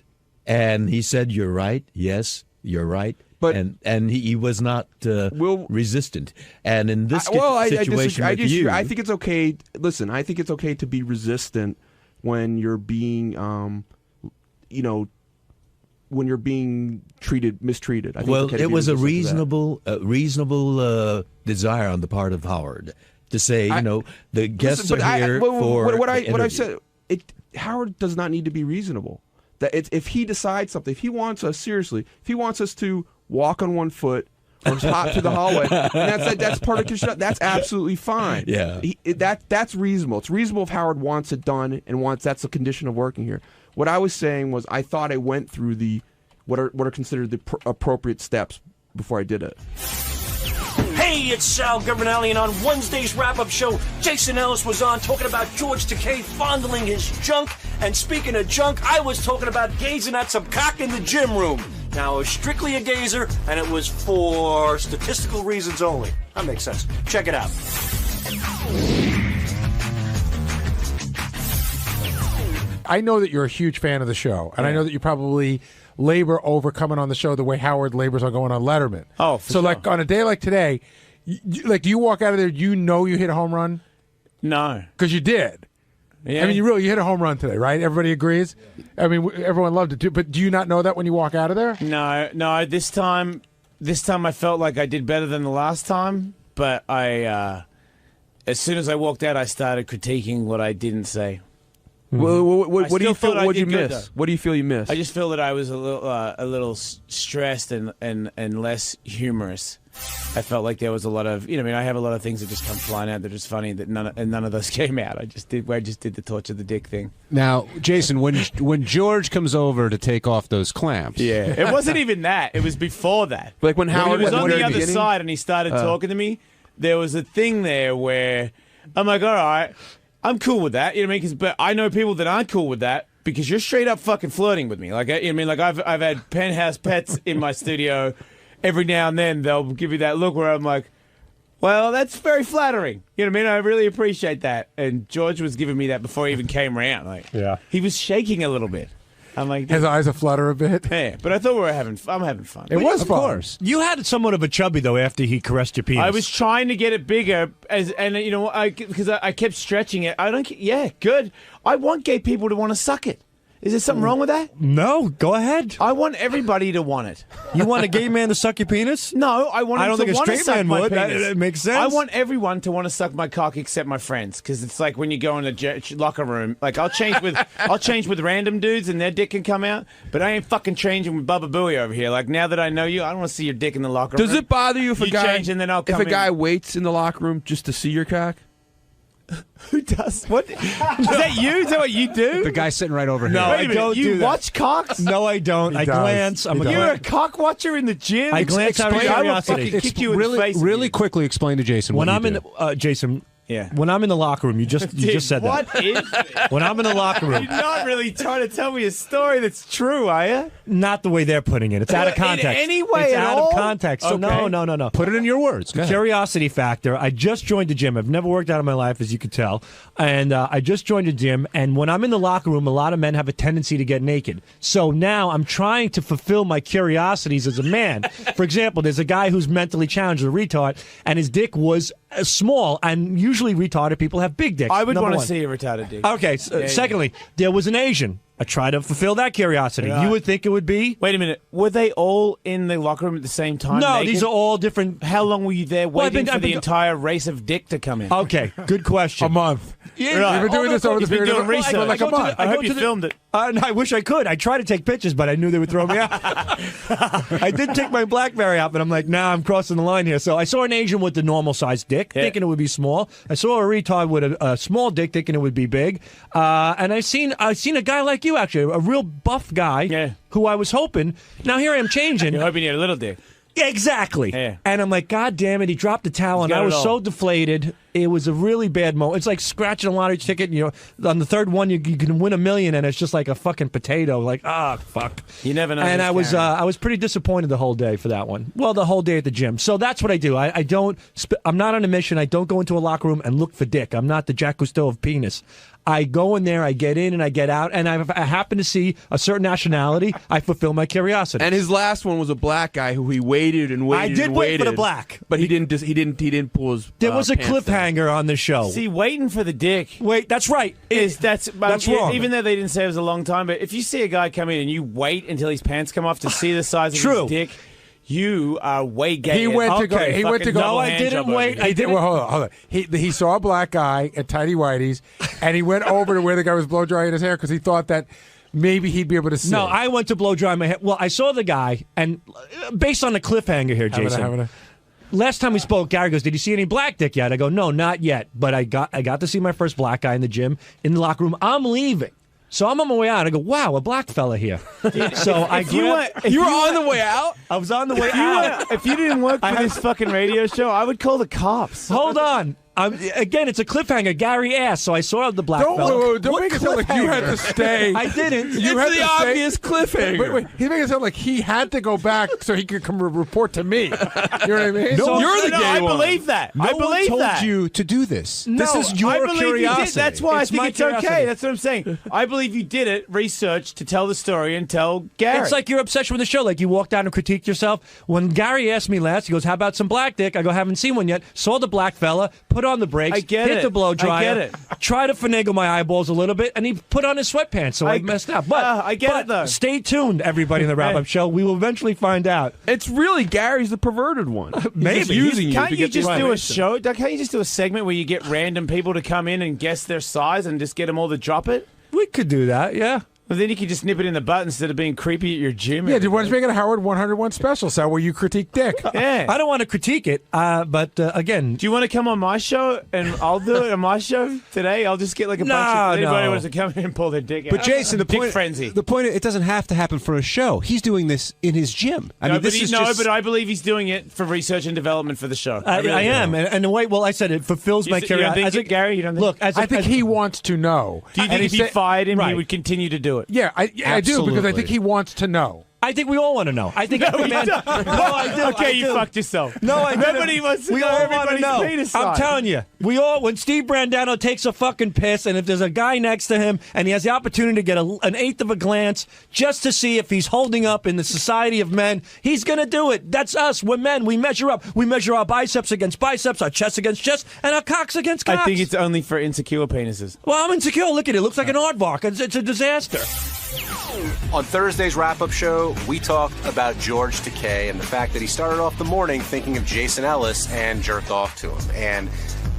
And he said, "You're right. Yes, you're right." But and he was not resistant. And in this situation with you, I think it's okay. Listen, I think it's okay to be resistant when you're being, when you're being mistreated. I think well, it's okay it was a reasonable desire on the part of Howard to say, the guests are here for what I said. Howard does not need to be reasonable. That if he decides something, if he wants us seriously, if he wants us to walk on one foot or hop to the hallway, and that's part of construction, that's absolutely fine. Yeah, that's reasonable. It's reasonable if Howard wants it done and that's a condition of working here. What I was saying was I thought I went through what are considered the appropriate steps before I did it. Hey, it's Sal Governale, and on Wednesday's wrap-up show, Jason Ellis was on talking about George Takei fondling his junk. And speaking of junk, I was talking about gazing at some cock in the gym room. Now, I was strictly a gazer, and it was for statistical reasons only. That makes sense. Check it out. I know that you're a huge fan of the show, and I know that you probably labor over coming on the show the way Howard labors on going on Letterman. Oh, for sure. Like on a day like today, do you walk out of there, you hit a home run? No. Because you did. Yeah. I mean, you hit a home run today, right? Everybody agrees? Yeah. I mean, everyone loved it too, but do you not know that when you walk out of there? No, this time I felt like I did better than the last time, but as soon as I walked out, I started critiquing what I didn't say. Well, what do you feel? What did you miss? What do you feel you missed? I just feel that I was a little stressed and less humorous. I felt like there was a lot of, I have a lot of things that just come flying out that are just funny that none of those came out. I just did the torture the dick thing. Now, Jason, when George comes over to take off those clamps, it wasn't even that. It was before that. Like when Howard was on the other side and he started talking to me, there was a thing there where I'm like, all right, I'm cool with that. You know what I mean? But I know people that aren't cool with that because you're straight up fucking flirting with me. Like, I've had penthouse pets in my studio. Every now and then they'll give you that look where I'm like, well, that's very flattering. You know what I mean? I really appreciate that. And George was giving me that before he even came around. He was shaking a little bit. I'm like, his eyes aflutter a bit. Yeah, but I thought I'm having fun. It was fun. Of course. You had somewhat of a chubby though after he caressed your penis. I was trying to get it bigger, because I kept stretching it. Good. I want gay people to want to suck it. Is there something wrong with that? No, go ahead. I want everybody to want it. You want a gay man to suck your penis? No, I want. I don't think a straight man would. That makes sense. I want everyone to want to suck my cock except my friends, because it's like when you go in the locker room. Like I'll change with random dudes and their dick can come out, but I ain't fucking changing with Bubba Booey over here. Like now that I know you, I don't want to see your dick in the locker room. Does it bother you if a guy change and then I'll come if a guy waits in the locker room just to see your cock? Who does? What? Is that you? Is that what you do? The guy sitting right over here. No, I don't. You watch cocks? No, I don't. I glance. You're a cock watcher in the gym. I glance out of curiosity. I will fucking kick you in the face. Really quickly explain to Jason when what I'm you in do. the, Jason. Yeah. When I'm in the locker room, you just said that. What is it? When I'm in the locker room. You're not really trying to tell me a story that's true, are you? Not the way they're putting it. It's out of context. In any way it's at out all? of context. So Okay. no. Put it in your words. Go ahead. Curiosity factor. I just joined the gym. I've never worked out in my life, as you could tell. And I just joined a gym. And when I'm in the locker room, a lot of men have a tendency to get naked. So now I'm trying to fulfill my curiosities as a man. For example, there's a guy who's mentally challenged, a retard, and his dick was small. And usually retarded people have big dicks. I would want to see a retarded dick. Okay. Secondly, there was an Asian. I try to fulfill that curiosity. Right. You would think it would be. Wait a minute. Were they all in the locker room at the same time? No, naked? these are all different. How long were you there waiting for the entire race of dick to come in? Okay, good question. A month. Yeah, right. You've been doing this over the You've been period doing of research. like a month. I hope you filmed it. No, I wish I could. I tried to take pictures, but I knew they would throw me out. I did take my BlackBerry out, but I'm like, nah, I'm crossing the line here. So I saw an Asian with the normal sized dick, thinking it would be small. I saw a retard with a small dick, thinking it would be big. And I seen a guy like you, actually, a real buff guy, who I was hoping. Now here I am changing. You're hoping you had a little dick. Yeah, exactly. Yeah. And I'm like, God damn it, he dropped the towel, and I was so deflated. It was a really bad moment. It's like scratching a lottery ticket. You know, on the third one, you can win $1 million, and it's just like a fucking potato. Like, fuck. You never know. And I was pretty disappointed the whole day for that one. Well, the whole day at the gym. So that's what I do. I'm not on a mission. I don't go into a locker room and look for dick. I'm not the Jacques Cousteau of penis. I go in there, I get in and I get out, and I happen to see a certain nationality. I fulfill my curiosity. And his last one was a black guy who he waited and waited. I did and wait waited, for the black, but he didn't pull his. There was a pants down. cliffhanger on the show. See, waiting for the dick. Wait, that's right. That's wrong. Even though they didn't say it was a long time, but if you see a guy come in and you wait until his pants come off to see the size of his dick. You are way gay. He went to go. He went to go. No, I didn't wait. He did. Well, hold on. He saw a black guy at Tidy Whitey's, and he went over to where the guy was blow drying his hair because he thought that maybe he'd be able to see. No, I went to blow dry my hair. Well, I saw the guy, and based on the cliffhanger here, Jason. Last time we spoke, Gary goes, "Did you see any black dick yet?" I go, "No, not yet." But I got to see my first black guy in the gym in the locker room. I'm leaving. So I'm on my way out. I go, wow, a black fella here. So you were on the way out? I was on the way out. If you didn't work for this fucking radio show, I would call the cops. Hold on. Again, it's a cliffhanger. Gary asked, so I saw the black fella. Don't make it sound like you had to stay. I didn't. You had the obvious cliffhanger. Wait, he's making it sound like he had to go back so he could come report to me. You know what I mean? No, you're the gay I one. believe that. No I believe one told that. you to do this. No, this is your I believe curiosity. You did. That's why I think it's curiosity. okay. That's what I'm saying. I believe you did it, research to tell the story and tell Gary. It's like your obsession with the show. Like you walk down and critique yourself. When Gary asked me last, he goes, "How about some black dick?" I go, "Haven't seen one yet." Saw the black fella, put on the brakes, hit the blow dryer, I get it. Try to finagle my eyeballs a little bit, and he put on his sweatpants, so I messed up. But I get it though. Stay tuned, everybody, in the wrap-up show. We will eventually find out. It's really Gary's the perverted one. Maybe. He's using you Can't to you get just the do a information. show? Can't you just do a segment where you get random people to come in and guess their size and just get them all to drop it? We could do that, yeah. Well, then you could just nip it in the butt instead of being creepy at your gym. Yeah, why don't you make it a Howard 101 special, Sal, where you critique dick? Yeah. I don't want to critique it, but again... Do you want to come on my show, and I'll do it on my show today? I'll just get like a bunch of... Anybody wants to come in and pull their dick out. But Jason, the dick point, frenzy. The point, it doesn't have to happen for a show. He's doing this in his gym. I mean, this is but I believe he's doing it for research and development for the show. I am, and the way, well, I said it fulfills my curiosity. You don't think, Gary? You don't think? Look, I think he wants to know. Do you think if you fired him, he would continue to do it? Yeah, I do, because I think he wants to know. I think we all want to know. I think every man. No, I do. Okay, I do. you fucked yourself. No, I didn't. Nobody wants to we know all want to everybody's know. penis I'm size. telling you, we all. When Steve Brandano takes a fucking piss, and if there's a guy next to him, and he has the opportunity to get an eighth of a glance just to see if he's holding up in the society of men, he's gonna do it. That's us. We're men. We measure up. We measure our biceps against biceps, our chest against chest, and our cocks against cocks. I think it's only for insecure penises. Well, I'm insecure. Look at it. It looks like an aardvark. It's a disaster. On Thursday's wrap-up show, we talked about George Takei and the fact that he started off the morning thinking of Jason Ellis and jerked off to him. And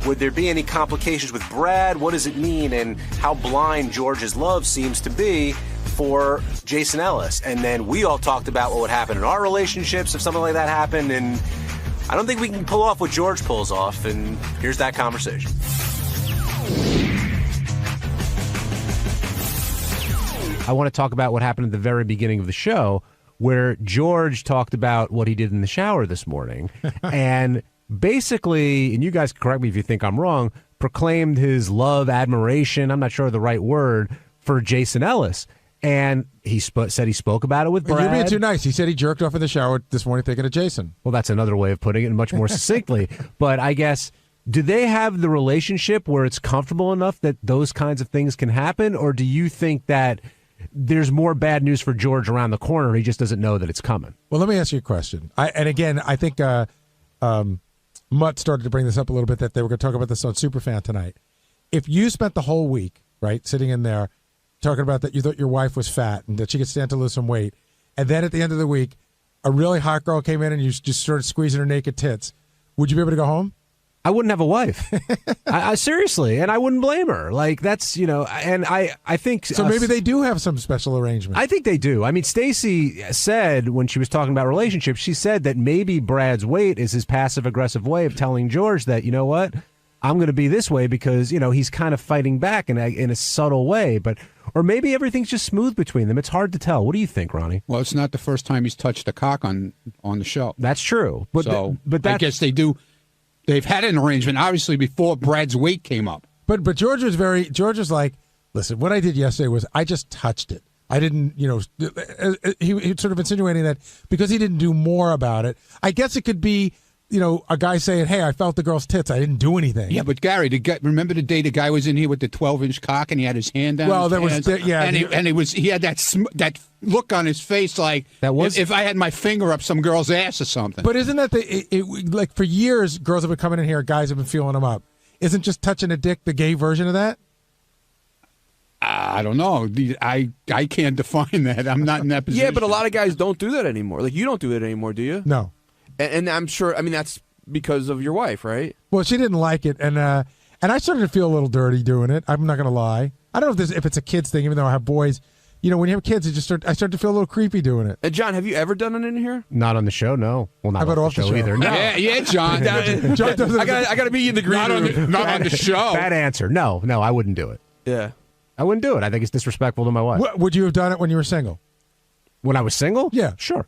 would there be any complications with Brad? What does it mean? And how blind George's love seems to be for Jason Ellis. And then we all talked about what would happen in our relationships if something like that happened. And I don't think we can pull off what George pulls off. And here's that conversation. I want to talk about what happened at the very beginning of the show, where George talked about what he did in the shower this morning, and basically, and you guys correct me if you think I'm wrong, proclaimed his love, admiration, I'm not sure of the right word, for Jason Ellis. And he said he spoke about it with Brad. You're being too nice. He said he jerked off in the shower this morning thinking of Jason. Well, that's another way of putting it, much more succinctly. But I guess, do they have the relationship where it's comfortable enough that those kinds of things can happen? Or do you think that there's more bad news for George around the corner? He just doesn't know that it's coming. Well, let me ask you a question. And again, I think Mutt started to bring this up a little bit, that they were going to talk about this on Superfan tonight. If you spent the whole week, right, sitting in there talking about that you thought your wife was fat and that she could stand to lose some weight, and then at the end of the week, a really hot girl came in and you just started squeezing her naked tits, would you be able to go home? I wouldn't have a wife. I seriously, and I wouldn't blame her. Like, that's, and I think... So maybe they do have some special arrangement. I think they do. I mean, Stacey said, when she was talking about relationships, she said that maybe Brad's weight is his passive-aggressive way of telling George that, you know what, I'm going to be this way because, he's kind of fighting back in a subtle way. Or maybe everything's just smooth between them. It's hard to tell. What do you think, Ronnie? Well, it's not the first time he's touched a cock on the show. That's true. But so but I guess they do... They've had an arrangement, obviously, before Brad's weight came up. But George was like, listen, what I did yesterday was I just touched it. I didn't, he sort of insinuating that because he didn't do more about it. I guess it could be, a guy saying, hey, I felt the girl's tits. I didn't do anything. Yeah, but Gary, remember the day the guy was in here with the 12-inch cock and he had his hand down his pants? He had that look on his face like if I had my finger up some girl's ass or something. But isn't that like for years, girls have been coming in here, guys have been feeling them up. Isn't just touching a dick the gay version of that? I don't know. I can't define that. I'm not in that position. Yeah, but a lot of guys don't do that anymore. Like, you don't do it anymore, do you? No. And I'm sure, that's because of your wife, right? Well, she didn't like it, and I started to feel a little dirty doing it. I'm not going to lie. I don't know if it's a kid's thing, even though I have boys. When you have kids, I start to feel a little creepy doing it. John, have you ever done it in here? Not on the show, no. Well, not off the show either. No. Yeah, John. John doesn't. I got to be in the green room. Not on the show. Bad answer. No, I wouldn't do it. Yeah. I wouldn't do it. I think it's disrespectful to my wife. Would you have done it when you were single? When I was single? Yeah. Sure.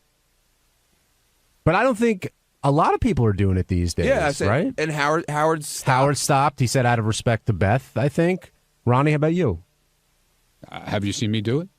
But I don't think a lot of people are doing it these days, right? And Howard stopped. Howard stopped. He said out of respect to Beth, I think. Ronnie, how about you? Have you seen me do it?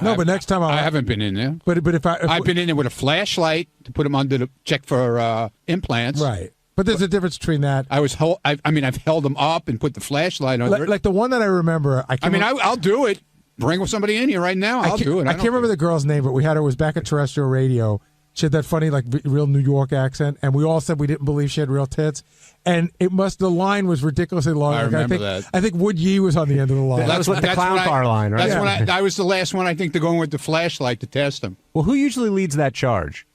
No, but next time I haven't been in there. But if I've been in there with a flashlight to put them under the check for implants. Right. But there's a difference between that. I've held them up and put the flashlight on. Like the one that I remember. I'll do it. Bring somebody in here right now. I'll do it. I can't remember the girl's name, but we had her. It was back at terrestrial radio. She had that funny, like, real New York accent, and we all said we didn't believe she had real tits. And the line was ridiculously long. I remember that. I think Wood Yee was on the end of the line. That's what the clown car line, right? That's when I was the last one, I think, to go in with the flashlight to test them. Well, who usually leads that charge?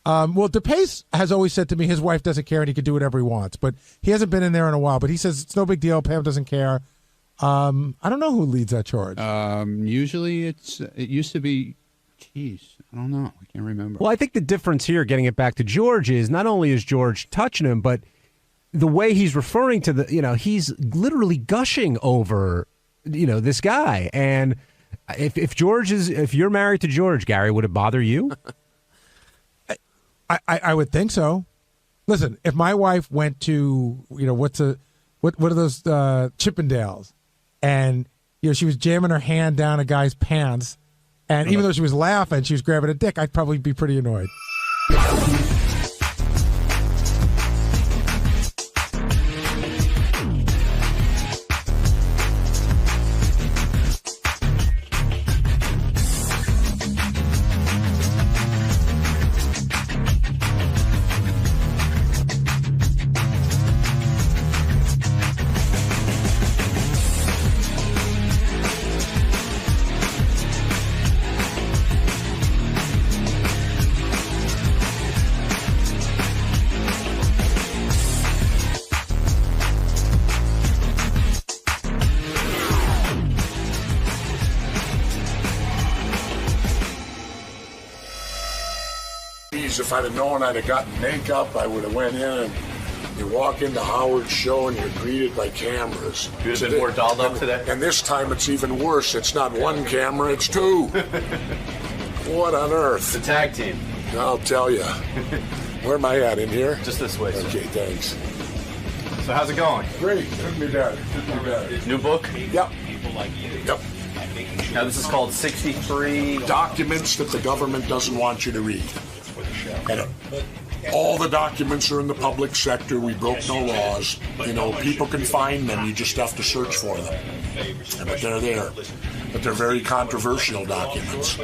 Well, DePace has always said to me his wife doesn't care and he can do whatever he wants. But he hasn't been in there in a while. But he says it's no big deal. Pam doesn't care. I don't know who leads that charge. Usually it used to be, I don't know. I can't remember. Well, I think the difference here, getting it back to George, is not only is George touching him, but the way he's referring to he's literally gushing over, this guy. And if you're married to George, Gary, would it bother you? I would think so. Listen, if my wife went to, what are those Chippendales, and she was jamming her hand down a guy's pants, and even though she was laughing, she was grabbing a dick, I'd probably be pretty annoyed. If I'd have known I'd have gotten makeup, I would have went in and you walk into Howard's show and you're greeted by cameras. You'd have been more dolled up today? And this time it's even worse. It's not one camera, it's two. What on earth? The tag team. I'll tell you. Where am I at, in here? Just this way, sir. Okay, thanks. So how's it going? Great. Couldn't be better. New book? Yep. Yep. Now this is called 63... Documents that the government doesn't want you to read. And all the documents are in the public sector. We broke no laws. People can find them. You just have to search for them. But they're there. But they're very controversial documents.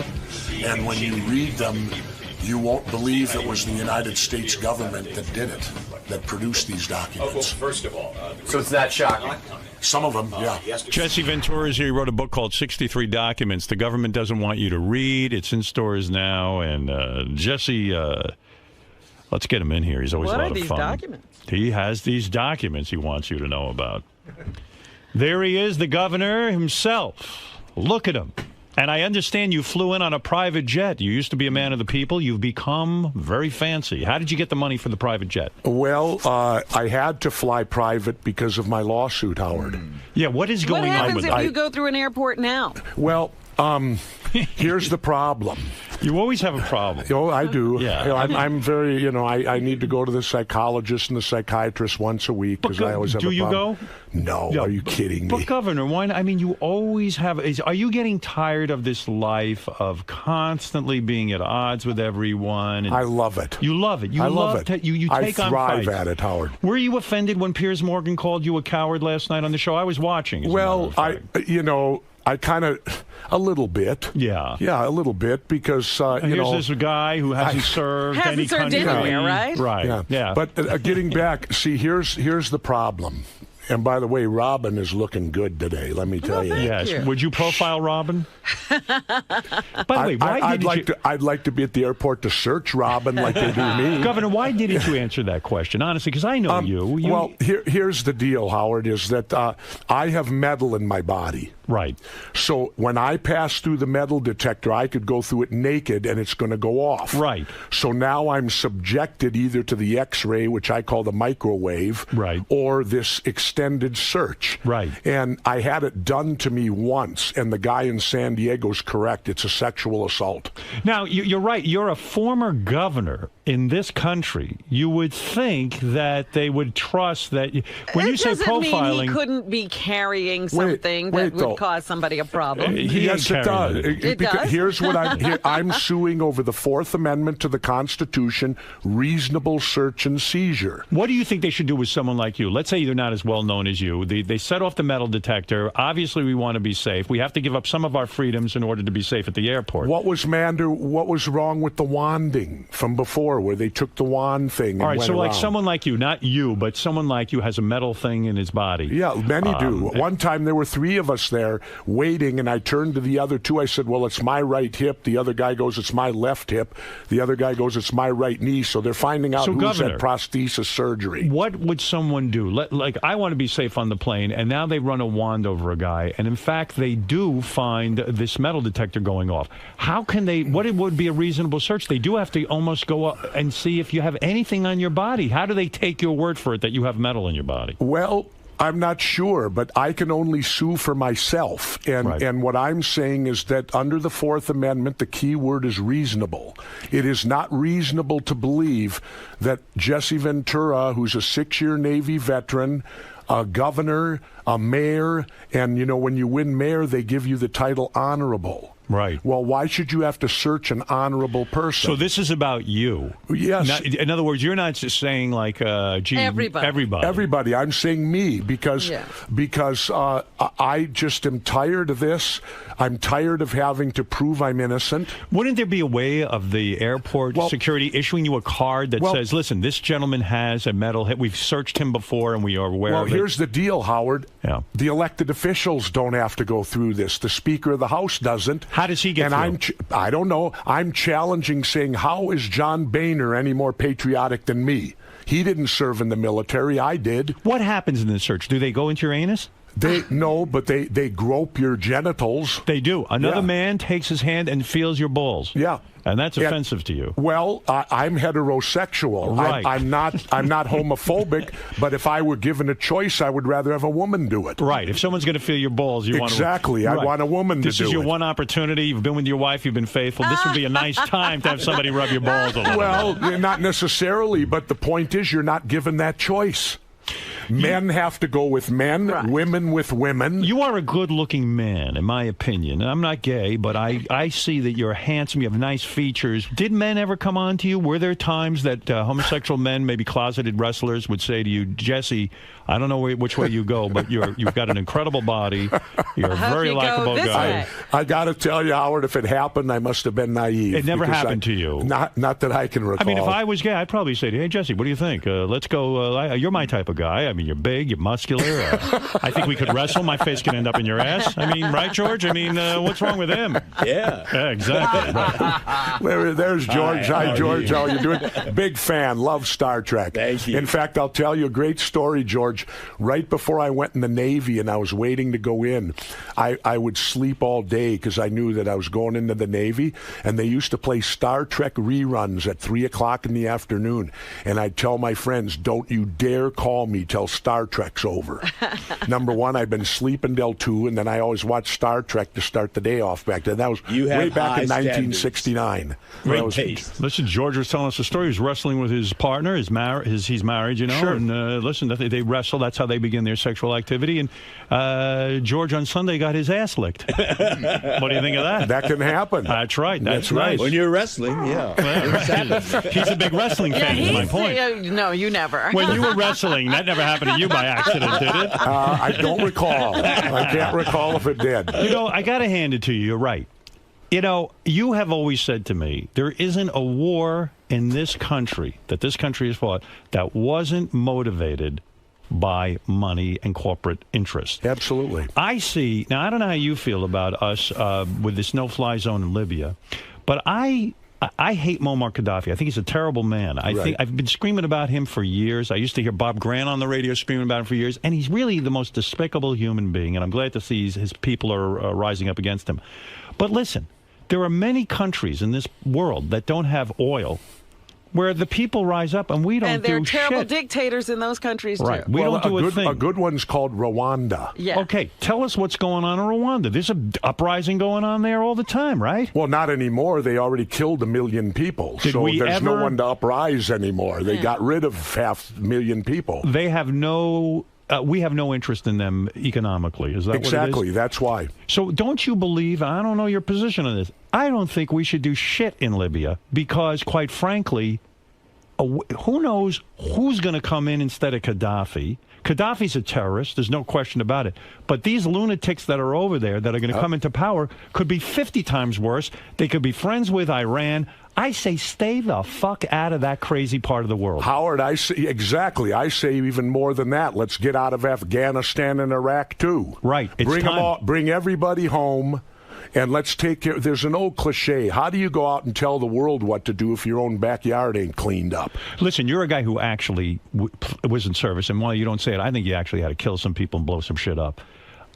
And when you read them, you won't believe it was the United States government that did it, that produced these documents. First of all, so it's that shocking. Some of them, yeah. Jesse Ventura's here. He wrote a book called 63 Documents the Government Doesn't Want You to Read. It's in stores now. And Jesse, let's get him in here. He's always a lot of fun. What are these documents? He has these documents he wants you to know about. There he is, the governor himself. Look at him. And I understand you flew in on a private jet. You used to be a man of the people. You've become very fancy. How did you get the money for the private jet? Well, I had to fly private because of my lawsuit, Howard. Yeah, what is going on with that? What happens if you go through an airport now? Well, Here's the problem. You always have a problem. Oh, I do. Yeah. I'm very, I need to go to the psychologist and the psychiatrist once a week because I always have a problem. Do you go? No, are you kidding me? But Governor, why not? I mean, you always have. Are you getting tired of this life of constantly being at odds with everyone? And I love it. You love it. I love it. You take on thrive fights. at it, Howard. Were you offended when Piers Morgan called you a coward last night on the show? I was watching. Well, I kind of, a little bit. Yeah. Yeah, a little bit because, here's this guy who hasn't served any country. Right? Right. Yeah. But getting back, see, here's the problem. And by the way, Robin is looking good today. Let me tell you. Yes. Would you profile Robin? By the way, I'd like to be at the airport to search Robin like they do me. Governor, why didn't you answer that question? Honestly, because I know you. Well, here's the deal, Howard, is that I have metal in my body. Right. So when I pass through the metal detector, I could go through it naked and it's going to go off. Right. So now I'm subjected either to the X-ray, which I call the microwave, right, or this extended search. Right. And I had it done to me once, and the guy in San Diego's correct. It's a sexual assault. Now, you're right. You're a former governor in this country. You would think that they would trust that. When you say profiling, mean he couldn't be carrying something that would cause somebody a problem. Yes, it does. It does? Here's what I'm suing over the Fourth Amendment to the Constitution, reasonable search and seizure. What do you think they should do with someone like you? Let's say they're not as well known as you. They set off the metal detector. Obviously, we want to be safe. We have to give up some of our freedoms in order to be safe at the airport. What was wrong with the wanding from before, where they took the wand thing? All right, and so went like around? someone like you, not you, but someone like you has a metal thing in his body. Yeah, many do. One time there were three of us there waiting, and I turned to the other two. I said, well, it's my right hip. The other guy goes, it's my left hip. The other guy goes, it's my right knee. So they're finding out who's had prosthesis surgery. What would someone do? Like, I want to be safe on the plane, and now they run a wand over a guy, and in fact, they do find this metal detector going off. How can they, what would be a reasonable search? They do have to almost go up and see if you have anything on your body. How do they take your word for it that you have metal in your body? Well, I'm not sure, but I can only sue for myself. And what I'm saying is that under the Fourth Amendment, the key word is reasonable. It is not reasonable to believe that Jesse Ventura, who's a 6-year Navy veteran, a governor, a mayor, and, when you win mayor, they give you the title honorable. Right. Well, why should you have to search an honorable person? So this is about you. Yes. In other words, you're not just saying like, gee, everybody. I'm saying me because I just am tired of this. I'm tired of having to prove I'm innocent. Wouldn't there be a way of the airport security issuing you a card that says, listen, this gentleman has a metal hit. We've searched him before and we are aware of it. Well, here's the deal, Howard. Yeah. The elected officials don't have to go through this. The Speaker of the House doesn't. How does he get through? I don't know. I'm challenging, saying, how is John Boehner any more patriotic than me? He didn't serve in the military. I did. What happens in the search? Do they go into your anus? But they grope your genitals. They do. Another man takes his hand and feels your balls. Yeah. And that's offensive to you. Well, I'm heterosexual. Right. I'm not homophobic, but if I were given a choice, I would rather have a woman do it. Right. If someone's going to feel your balls, you want to... Exactly. I want a woman to do it. This is your one opportunity. You've been with your wife. You've been faithful. This would be a nice time to have somebody rub your balls a little. Well, not necessarily, but the point is you're not given that choice. Men have to go with men, women with women. You are a good-looking man, in my opinion. I'm not gay, but I see that you're handsome. You have nice features. Did men ever come on to you? Were there times that homosexual men, maybe closeted wrestlers, would say to you, Jesse, I don't know which way you go, but you've got an incredible body. You're a very likable guy. I got to tell you, Howard, if it happened, I must have been naive. It never happened to you. Not that I can recall. I mean, if I was gay, I'd probably say, hey, Jesse, what do you think? Let's go. You're my type of guy. I mean, you're big, you're muscular. I think we could wrestle. My face can end up in your ass. I mean, right, George? I mean, what's wrong with him? Yeah. Exactly. Right. There's George. Hi, George. How are you doing? Big fan. Love Star Trek. Thank you. In fact, I'll tell you a great story, George. Right before I went in the Navy and I was waiting to go in, I would sleep all day because I knew that I was going into the Navy, and they used to play Star Trek reruns at 3 o'clock in the afternoon. And I'd tell my friends, don't you dare call me till till Star Trek's over. Number one, I've been sleeping till 2, and then I always watch Star Trek to start the day off back then. That was way back in 1969. Listen, George was telling us a story. He was wrestling with his partner. He's married, you know. Sure. And listen, they wrestle. That's how they begin their sexual activity. And George on Sunday got his ass licked. What do you think of that? That can happen. That's right. That's right. When you're wrestling, He's a big wrestling fan, is my point. No, you never. When you were wrestling, that never happened to you by accident, did it? I don't recall. I can't recall if it did. You know, I got to hand it to you. You're right. You know, you have always said to me, there isn't a war in this country that this country has fought that wasn't motivated by money and corporate interest. Absolutely. I see. Now, I don't know how you feel about us with this no-fly zone in Libya, but I hate Muammar Gaddafi. I think he's a terrible man. I think I've been screaming about him for years. I used to hear Bob Grant on the radio screaming about him for years, and he's really the most despicable human being, and I'm glad to see his people are rising up against him. But listen, there are many countries in this world that don't have oil where the people rise up and we don't do shit. And there are terrible dictators in those countries, too. We don't do a thing. A good one's called Rwanda. Yeah. Okay, tell us what's going on in Rwanda. There's an uprising going on there all the time, right? Well, not anymore. They already killed 1 million people. Did so we there's no ever- one to uprise anymore. They got rid of 500,000 people. They have no... we have no interest in them economically. Is that what it is? Exactly. That's why. So don't you believe, I don't know your position on this, I don't think we should do shit in Libya because, quite frankly, who knows who's going to come in instead of Gaddafi. Gaddafi's a terrorist. There's no question about it. But these lunatics that are over there that are going to come into power could be 50 times worse. They could be friends with Iran. I say stay the fuck out of that crazy part of the world. Howard, I say exactly. I say even more than that. Let's get out of Afghanistan and Iraq too. Right. It's bring time. them all. Bring everybody home. And let's take care. There's an old cliche. How do you go out and tell the world what to do if your own backyard ain't cleaned up? Listen, you're a guy who actually was in service, and while you don't say it, I think you actually had to kill some people and blow some shit up.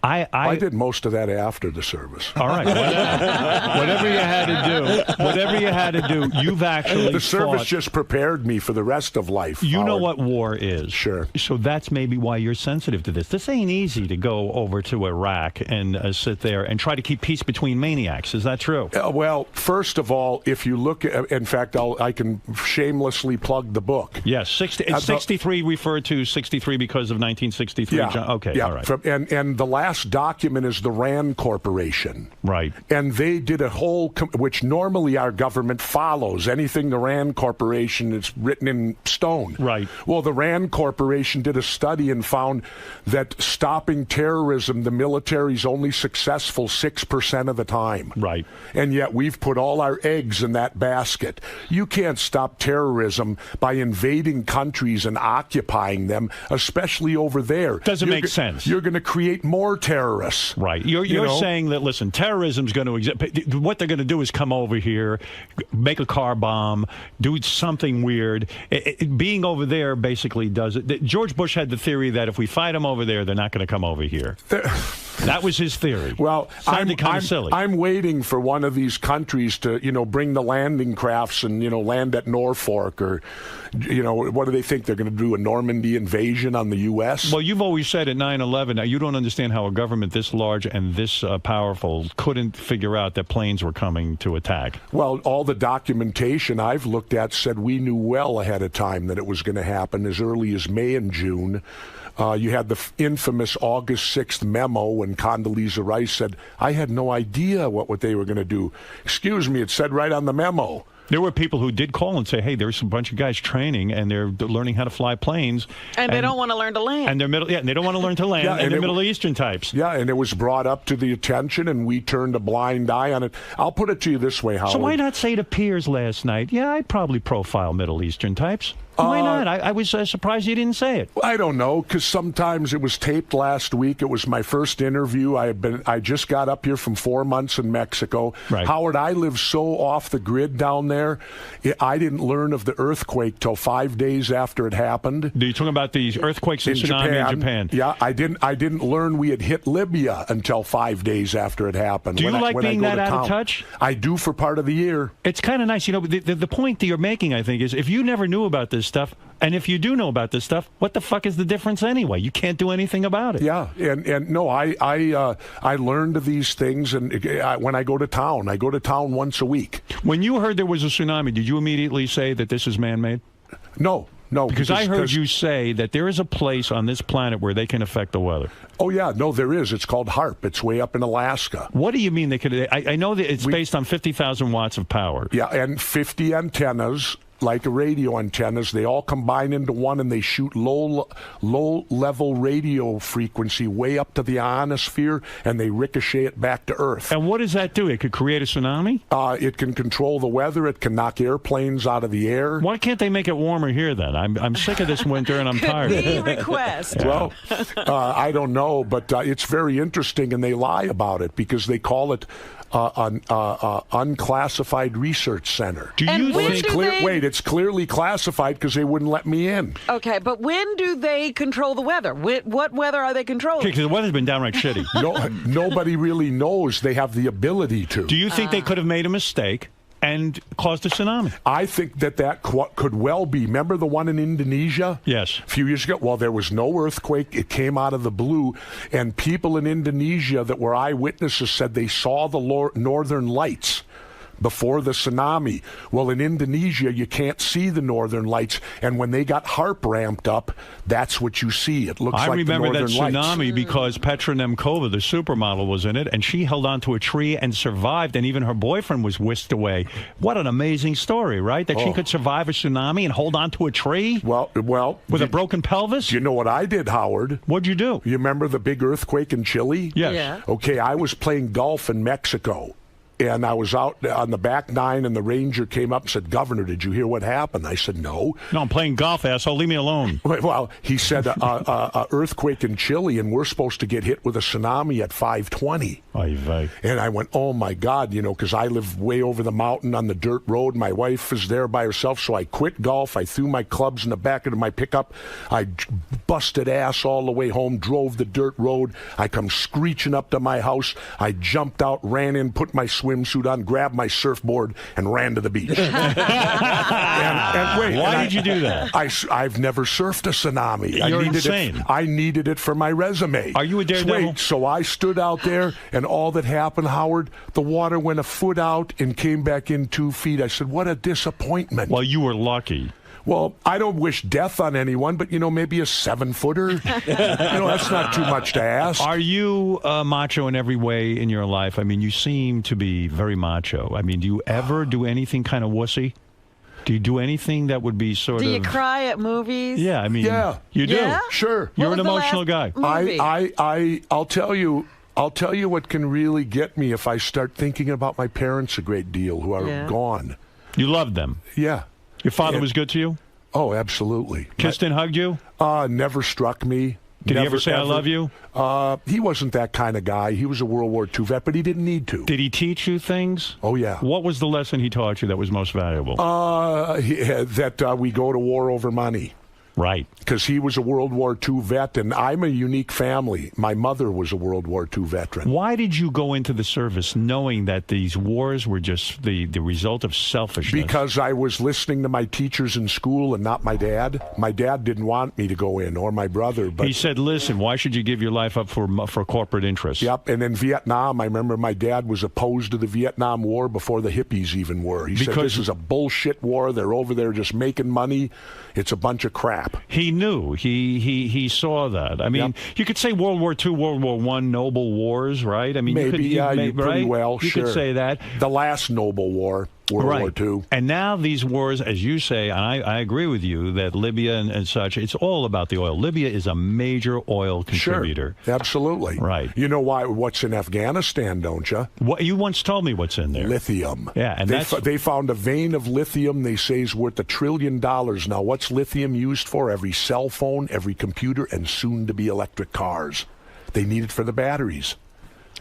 I did most of that after the service. All right. Whatever you had to do, you've actually The service fought. just prepared me for the rest of life. You know Howard. what war is. Sure. So that's maybe why you're sensitive to this. This ain't easy to go over to Iraq and sit there and try to keep peace between maniacs. Is that true? Well, first of all, if you look at, in fact, I can shamelessly plug the book. Yes, 63 referred to 63 because of 1963. Yeah. Okay, yeah. all right. And the last document is the Rand Corporation. Right. And they did a whole, which normally our government follows. Anything the Rand Corporation is written in stone. Right. Well, the Rand Corporation did a study and found that stopping terrorism, the military's only successful 6% of the time. Right. And yet we've put all our eggs in that basket. You can't stop terrorism by invading countries and occupying them, especially over there. Doesn't make sense. You're going to create more terrorists. Right. You're saying that, listen, terrorism's going to exist. What they're going to do is come over here, make a car bomb, do something weird. Being over there basically does it. George Bush had the theory that if we fight them over there, they're not going to come over here. That was his theory. Well, Sounded kind of silly. I'm waiting for one of these countries to, bring the landing crafts and, land at Norfolk or, what do they think? They're going to do a Normandy invasion on the U.S.? Well, you've always said at 9/11, now you don't understand how a government this large and this powerful couldn't figure out that planes were coming to attack. Well, all the documentation I've looked at said we knew well ahead of time that it was going to happen as early as May and June. You had the infamous August 6th memo when Condoleezza Rice said, I had no idea what they were going to do. Excuse me, it said right on the memo. There were people who did call and say, hey, there's a bunch of guys training, and they're learning how to fly planes. And they don't want to learn to land. And they don't want to learn to land, and they're Middle Eastern types. Yeah, and it was brought up to the attention, and we turned a blind eye on it. I'll put it to you this way, Howard. So why not say to Piers last night, yeah, I'd probably profile Middle Eastern types? Why not? I was surprised you didn't say it. I don't know, because sometimes it was taped last week. It was my first interview. I just got up here from 4 months in Mexico. Right. Howard, I live so off the grid down there. I didn't learn of the earthquake till 5 days after it happened. Are you talking about these earthquakes and tsunami in Japan? Yeah, I didn't learn we had hit Libya until 5 days after it happened. Do you like being that out of touch? I do for part of the year. It's kind of nice. The point that you're making, I think, is if you never knew about this this stuff. And if you do know about this stuff, what the fuck is the difference anyway? You can't do anything about it. Yeah, and no, I learned of these things, and when I go to town once a week. When you heard there was a tsunami, did you immediately say that this is man-made? No, because I heard you say that there is a place on this planet where they can affect the weather. Oh, yeah, no, there is. It's called HARP. It's way up in Alaska. What do you mean they could? I know that it's based on 50,000 watts of power. Yeah, and 50 antennas, like radio antennas, they all combine into one, and they shoot low-level radio frequency way up to the ionosphere, and they ricochet it back to Earth. And what does that do? It could create a tsunami? It can control the weather. It can knock airplanes out of the air. Why can't they make it warmer here, then? I'm sick of this winter, and I'm tired. Could be request. Well, I don't know, but it's very interesting, and they lie about it because they call it an unclassified research center. Do you think? Wait, it's clearly classified because they wouldn't let me in. Okay, but when do they control the weather? What weather are they controlling? Because the weather's been downright shitty. Nobody really knows. They have the ability to. Do you think they could have made a mistake and caused a tsunami? I think that could well be. Remember the one in Indonesia? Yes. A few years ago? Well, there was no earthquake. It came out of the blue, and people in Indonesia that were eyewitnesses said they saw the northern lights before the tsunami. Well, in Indonesia, you can't see the northern lights, and when they got HARP ramped up, that's what you see. It looks like the northern lights. I remember that tsunami because Petra Nemcova, the supermodel, was in it, and she held onto a tree and survived, and even her boyfriend was whisked away. What an amazing story, right? That she could survive a tsunami and hold onto a tree? Well, with a broken pelvis? You know what I did, Howard? What'd you do? You remember the big earthquake in Chile? Yes. Yeah. Okay, I was playing golf in Mexico. And I was out on the back nine, and the ranger came up and said, "Governor, did you hear what happened?" I said, "No." No, I'm playing golf, asshole. Leave me alone. Well, he said, earthquake in Chile, and we're supposed to get hit with a tsunami at 5:20. And I went, oh, my God, because I live way over the mountain on the dirt road. My wife is there by herself, so I quit golf. I threw my clubs in the back of my pickup. I busted ass all the way home, drove the dirt road. I come screeching up to my house. I jumped out, ran in, put my swimsuit on, grabbed my surfboard, and ran to the beach. Why did you do that? I've never surfed a tsunami. You're insane. I needed it for my resume. Are you a daredevil? So I stood out there, and all that happened, Howard, the water went a foot out and came back in 2 feet. I said, what a disappointment. Well, you were lucky. Well, I don't wish death on anyone, but, maybe a 7-footer. That's not too much to ask. Are you macho in every way in your life? I mean, you seem to be very macho. I mean, do you ever do anything kind of wussy? Do you do anything that would be sort of... Do you cry at movies? Yeah, I mean, you do. Yeah? Sure. You're an emotional guy. I'll tell you what can really get me if I start thinking about my parents a great deal who are gone. You loved them? Yeah. Your father was good to you? Oh, absolutely. Kissed and hugged you? Never struck me. Did he ever say, I love you? He wasn't that kind of guy. He was a World War II vet, but he didn't need to. Did he teach you things? Oh, yeah. What was the lesson he taught you that was most valuable? That we go to war over money. Right. Because he was a World War II vet, and I'm a unique family. My mother was a World War II veteran. Why did you go into the service knowing that these wars were just the result of selfishness? Because I was listening to my teachers in school and not my dad. My dad didn't want me to go in, or my brother. But he said, listen, why should you give your life up for corporate interests? Yep, and in Vietnam, I remember my dad was opposed to the Vietnam War before the hippies even were. He said, this is a bullshit war. They're over there just making money. It's a bunch of crap. He knew. He saw that. I mean, you could say World War II, World War I, noble wars, right? I mean, maybe, pretty well, You could say that. The last noble war. World War II. And now these wars, as you say, and I agree with you, that Libya and such, it's all about the oil. Libya is a major oil contributor. Sure, absolutely. Right. You know what's in Afghanistan, don't you? You once told me what's in there. Lithium. Yeah, and they found a vein of lithium they say is worth $1 trillion. Now, what's lithium used for? Every cell phone, every computer, and soon to be electric cars. They need it for the batteries.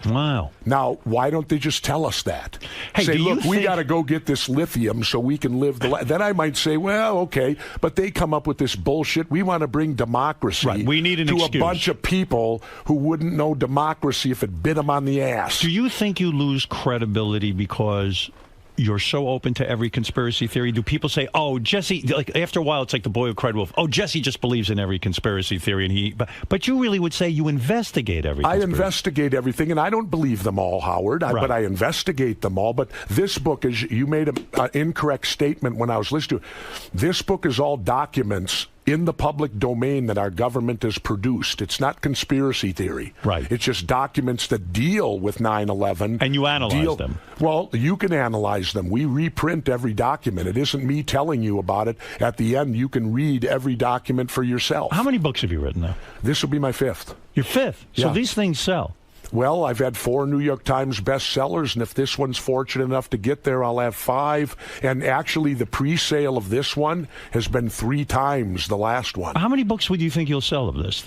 Wow. Now, why don't they just tell us that? Hey, say, look, we got to go get this lithium so we can live the life. Then I might say, well, okay, but they come up with this bullshit. We want to bring democracy we need to excuse. A bunch of people who wouldn't know democracy if it bit them on the ass. Do you think you lose credibility because you're so open to every conspiracy theory? Do people say, "Oh, Jesse"? Like after a while, it's like the boy who cried wolf. Oh, Jesse just believes in every conspiracy theory, and but you really would say you investigate every. I investigate everything, and I don't believe them all, Howard. But I investigate them all. But this book is, you made an incorrect statement when I was listening to it. This book is all documents in the public domain that our government has produced. It's not conspiracy theory. Right. It's just documents that deal with 9/11. And you analyze them. Well, you can analyze them. We reprint every document. It isn't me telling you about it. At the end, you can read every document for yourself. How many books have you written now? This will be my 5th. Your 5th? So Yeah. these things sell. Well, I've had 4 New York Times bestsellers, and if this one's fortunate enough to get there, I'll have 5. And actually, the pre-sale of this one has been 3 times the last one. How many books would you think you'll sell of this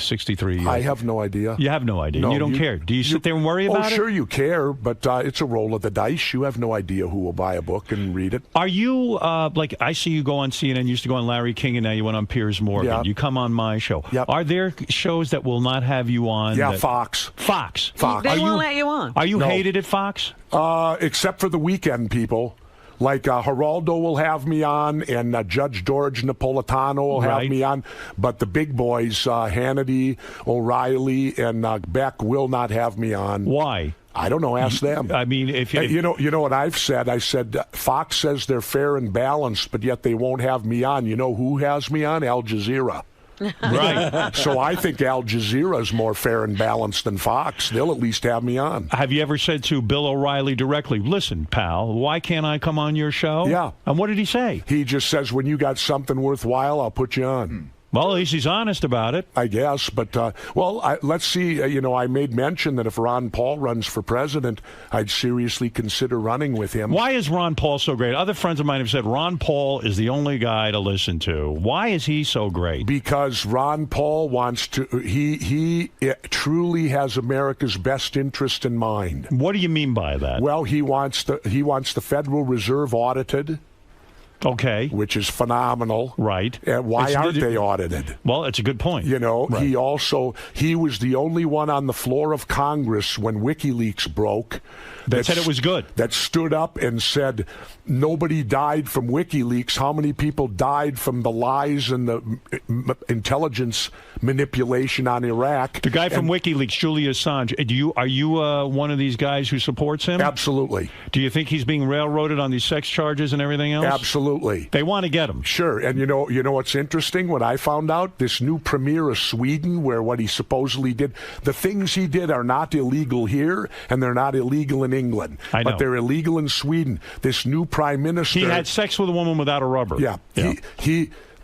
63? I have no idea. You have no idea. No, you don't care. Do you sit there and worry about it? Oh, sure you care, but it's a roll of the dice. You have no idea who will buy a book and read it. Are you, like, I see you go on CNN, you used to go on Larry King, and now you went on Piers Morgan. Yeah. You come on my show. Yep. Are there shows that will not have you on? Yeah, that... Fox. They won't let you on. Are you No. hated at Fox? Except for the weekend people. Like Geraldo will have me on, and Judge George Napolitano will have me on. But the big boys, Hannity, O'Reilly, and Beck will not have me on. Why? I don't know. Ask them. I mean, if you know what I've said. I said Fox says they're fair and balanced, but yet they won't have me on. You know who has me on? Al Jazeera. Right. So I think Al Jazeera is more fair and balanced than Fox. They'll at least have me on. Have you ever said to Bill O'Reilly directly, listen, pal, why can't I come on your show? Yeah. And what did he say? He just says, when you got something worthwhile, I'll put you on. Well, at least he's honest about it. I guess, but, let's see. I made mention that if Ron Paul runs for president, I'd seriously consider running with him. Why is Ron Paul so great? Other friends of mine have said Ron Paul is the only guy to listen to. Why is he so great? Because Ron Paul wants to, he truly has America's best interest in mind. What do you mean by that? Well, he wants the Federal Reserve audited. Okay. Which is phenomenal. Right. Why aren't they audited? Well, it's a good point. Right. He was the only one on the floor of Congress when WikiLeaks broke. That said it was good. That stood up and said, nobody died from WikiLeaks. How many people died from the lies and the intelligence manipulation on Iraq? The guy from WikiLeaks, Julian Assange, are you one of these guys who supports him? Absolutely. Do you think he's being railroaded on these sex charges and everything else? Absolutely. They want to get him. Sure. And you know what's interesting? When I found out this new premier of Sweden, where what he supposedly did, the things he did are not illegal here, and they're not illegal in England. I know. But they're illegal in Sweden. This new prime minister... He had sex with a woman without a rubber. Yeah.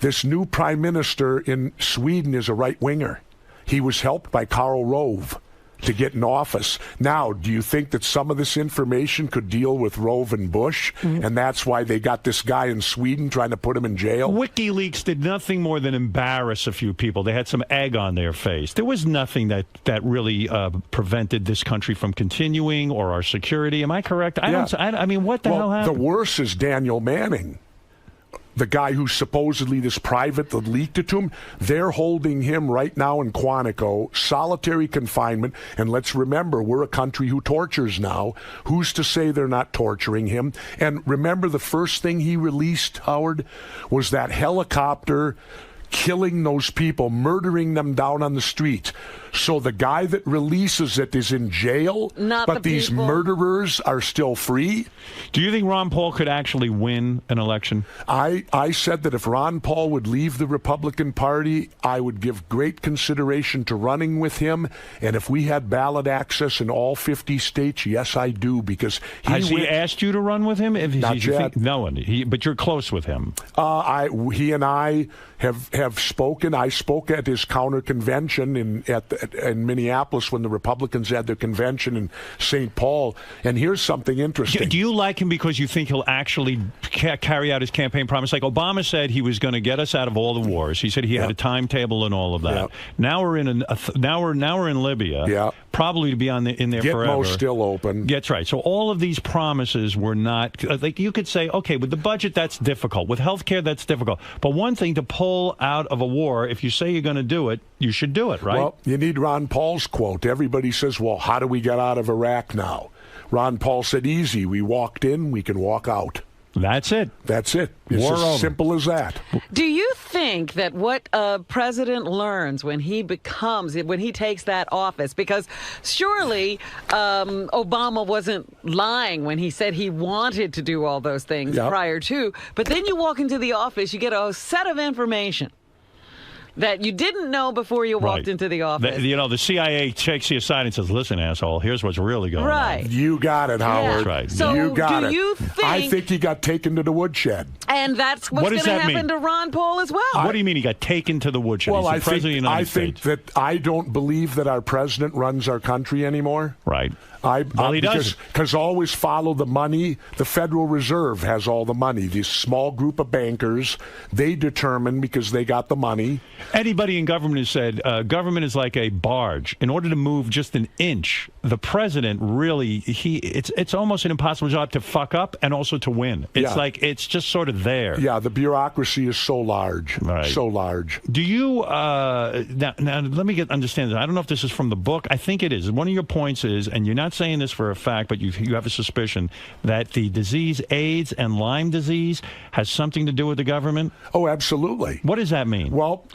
This new prime minister in Sweden is a right-winger. He was helped by Karl Rove to get in office. Now, do you think that some of this information could deal with Rove and Bush, and that's why they got this guy in Sweden trying to put him in jail? WikiLeaks did nothing more than embarrass a few people. They had some egg on their face. There was nothing that really prevented this country from continuing or our security. Am I correct? I mean, what the hell happened? The worst is Daniel Manning. The guy who's supposedly this private that leaked it to him, they're holding him right now in Quantico, solitary confinement. And let's remember, we're a country who tortures now. Who's to say they're not torturing him? And remember, the first thing he released, Howard, was that helicopter killing those people, murdering them down on the street. So the guy that releases it is in jail, but these murderers are still free. Do you think Ron Paul could actually win an election? I said that if Ron Paul would leave the Republican Party, I would give great consideration to running with him. And if we had ballot access in all 50 states, yes, I do, because Has he asked you to run with him? Not yet. No one. But you're close with him. He and I have spoken. I spoke at his counter convention in Minneapolis when the Republicans had their convention in St. Paul. And here's something interesting. Do you like him because you think he'll actually carry out his campaign promise? Like Obama said, he was going to get us out of all the wars. He said he had a timetable and all of that. Now we're in now we're in Libya. Probably to be in there forever. Gitmo's still open. That's right. So all of these promises were not like you could say, okay, with the budget that's difficult, with health care that's difficult. But one thing to pull out of a war, if you say you're going to do it, you should do it, right? Well, you need Ron Paul's quote. Everybody says, well, how do we get out of Iraq now? Ron Paul said, easy. We walked in, we can walk out. That's it. That's it. It's War as over. simple as that. Do you think that what a president learns when he takes that office, because surely Obama wasn't lying when he said he wanted to do all those things prior to, but then you walk into the office, you get a set of information that you didn't know before you walked into the office. The CIA takes you aside and says, listen, asshole, here's what's really going on. You got it, Howard. Yeah. Right. So you got it. you think... I think he got taken to the woodshed. And that's what's going to happen to Ron Paul as well. What do you mean he got taken to the woodshed? Well, He's the president of the United States. think that I don't believe that our president runs our country anymore. Right. He does. Because always follow the money. The Federal Reserve has all the money. This small group of bankers, they determine because they got the money. Anybody in government has said government is like a barge. In order to move just an inch, the president really, it's almost an impossible job to fuck up and also to win. It's like it's just sort of there. Yeah, the bureaucracy is so large. Right. So large. Do you, now let me understand this. I don't know if this is from the book. I think it is. One of your points is, and you're not saying this for a fact, but you have a suspicion that the disease AIDS and Lyme disease has something to do with the government? Oh, absolutely. What does that mean? Well,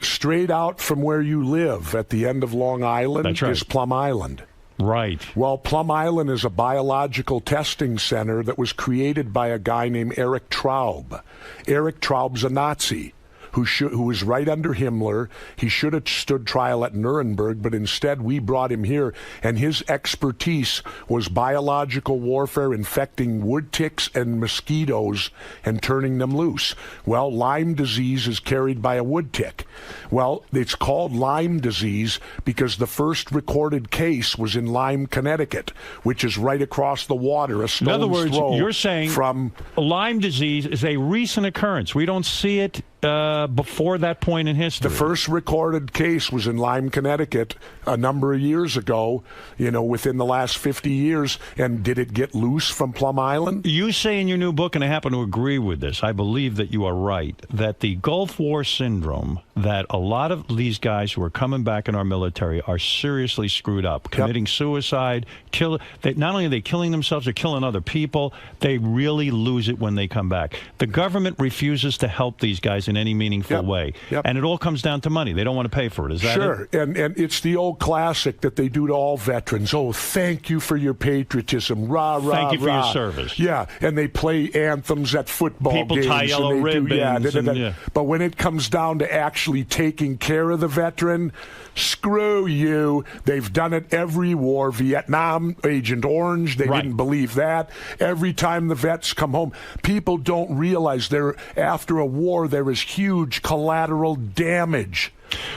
straight out from where you live at the end of Long Island is Plum Island. Right. Well, Plum Island is a biological testing center that was created by a guy named Erich Traub. Erich Traub's a Nazi who was right under Himmler. He should have stood trial at Nuremberg, but instead we brought him here, and his expertise was biological warfare, infecting wood ticks and mosquitoes and turning them loose. Well, Lyme disease is carried by a wood tick. Well, it's called Lyme disease because the first recorded case was in Lyme, Connecticut, which is right across the water, a stone's throw. In other words, you're saying Lyme disease is a recent occurrence. We don't see it before that point in history. The first recorded case was in Lyme, Connecticut a number of years ago, within the last 50 years. And did it get loose from Plum Island? You say in your new book, and I happen to agree with this, I believe that you are right, that the Gulf War syndrome, that a lot of these guys who are coming back in our military are seriously screwed up, committing suicide, not only are they killing themselves, they're killing other people. They really lose it when they come back. The government refuses to help these guys in any meaningful way. And it all comes down to money. They don't want to pay for it. Is that it? And it's the old classic that they do to all veterans. Oh, thank you for your patriotism. Rah, rah, thank you for rah. your service. Yeah, and they play anthems at football games. People tie yellow ribbons. But when it comes down to actually taking care of the veteran, screw you. They've done it every war. Vietnam, Agent Orange, they didn't believe that. Every time the vets come home, people don't realize after a war there is huge collateral damage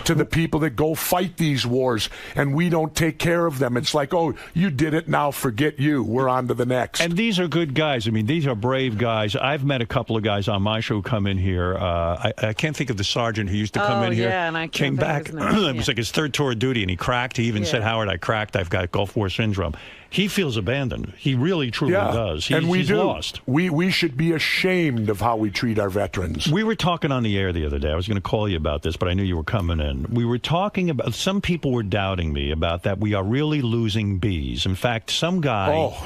to the people that go fight these wars, and we don't take care of them. It's like, oh, you did it, now forget you. We're on to the next. And these are good guys. I mean, these are brave guys. I've met a couple of guys on my show who come in here. I can't think of the sergeant who used to come in here. And I came back. It was like his third tour of duty, and he cracked. He even said, Howard, I cracked. I've got Gulf War syndrome. He feels abandoned. He really, truly does. And he's do. Lost. We should be ashamed of how we treat our veterans. We were talking on the air the other day. I was going to call you about this, but I knew you were coming in. We were talking about, some people were doubting me about that we are really losing bees. In fact, some guy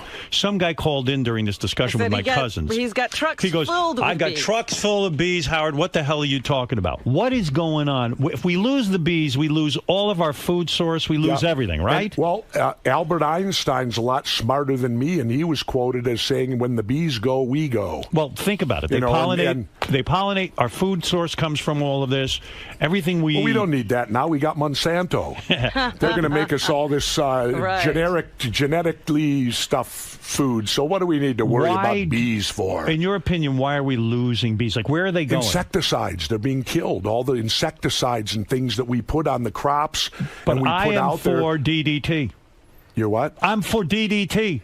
called in during this discussion with my cousins. He's got trucks filled with bees. I've got trucks full of bees, Howard. What the hell are you talking about? What is going on? If we lose the bees, we lose all of our food source. We lose everything, right? Albert Einstein's a lot smarter than me, and he was quoted as saying, when the bees go, we go. Well, think about it. They pollinate. Our food source comes from all of this. Everything we eat. We don't need that now. We got Monsanto. They're going to make us all this genetically food. So what do we need to worry about bees for? In your opinion, why are we losing bees? Like, where are they going? Insecticides. They're being killed. All the insecticides and things that we put on the crops. But and we I put am out for there. DDT. You're what? I'm for DDT.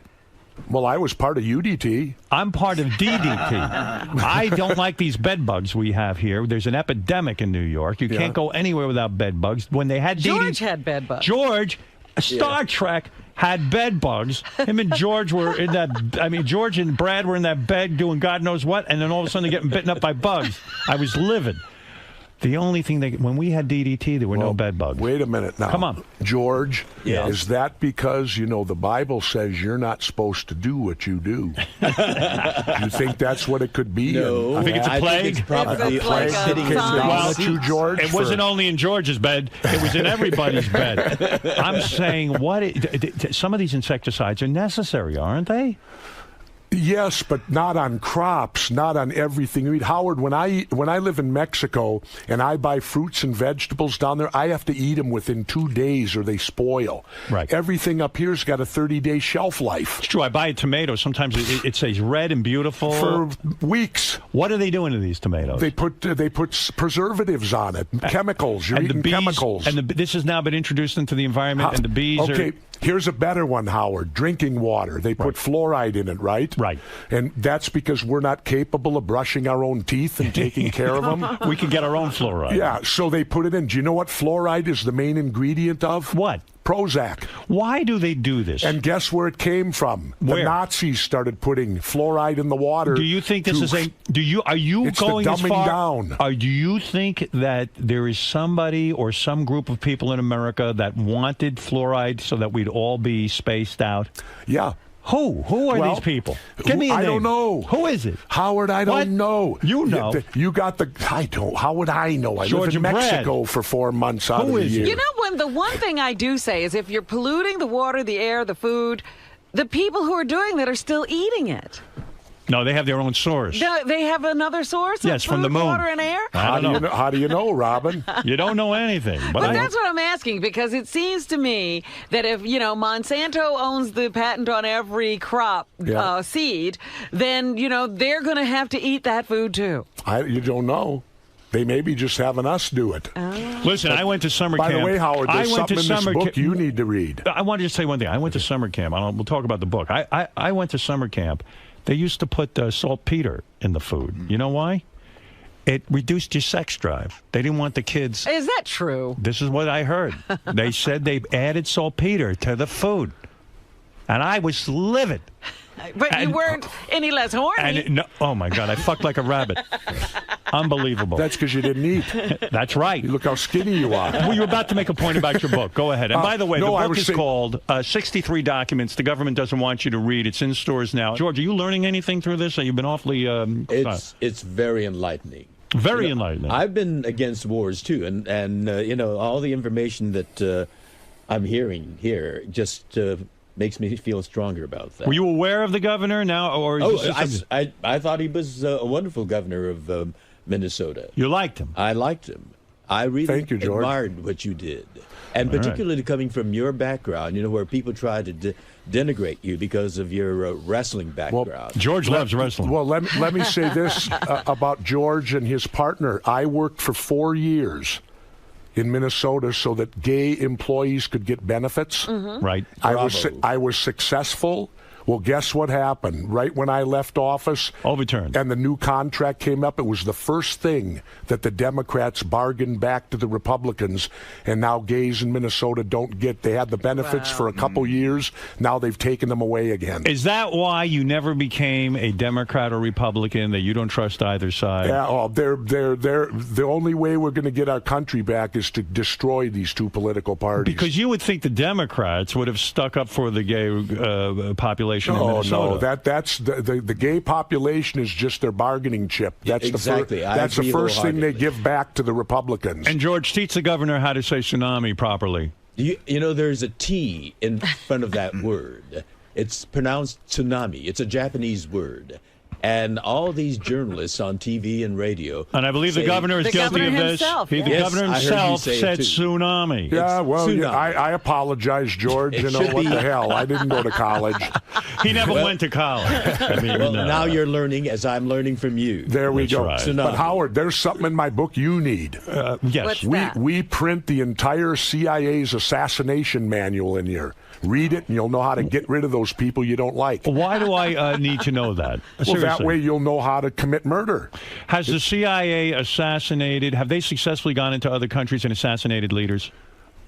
Well, I was part of UDT. I'm part of DDT. I don't like these bed bugs we have here. There's an epidemic in New York. You can't go anywhere without bed bugs. When they had George had bed bugs. George, Star Trek had bed bugs. Him and George were in that. I mean, George and Brad were in that bed doing God knows what, and then all of a sudden they're getting bitten up by bugs. I was livid. The only thing when we had DDT, there were no bed bugs. Wait a minute now. Come on. George, Yeah. is that because, the Bible says you're not supposed to do what you do? You think that's what it could be? No. I think it's a plague. It's probably a plague sitting in well, you, George. It wasn't only in George's bed. It was in everybody's bed. I'm saying, some of these insecticides are necessary, aren't they? Yes, but not on crops, not on everything. I mean, Howard, when I live in Mexico and I buy fruits and vegetables down there, I have to eat them within 2 days or they spoil. Right. Everything up here's got a 30-day shelf life. It's true. I buy a tomato. Sometimes it says red and beautiful For weeks. What are they doing to these tomatoes? They put preservatives on it, chemicals. You're eating chemicals. And this has now been introduced into the environment, and the bees are... Okay, here's a better one, Howard. Drinking water. They put fluoride in it, right? Right. And that's because we're not capable of brushing our own teeth and taking care of them. We can get our own fluoride. Yeah, so they put it in. Do you know what fluoride is the main ingredient of? What? Prozac. Why do they do this? And guess where it came from? Where? The Nazis started putting fluoride in the water. Do you think this is are you it's going the as dumbing far? down. Do you think that there is somebody or some group of people in America that wanted fluoride so that we'd all be spaced out? Yeah. Who are these people? Give me a name. I don't know. Who is it? Howard, I don't know. You know. You got I don't. How would I know? I George live in and Mexico for 4 months out of the year. You know, the one thing I do say is if you're polluting the water, the air, the food, the people who are doing that are still eating it. No, they have their own source. They have another source? Yes, of from food, the moon. water, and air? How do you know, Robin? You don't know anything. But that's what I'm asking, because it seems to me that if, Monsanto owns the patent on every crop seed, then, they're going to have to eat that food too. You don't know. They may be just having us do it. Listen, I went to summer camp. By the way, Howard, there's something in this book you need to read. I want to just say one thing. I went to summer camp. We'll talk about the book. I went to summer camp. They used to put saltpeter in the food. You know why? It reduced your sex drive. They didn't want the kids. Is that true? This is what I heard. They said they added saltpeter to the food. And I was livid. But you weren't any less horny. Oh, my God. I fucked like a rabbit. Unbelievable. That's because you didn't eat. That's right. Look how skinny you are. Well, you were about to make a point about your book. Go ahead. And by the way, the book is called 63 Documents the Government Doesn't Want You to Read. It's in stores now. George, are you learning anything through this? You've been awfully... It's very enlightening. Very enlightening. I've been against wars, too. And all the information that I'm hearing here just... makes me feel stronger about that. Were you aware of the governor now, or? I thought he was a wonderful governor of Minnesota. You liked him. I liked him. I really Thank you, George. admired what you did, and particularly coming from your background, where people try to denigrate you because of your wrestling background. Well, George loves wrestling. Well, let me say this about George and his partner. I worked for 4 years in Minnesota so that gay employees could get benefits. Mm-hmm. Right. I was successful. Well, guess what happened? Right when I left office, overturned, and the new contract came up, it was the first thing that the Democrats bargained back to the Republicans, and now gays in Minnesota don't get. They had the benefits for a couple years. Now they've taken them away again. Is that why you never became a Democrat or Republican? That you don't trust either side? Yeah. They're the only way we're going to get our country back is to destroy these two political parties. Because you would think the Democrats would have stuck up for the gay population. No, that's the gay population is just their bargaining chip. That's exactly. That's the first thing they give back to the Republicans. And George, teach the governor how to say tsunami properly. There's a T in front of that word. It's pronounced tsunami. It's a Japanese word. And all these journalists on TV and radio... And I believe the governor is guilty of this. The governor himself said tsunami. Yeah, well, I apologize, George. What the hell? I didn't go to college. He never went to college. Now you're learning as I'm learning from you. There we go. Right. But Howard, there's something in my book you need. Yes. We print the entire CIA's assassination manual in here. Read it, and you'll know how to get rid of those people you don't like. Why do I need to know that? Well, that way you'll know how to commit murder. Has the CIA assassinated, have they successfully gone into other countries and assassinated leaders?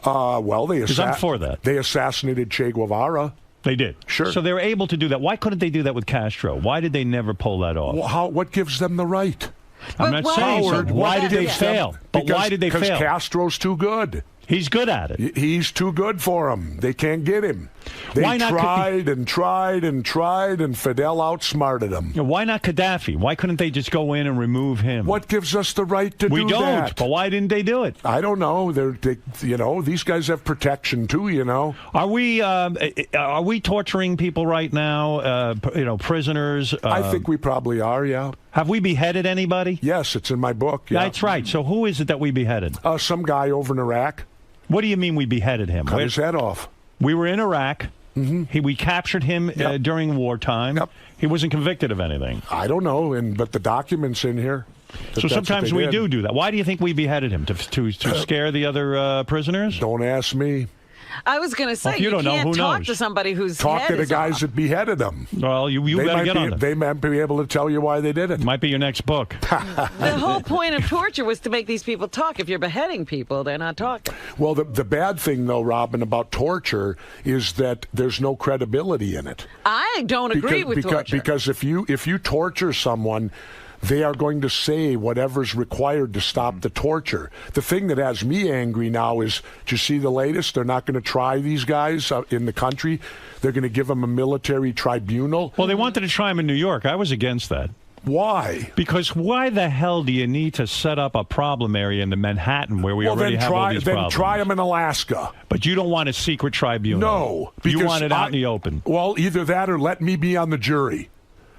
Well, because I'm for that. They assassinated Che Guevara. They did. Sure. So they were able to do that. Why couldn't they do that with Castro? Why did they never pull that off? Well, what gives them the right? I'm not saying so. Why did they fail? But why did they fail? Because Castro's too good. He's good at it. He's too good for him. They can't get him. They Why not tried and tried and tried, and Fidel outsmarted him. Why not Gaddafi? Why couldn't they just go in and remove him? What gives us the right to do that? We don't. But why didn't they do it? I don't know. These guys have protection too. Are we torturing people right now? Prisoners. I think we probably are. Yeah. Have we beheaded anybody? Yes, it's in my book. Yeah. That's right. So who is it that we beheaded? Some guy over in Iraq. What do you mean we beheaded him? Cut his head off. We were in Iraq. We captured him during wartime. He wasn't convicted of anything. I don't know, but the document's in here. So sometimes we do that. Why do you think we beheaded him? To scare the other prisoners? Don't ask me. I was going to say, you don't know, can't who talk knows? to somebody whose Talk head to the is guys off. that beheaded them. Well, you better get on them. They might be able to tell you why they did it. Might be your next book. The whole point of torture was to make these people talk. If you're beheading people, they're not talking. Well, the bad thing, though, Robin, about torture is that there's no credibility in it. I don't agree with torture. Because if you torture someone, they are going to say whatever's required to stop the torture. The thing that has me angry now is, do you see the latest? They're not going to try these guys in the country. They're going to give them a military tribunal. Well, they wanted to try them in New York. I was against that. Why? Because why the hell do you need to set up a problem area in the Manhattan where we already have all these problems? Then try them in Alaska. But you don't want a secret tribunal. No. You want it out in the open. Well, either that or let me be on the jury.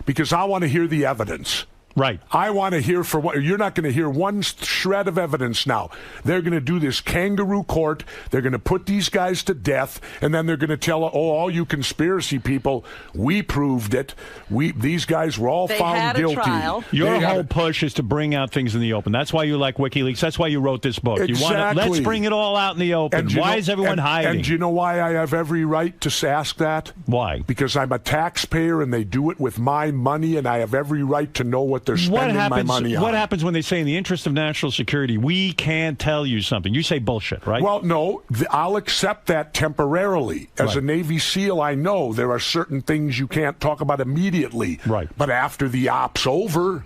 Because I want to hear the evidence. Right. I want to hear you're not going to hear one shred of evidence now. They're going to do this kangaroo court. They're going to put these guys to death, and then they're going to tell, all you conspiracy people, we proved it. These guys were all found guilty. Trial. Your whole push is to bring out things in the open. That's why you like WikiLeaks. That's why you wrote this book. Exactly. Let's bring it all out in the open. Why is everyone hiding? And do you know why I have every right to ask that? Why? Because I'm a taxpayer, and they do it with my money, and I have every right to know what they're spending my money on. What happens when they say, in the interest of national security, we can't tell you something? You say bullshit, right? Well, no, I'll accept that temporarily. As a Navy SEAL, I know there are certain things you can't talk about immediately. Right. But after the op's over,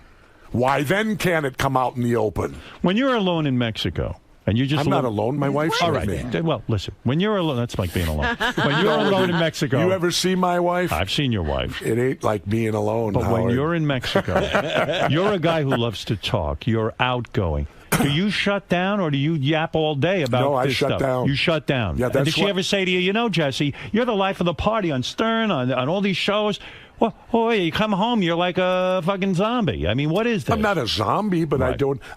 why then can it come out in the open? When you're alone in Mexico, and you just I'm not alone. My wife's with me. Well, listen. When you're alone, that's like being alone. When you're alone in Mexico, you ever see my wife? I've seen your wife. It ain't like being alone. But Howard. when you're in Mexico, you're a guy who loves to talk. You're outgoing. Do you shut down, or do you yap all day about No, I this shut stuff? down. You shut down. Yeah, and did she ever say to you, Jesse, you're the life of the party on Stern, on all these shows. Well, you come home, you're like a fucking zombie. I mean, what is that? I'm not a zombie, but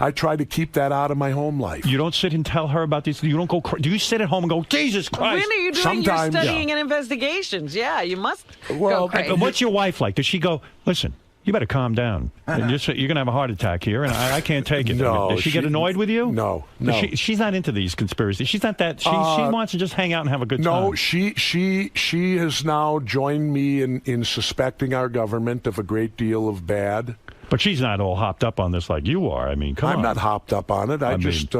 I try to keep that out of my home life. You don't sit and tell her about these. You don't go. Do you sit at home and go, Jesus Christ? When are you doing your studying and investigations? Yeah, you must go crazy. What's your wife like? Does she go, listen, you better calm down. And you're going to have a heart attack here, and I can't take it. No, Does she get annoyed with you? No. She's not into these conspiracies. She's not that. She wants to just hang out and have a good time. No, she has now joined me in suspecting our government of a great deal of bad. But she's not all hopped up on this like you are. I mean, come on. I'm not hopped up on it. I just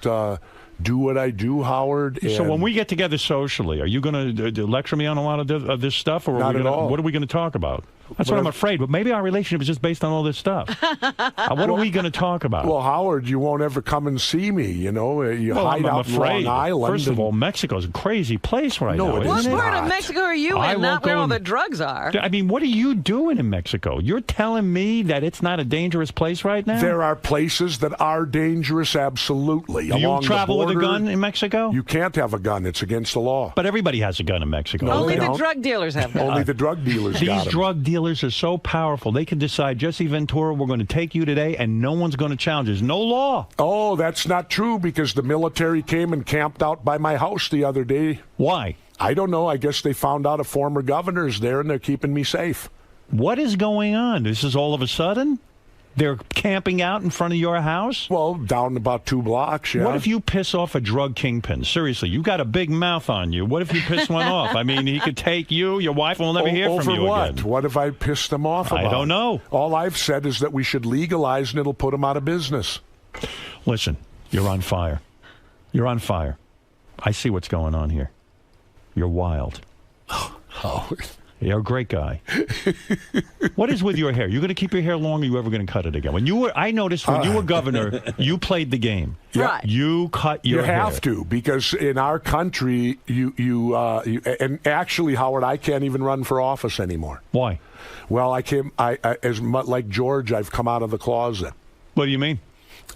do what I do, Howard. So when we get together socially, are you going to lecture me on a lot of this stuff, or not at all? What are we going to talk about? That's what I'm afraid. But maybe our relationship is just based on all this stuff. What are we going to talk about? Well, Howard, you won't ever come and see me. You know, you hide out in Long Island. First of all, Mexico's a crazy place right now. What part of Mexico are you in? Not where all the drugs are. I mean, what are you doing in Mexico? You're telling me that it's not a dangerous place right now? There are places that are dangerous, absolutely. Do you travel with a gun in Mexico? You can't have a gun. It's against the law. But everybody has a gun in Mexico. No, only the drug dealers have guns. Only the drug dealers got them. These drug dealers are so powerful. They can decide, Jesse Ventura, we're going to take you today, and no one's going to challenge. There's no law. Oh, that's not true, because the military came and camped out by my house the other day. Why? I don't know. I guess they found out a former governor's there, and they're keeping me safe. What is going on? This is all of a sudden? They're camping out in front of your house? Well, down about 2 blocks, yeah. What if you piss off a drug kingpin? Seriously, you got a big mouth on you. What if you piss one off? I mean, he could take you, your wife will never hear from you what? again. What have I pissed them off about? I don't know. All I've said is that we should legalize, and it'll put them out of business. Listen, you're on fire. You're on fire. I see what's going on here. You're wild. Howard. You're a great guy. What is with your hair? You're going to keep your hair long, or are you ever going to cut it again? I noticed when you were governor, you played the game. Right. You cut your hair. You have to, because in our country, and actually, Howard, I can't even run for office anymore. Why? Well, as much like George, I've come out of the closet. What do you mean?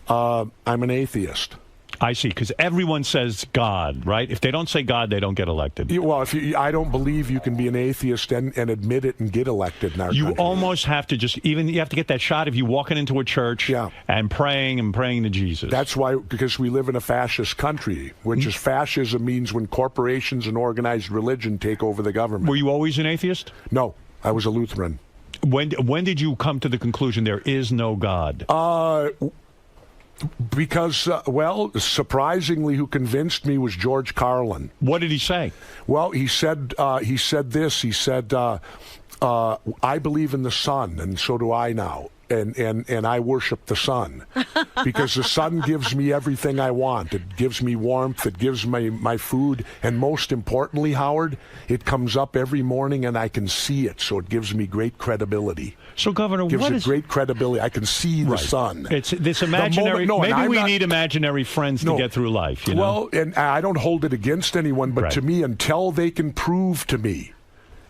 I'm an atheist. I see, because everyone says God, right? If they don't say God, they don't get elected. Well, I don't believe you can be an atheist and admit it and get elected in our country. You almost have to you have to get that shot if you're walking into a church and praying to Jesus. That's why, because we live in a fascist country, which is fascism means when corporations and organized religion take over the government. Were you always an atheist? No, I was a Lutheran. When did you come to the conclusion there is no God? Because, surprisingly, who convinced me was George Carlin. What did he say? Well, he said this. He said, I believe in the sun, and so do I now. And I worship the sun because the sun gives me everything I want. It gives me warmth. It gives me my food. And most importantly, Howard, it comes up every morning and I can see it. So it gives me great credibility. So, Governor, gives it great credibility. I can see the sun. It's this imaginary. Maybe we need imaginary friends to get through life. You know? Well, and I don't hold it against anyone, but to me, until they can prove to me.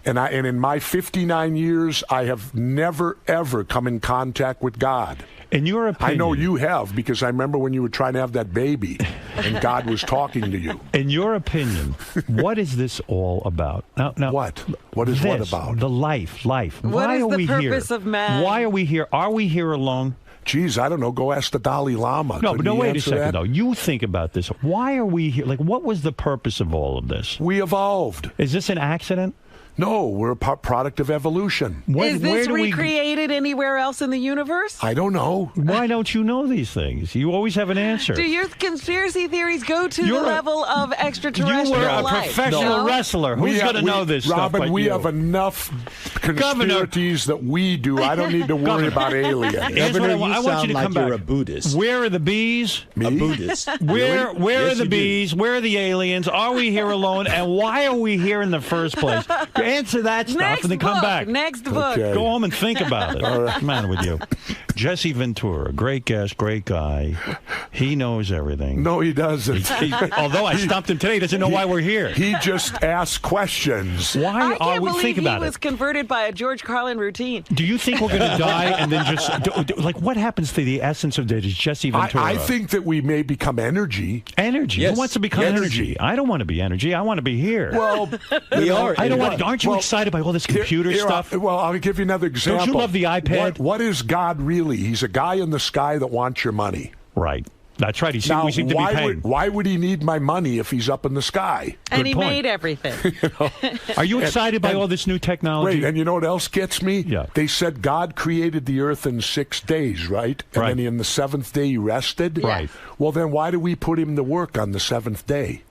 And in my 59 years, I have never, ever come in contact with God. In your opinion... I know you have, because I remember when you were trying to have that baby, and God was talking to you. In your opinion, what is this all about? Now, what? What is what about? The life. What is the purpose of man? Why are we here? Are we here alone? Geez, I don't know. Go ask the Dalai Lama. No, but wait a second, though. You think about this. Why are we here? Like, what was the purpose of all of this? We evolved. Is this an accident? No, we're a product of evolution. Is this recreated anywhere else in the universe? I don't know. Why don't you know these things? You always have an answer. Do your conspiracy theories go to the level of extraterrestrial life? You were a professional wrestler. Who's going to know this stuff? Robin, we have enough conspiracies that we do. I don't need to worry about aliens. Governor, I want you to come back. You're a Buddhist. Where are the bees? Me? A Buddhist. Where Yes, are the bees? Where are the aliens? Are we here alone? And why are we here in the first place? Answer that stuff and then come back. Next book. Go home and think about it. What's the matter with you? Jesse Ventura, great guest, great guy. He knows everything. No, he doesn't. Although I stumped him today, he doesn't know why we're here. He just asks questions. Why are we? Think about he was converted by a George Carlin routine. Do you think we're going to die and then just like what happens to the essence of Jesse Ventura? I think that we may become energy. Energy. Yes. Who wants to become energy? I don't want to be energy. I want to be here. Well, we are. I don't want. Aren't you excited by all this computer stuff? Well, I'll give you another example. Don't you love the iPad? What is God really? He's a guy in the sky that wants your money. Right. That's right. We seem to be paying. Why would he need my money if he's up in the sky? And Good he point. made everything. Are you excited by all this new technology? Wait, and you know what else gets me? Yeah. They said God created the earth in 6 days, right? And then in the seventh day he rested? Right. Well, then why do we put him to work on the seventh day?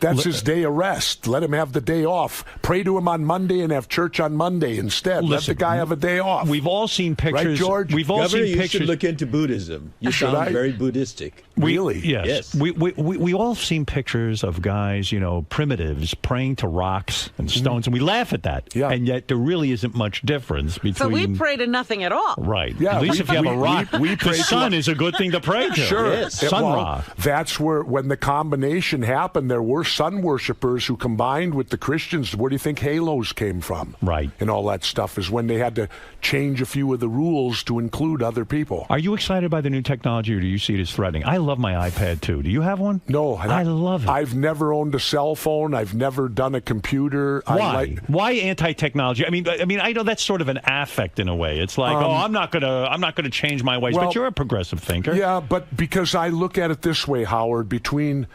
That's his day of rest. Let him have the day off. Pray to him on Monday and have church on Monday instead. Let the guy have a day off. We've all seen pictures. Right, George? Governor, you should look into Buddhism. You sound very Buddhistic. Really? Yes. We all seen pictures of guys, primitives, praying to rocks and stones, and we laugh at that. Yeah. And yet there really isn't much difference between... So we pray to nothing at all. Right. Yeah, at least if you have a rock, the sun is a good thing to pray to. Sure. Yes. Sun rock. That's where, when the combination happened, there were sun worshippers who combined with the Christians. Where do you think halos came from? Right. And all that stuff is when they had to change a few of the rules to include other people. Are you excited by the new technology, or do you see it as threatening? I love my iPad, too. Do you have one? No. I love it. I've never owned a cell phone. I've never done a computer. Why? Why anti-technology? I mean, I know that's sort of an affect in a way. It's like, I'm not gonna change my ways. But you're a progressive thinker. Yeah, but because I look at it this way, Howard, between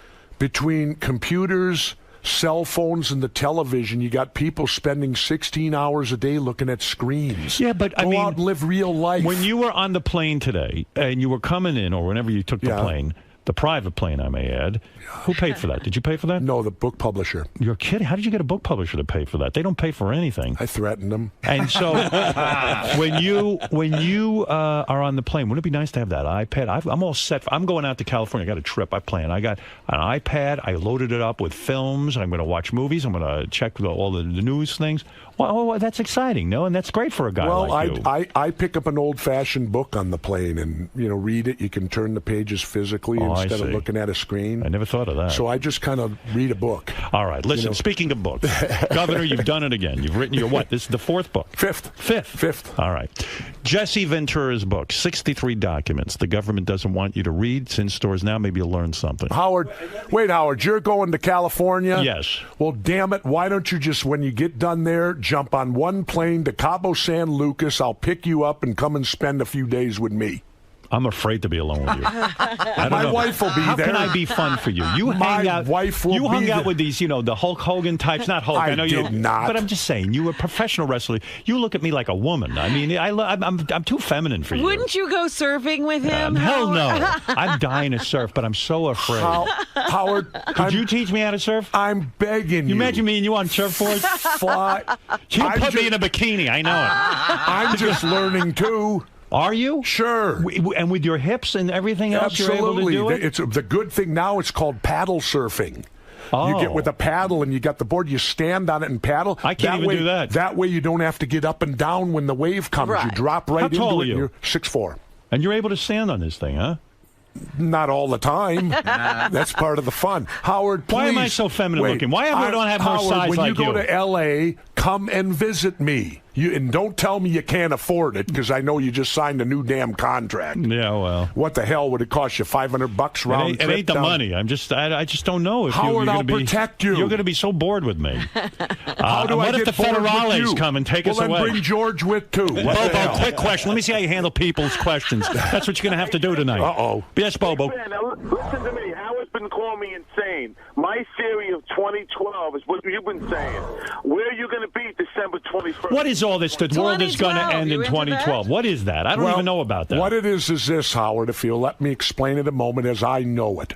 computers, cell phones, and the television, you got people spending 16 hours a day looking at screens. Yeah, but Go out and live real life. When you were on the plane today and you were coming in, or whenever you took the plane, The private plane, I may add. Who paid for that? Did you pay for that? No, the book publisher. You're kidding. How did you get a book publisher to pay for that? They don't pay for anything. I threatened them. And so when you are on the plane, wouldn't it be nice to have that iPad? I'm all set. I'm going out to California. I got a trip I planned. I got an iPad. I loaded it up with films. I'm going to watch movies. I'm going to check all the news things. Well, that's exciting, no? And that's great for a guy like you. I pick up an old-fashioned book on the plane and, read it. You can turn the pages physically instead of looking at a screen. I never thought of that. So I just kind of read a book. All right. Listen, speaking of books, Governor, you've done it again. You've written your what? This is the fourth book? Fifth. All right. Jesse Ventura's book, 63 Documents the Government Doesn't Want You to Read. It's in stores now. Maybe you'll learn something. Howard, you're going to California? Yes. Well, damn it, why don't you just, when you get done there, jump on one plane to Cabo San Lucas. I'll pick you up and come and spend a few days with me. I'm afraid to be alone with you. My wife will be How there. How can I be fun for you? You hung out. Wife will you hung be out there. with these, the Hulk Hogan types. Not Hulk. I know you did not. But I'm just saying, you were a professional wrestler. You look at me like a woman. I mean, I'm too feminine for you. Wouldn't you go surfing with him? Hell no. I'm dying to surf, but I'm so afraid. Howard, could you teach me how to surf? I'm begging you. Imagine me and you on surfboards. Fly. You put me in a bikini. I know it. I'm just learning too. Are you? Sure. And with your hips and everything else, you're able to do it? It's the good thing now. It's called paddle surfing. Oh. You get with a paddle and you got the board. You stand on it and paddle. I can't even do that. That way you don't have to get up and down when the wave comes. Right. You drop right How into tall it. are you? And you're 6'4". And you're able to stand on this thing, huh? Not all the time. That's part of the fun. Howard, please. Why am I so feminine looking? Why don't I have more Howard, size when like you go to L.A., come and visit me. And don't tell me you can't afford it, because I know you just signed a new damn contract. Yeah, well. What the hell would it cost you? $500 round trip? It ain't the down? money. I just don't know if Howard, you're I'll going to be. protect you. You're going to be so bored with me. How do what I if get the bored with federales you? come and take us then away? Bring George with too. Bobo, quick question. Let me see how you handle people's questions. That's what you're going to have to do tonight. Uh-oh. Yes, Bobo. Man, now listen to me. Howard's been calling me insane. My theory of 2012 is what you've been saying. Where are you going to be December 21st? What is all this? The world is going to end in 2012. What is that? I don't even know about that. What it is this, Howard, if you'll let me explain it a moment as I know it.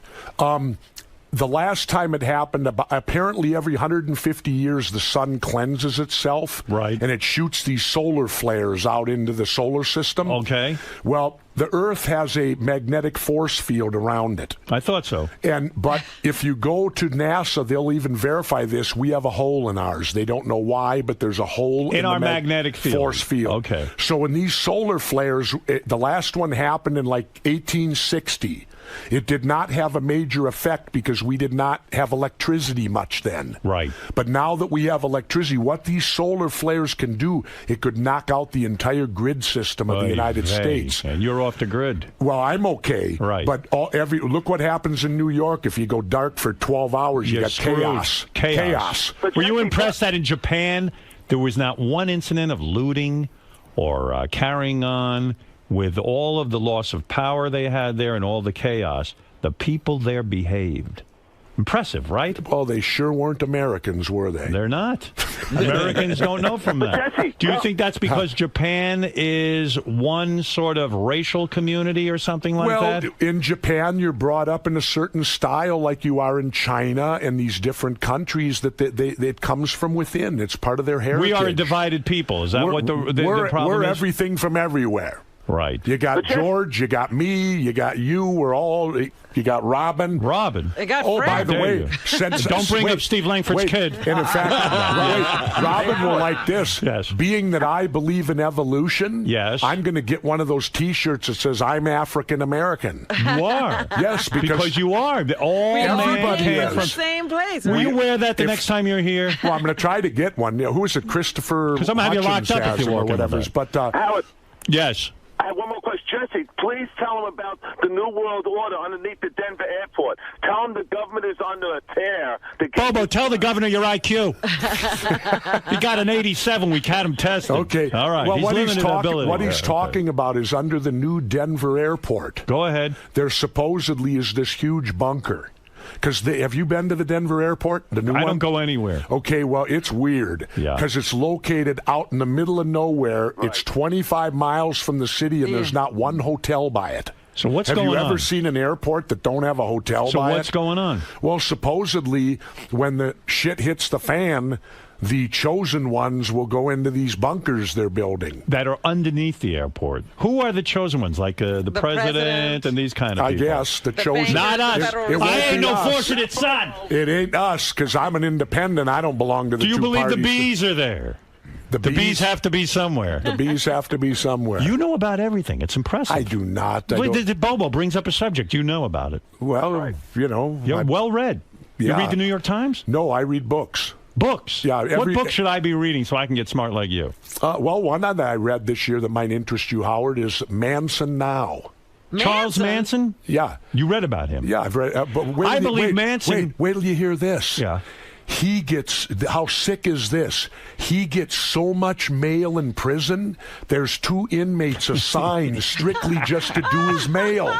The last time it happened, apparently every 150 years the sun cleanses itself. Right. And it shoots these solar flares out into the solar system. Okay. Well, the Earth has a magnetic force field around it. I thought so. But if you go to NASA, they'll even verify this. We have a hole in ours. They don't know why, but there's a hole in our the magnetic field. Force field. Okay. So when these solar flares, the last one happened in like 1860. It did not have a major effect because we did not have electricity much then. Right. But now that we have electricity, what these solar flares can do, it could knock out the entire grid system of the United States. And you're off the grid. Well, I'm okay. Right. But look what happens in New York. If you go dark for 12 hours, you You're got screwed. Chaos. Were you impressed that in Japan there was not one incident of looting or carrying on? With all of the loss of power they had there and all the chaos, the people there behaved. Impressive, right? Well, they sure weren't Americans, were they? They're not. Americans don't know from that. Do you think that's because Japan is one sort of racial community or something like that? Well, in Japan, you're brought up in a certain style like you are in China and these different countries that it comes from within. It's part of their heritage. We are a divided people. Is that what the problem we're is? everything from everywhere. Right. You got George, you got me, you got you. You got Robin. They got Fred. By the way, don't bring up Steve Langford's kid. And in fact, Robin will like this. Yes. Being that I believe in evolution, yes, I'm going to get one of those T-shirts that says I'm African American. You are. Yes, because you are. All everybody came is. from the same place. Will Right? you wear that the next time you're here? Well, I'm going to try to get one. Who is it? Christopher. Because I'm going to have you locked up if you walk whatever. But Howard. Yes. I have one more question. Jesse, please tell him about the New World Order underneath the Denver airport. Tell him the government is under a tear. Bobo, tell the governor your IQ. He got an 87. We had him tested. Okay. All right. Well, he's what he's talking about is under the new Denver airport. Go ahead. There supposedly is this huge bunker. Because have you been to the Denver airport? The new one? I don't go anywhere. Okay, well, it's weird. Yeah. Because it's located out in the middle of nowhere. Right. It's 25 miles from the city, and there's not one hotel by it. So what's Have going you on? ever seen an airport that don't have a hotel So by what's it? going on? Well, supposedly, when the shit hits the fan, the chosen ones will go into these bunkers they're building. That are underneath the airport. Who are the chosen ones? Like the president and these kind of I people? guess the chosen. Not us. I ain't no us. fortunate son. It ain't us, because I'm an independent. I don't belong to the Do you two believe parties. the bees are there? The bees have to be somewhere. The bees have to be somewhere. You know about everything. It's impressive. I do not. Bobo brings up a subject. You know about it. Well, you know. You're well read. You Yeah. read the New York Times? No, I read books. Books? Yeah. What book should I be reading so I can get smart like you? Well, one that I read this year that might interest you, Howard, is Manson Now. Charles Manson? Yeah. You read about him? Yeah, I've read. But I believe Manson. Wait till you hear this. Yeah. He gets, how sick is this? He gets so much mail in prison, there's 2 inmates assigned strictly just to do his mail.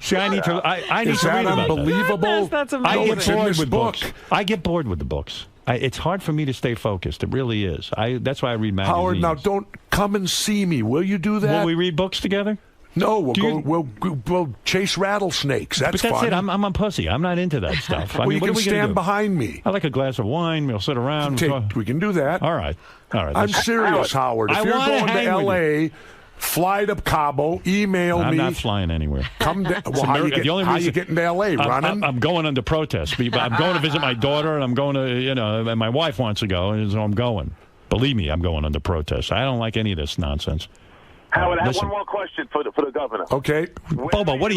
See, I need to read Is that about unbelievable? That's I amazing. get bored with books. I get bored with the books. It's hard for me to stay focused. It really is. That's why I read magazines. Howard, now don't come and see me. Will you do that? Will we read books together? No, we'll chase rattlesnakes. That's but that's fun. it. I'm a pussy. I'm not into that stuff. Well, you what can are we gonna stand do? behind me. I like a glass of wine. We'll sit around. We can do that. All right. I'm let's- serious, Howard. If I you're wanna going to hang with L.A., fly to Cabo, email I'm me. not flying anywhere. Come down. It's Well, how America. you getting to L.A.? Running? I'm going under protest. I'm going to visit my daughter, and I'm going to, and my wife wants to go, and so I'm going. Believe me, I'm going under protest. I don't like any of this nonsense. Howard, I have Listen. one more question for the governor. Okay. Bobo, what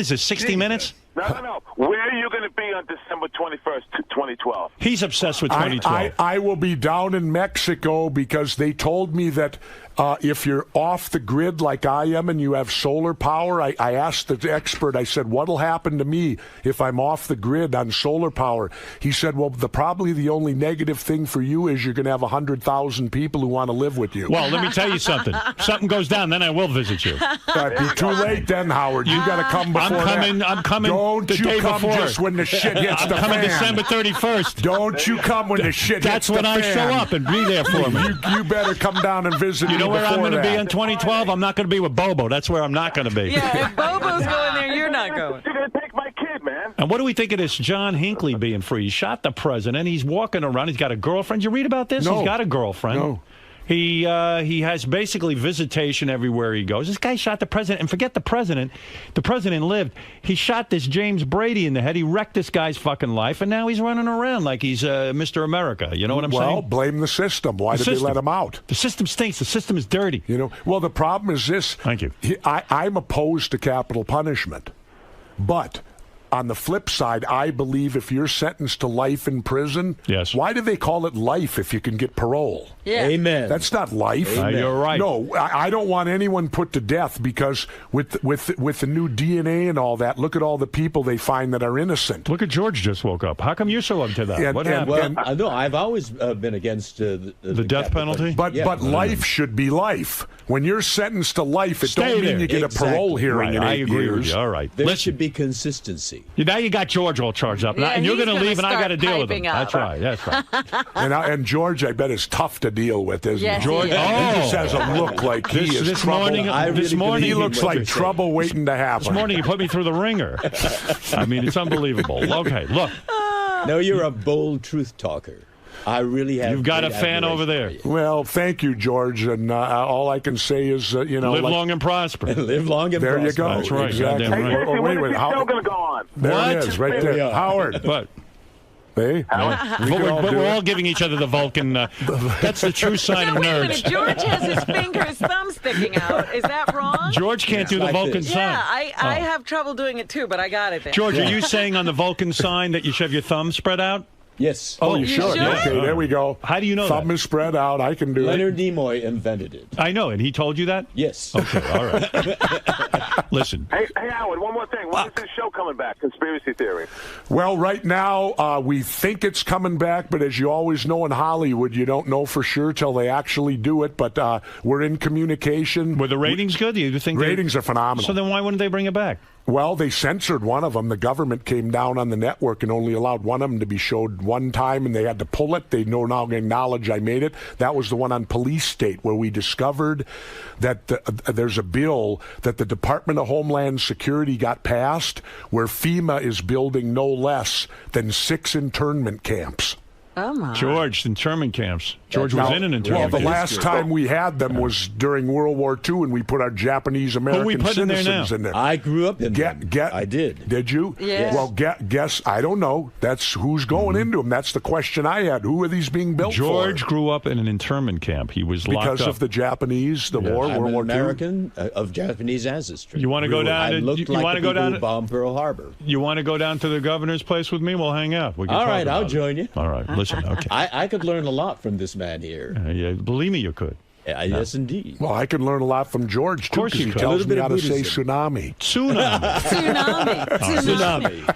is this, 60 Minutes? No. Where are you going to be on December 21st, 2012? He's obsessed with 2012. I will be down in Mexico because they told me that if you're off the grid like I am and you have solar power, I asked the expert, I said, what'll happen to me if I'm off the grid on solar power? He said, well, probably the only negative thing for you is you're going to have 100,000 people who want to live with you. Well, let me tell you something. Something goes down, then I will visit you. It'd be too late then, Howard. You got to come before I'm coming. Don't the you day come before. just when the shit hits the I'm coming fan. December 31st. Don't you come when the shit That's hits the when fan. I show up and be there for me. You better come down and visit me You know where I'm before going to be that. in 2012? I'm not going to be with Bobo. That's where I'm not going to be. Yeah, if Bobo's going there, you're not going. You're going to take my kid, man. And what do we think of this John Hinckley being free? He shot the president. He's walking around. He's got a girlfriend. You read about this? No. He's got a girlfriend. No. He has basically visitation everywhere he goes. This guy shot the president, and forget the president. The president lived. He shot this James Brady in the head. He wrecked this guy's fucking life, and now he's running around like he's Mr. America. You know what I'm saying? Well, blame the system. Why did they let him out? The system stinks. The system is dirty. You know. Well, the problem is this. Thank you. I'm opposed to capital punishment, but on the flip side, I believe if you're sentenced to life in prison, yes. Why do they call it life if you can get parole? Yeah. Amen. That's not life. You're right. No, I don't want anyone put to death because with the new DNA and all that, look at all the people they find that are innocent. Look at George just woke up. How come you're so up to that? What happened? Well, no, I've always been against the death penalty. But life should be life. When you're sentenced to life, it Stay don't mean there. you get a parole hearing in 8 I agree years. with you. All right. There should be consistency. Now you got George all charged up, Yeah, and you're he's going to gonna leave, and I got to start deal with him. piping up. That's right. That's right. And George, I bet, is tough to deal with, isn't Yes, he? George, he is. He just has a look like he is this trouble. morning. This morning, he looks like trouble waiting to happen. This morning, he put me through the ringer. I mean, it's unbelievable. Okay, look. No, you're a bold truth talker. I really have. You've got a great fan over there. admiration for Well, thank you, George. And all I can say is, Live long and prosper. you. Live long and there you prosper. go. That's right. Exactly. Goddamn right. Oh, wait, When is this show going to go on? There What? it is, right There we there. are. Howard. But Hey, we're all giving each other the Vulcan. That's the true sign Now, of wait a nerds. minute. George has his thumb sticking out. Is that wrong? George can't do the Like Vulcan this. sign. Yeah, I have trouble doing it too, but I got it there. George, are you saying on the Vulcan sign that you should have your thumb spread out? Yes. Oh, you You should. should? Okay, there we go. How do you know Thumb that? is spread out. I can do Leonard it. Nimoy invented it. I know, and he told you that? Yes. Okay, all right. Listen. Hey, Howard, one more thing. When is this show coming back? Conspiracy Theory. Well, right now, we think it's coming back, but as you always know in Hollywood, you don't know for sure till they actually do it. But we're in communication. Were the ratings good? Do you think ratings are phenomenal? So then why wouldn't they bring it back? Well, they censored one of them. The government came down on the network and only allowed one of them to be showed one time, and they had to pull it. They now acknowledge I made it. That was the one on Police State, where we discovered that there's a bill that the Department of Homeland Security got passed where FEMA is building no less than 6 internment camps. Oh, my. George, internment camps. George was in an internment camp. Well, the last time we had them was during World War II, and we put our Japanese American citizens in there. I grew up in them. I did. Did you? Yes. Well, guess, I don't know. That's who's going into them. That's the question I had. Who are these being built George for? grew up in an internment camp. He was locked up. Because of the Japanese, the war, I'm World War an II? American of Japanese ancestry. You want to go down? I looked you like want to the go people down? who bombed Pearl Harbor. You want to go down to the governor's place with me? We'll hang out. We can All talk right, about I'll it. join you. All right, listen. Okay. I could learn a lot from this man here. Yeah, believe me, you could. Yes, indeed. Well, I can learn a lot from George, too, because he tells me how to say tsunami. Tsunami.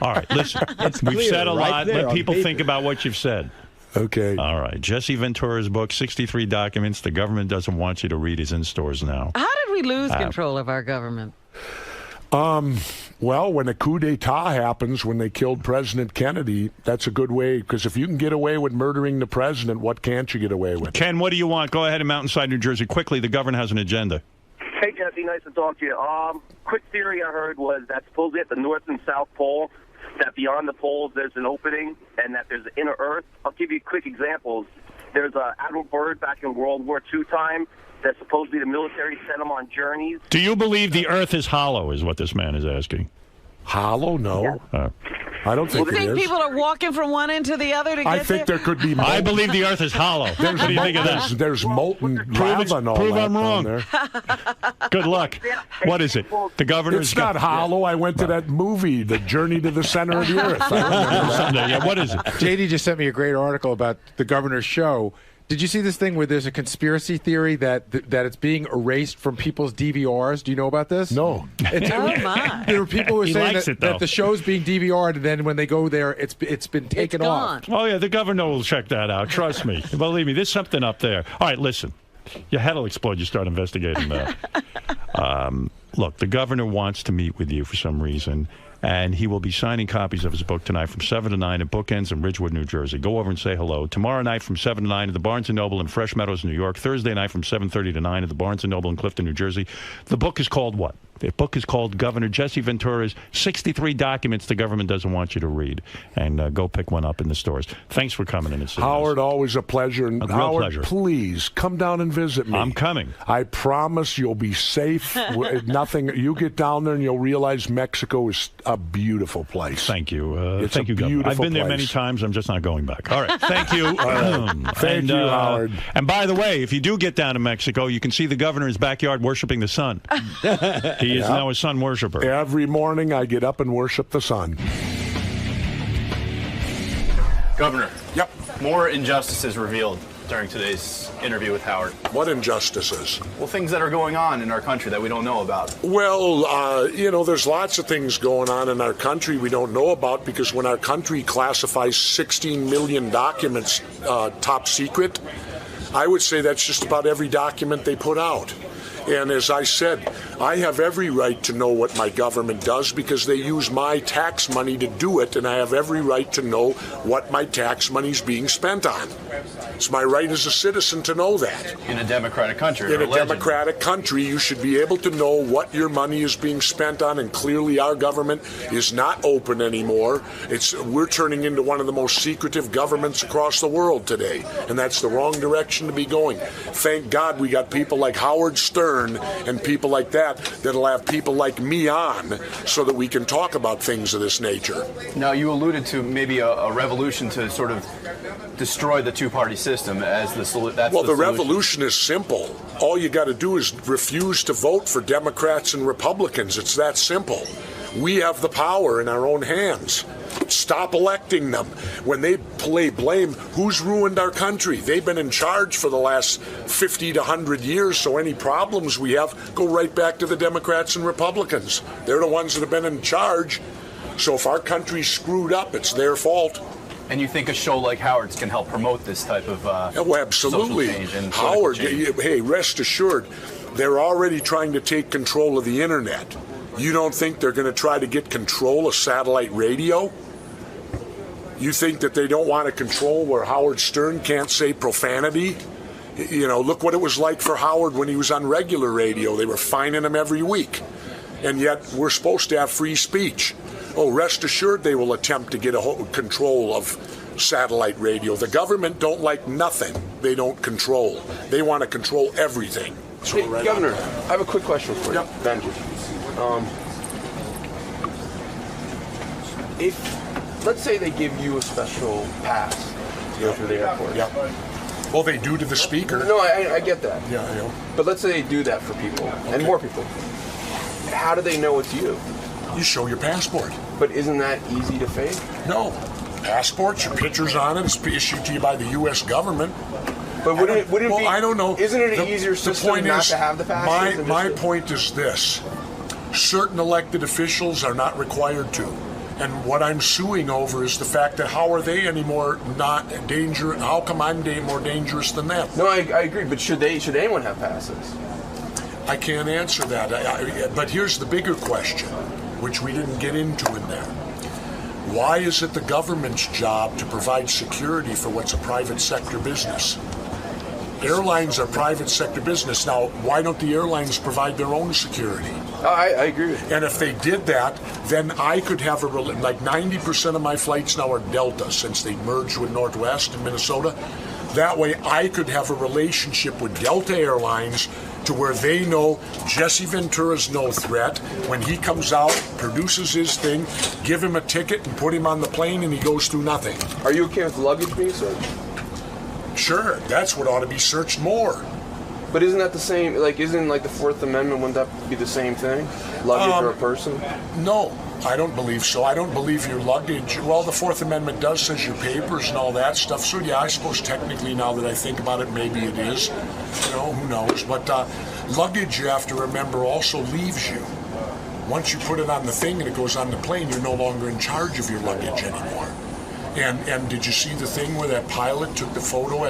All right, listen. We've clear, said a right lot. there Let on people paper. think about what you've said. Okay. All right. Jesse Ventura's book, 63 Documents the Government Doesn't Want You to Read, is in stores now. How did we lose control of our government? Well, when a coup d'etat happens, when they killed President Kennedy, that's a good way, because if you can get away with murdering the president, what can't you get away with? Ken, what do you want? Go ahead in Mountainside, New Jersey. Quickly, the governor has an agenda. Hey, Jesse, nice to talk to you. Quick theory I heard was that supposedly at the North and South Pole, that beyond the poles there's an opening and that there's an inner Earth. I'll give you quick examples. There's Admiral Byrd back in World War II time that supposedly the military sent him on journeys. Do you believe the earth is hollow, is what this man is asking? Hollow? No. I don't think You it think is. people are walking from one end to the other to get I think there could be. I believe the earth is hollow. What do you think of that? There's molten lava and all prove that I'm down wrong. there. Good luck. What is it? The governor's It's not hollow. I went to that movie, The Journey to the Center of the Earth. I remember that. Yeah, what is it? JD just sent me a great article about the governor's show. Did you see this thing where there's a conspiracy theory that it's being erased from people's DVRs? Do you know about this? No. There were people who were He saying likes it, that though. the show's being DVR'd, and then when they go there, it's been taken off. Oh, yeah, the governor will check that out. Trust me. Believe me, there's something up there. All right, listen. Your head will explode. You start investigating that. Look, the governor wants to meet with you for some reason, and he will be signing copies of his book tonight from 7 to 9 at Bookends in Ridgewood, New Jersey. Go over and say hello. Tomorrow night from 7 to 9 at the Barnes & Noble in Fresh Meadows, New York. Thursday night from 7:30 to 9 at the Barnes & Noble in Clifton, New Jersey. The book is called what? The book is called Governor Jesse Ventura's 63 Documents the Government Doesn't Want You to Read. And go pick one up in the stores. Thanks for coming in and seeing us. Howard, always a pleasure. And A real Howard, pleasure. please come down and visit me. I'm coming. I promise you'll be safe. Nothing. You get down there and you'll realize Mexico is a beautiful place. Thank you. It's Thank a you, Governor. beautiful I've been there many place. times. I'm just not going back. All right. Thank you. Thank you, Howard. And by the way, if you do get down to Mexico, you can see the governor in his backyard worshiping the sun. He is now a sun worshiper. Every morning I get up and worship the sun. Governor. Yep. More injustices revealed during today's interview with Howard. What injustices? Well, things that are going on in our country that we don't know about. Well, there's lots of things going on in our country we don't know about because when our country classifies 16 million documents top secret, I would say that's just about every document they put out. And as I said, I have every right to know what my government does because they use my tax money to do it, and I have every right to know what my tax money is being spent on. It's my right as a citizen to know that. In a democratic country. In a democratic country, you should be able to know what your money is being spent on, and clearly our government is not open anymore. We're turning into one of the most secretive governments across the world today, and that's the wrong direction to be going. Thank God we got people like Howard Stern and people like that that'll have people like me on so that we can talk about things of this nature. Now, you alluded to maybe a revolution to sort of destroy the two-party system as the solution. Well, the revolution is simple. All you got to do is refuse to vote for Democrats and Republicans. It's that simple. We have the power in our own hands. Stop electing them. When they play blame, who's ruined our country? They've been in charge for the last 50 to 100 years, so any problems we have go right back to the Democrats and Republicans. They're the ones that have been in charge. So if our country's screwed up, it's their fault. And you think a show like Howard's can help promote this type of absolutely. social change and Howard, change? hey, rest assured, they're already trying to take control of the internet. You don't think they're going to try to get control of satellite radio? You think that they don't want to control where Howard Stern can't say profanity? You know, look what it was like for Howard when he was on regular radio. They were fining him every week. And yet we're supposed to have free speech. Oh, rest assured they will attempt to get control of satellite radio. The government don't like nothing they don't control. They want to control everything. So Hey, Governor, I have a quick question for you. Benji. If, let's say they give you a special pass to go through the airport. Yeah. Well, they do to the speaker. No, I get that. Yeah, I know. But let's say they do that for people, and more people. How do they know it's you? You show your passport. But isn't that easy to fake? No. Passports, your picture's on it. It's issued to you by the U.S. government. But wouldn't it be? I don't know. Isn't it an easier system not to have the passes? My point is this: certain elected officials are not required to, and what I'm suing over is the fact that how are they any more not dangerous? How come I'm more dangerous than them? No, I agree. But should anyone have passes? I can't answer that. But here's the bigger question, which we didn't get into in there. Why is it the government's job to provide security for what's a private sector business? Airlines are private sector business. Now, why don't the airlines provide their own security? I agree with you. And if they did that, then I could have like 90% of my flights now are Delta since they merged with Northwest in Minnesota. That way I could have a relationship with Delta Airlines to where they know Jesse Ventura's no threat. When he comes out, produces his thing, give him a ticket and put him on the plane and he goes through nothing. Are you okay with luggage being searched? Sure, that's what ought to be searched more. But isn't that the same, isn't the Fourth Amendment, wouldn't that be the same thing? Luggage or a person? No, I don't believe so. I don't believe your luggage. Well, the Fourth Amendment does says your papers and all that stuff. So yeah, I suppose technically now that I think about it, maybe it is. You know, who knows? But luggage, you have to remember, also leaves you. Once you put it on the thing and it goes on the plane, you're no longer in charge of your luggage anymore. And did you see the thing where that pilot took the photo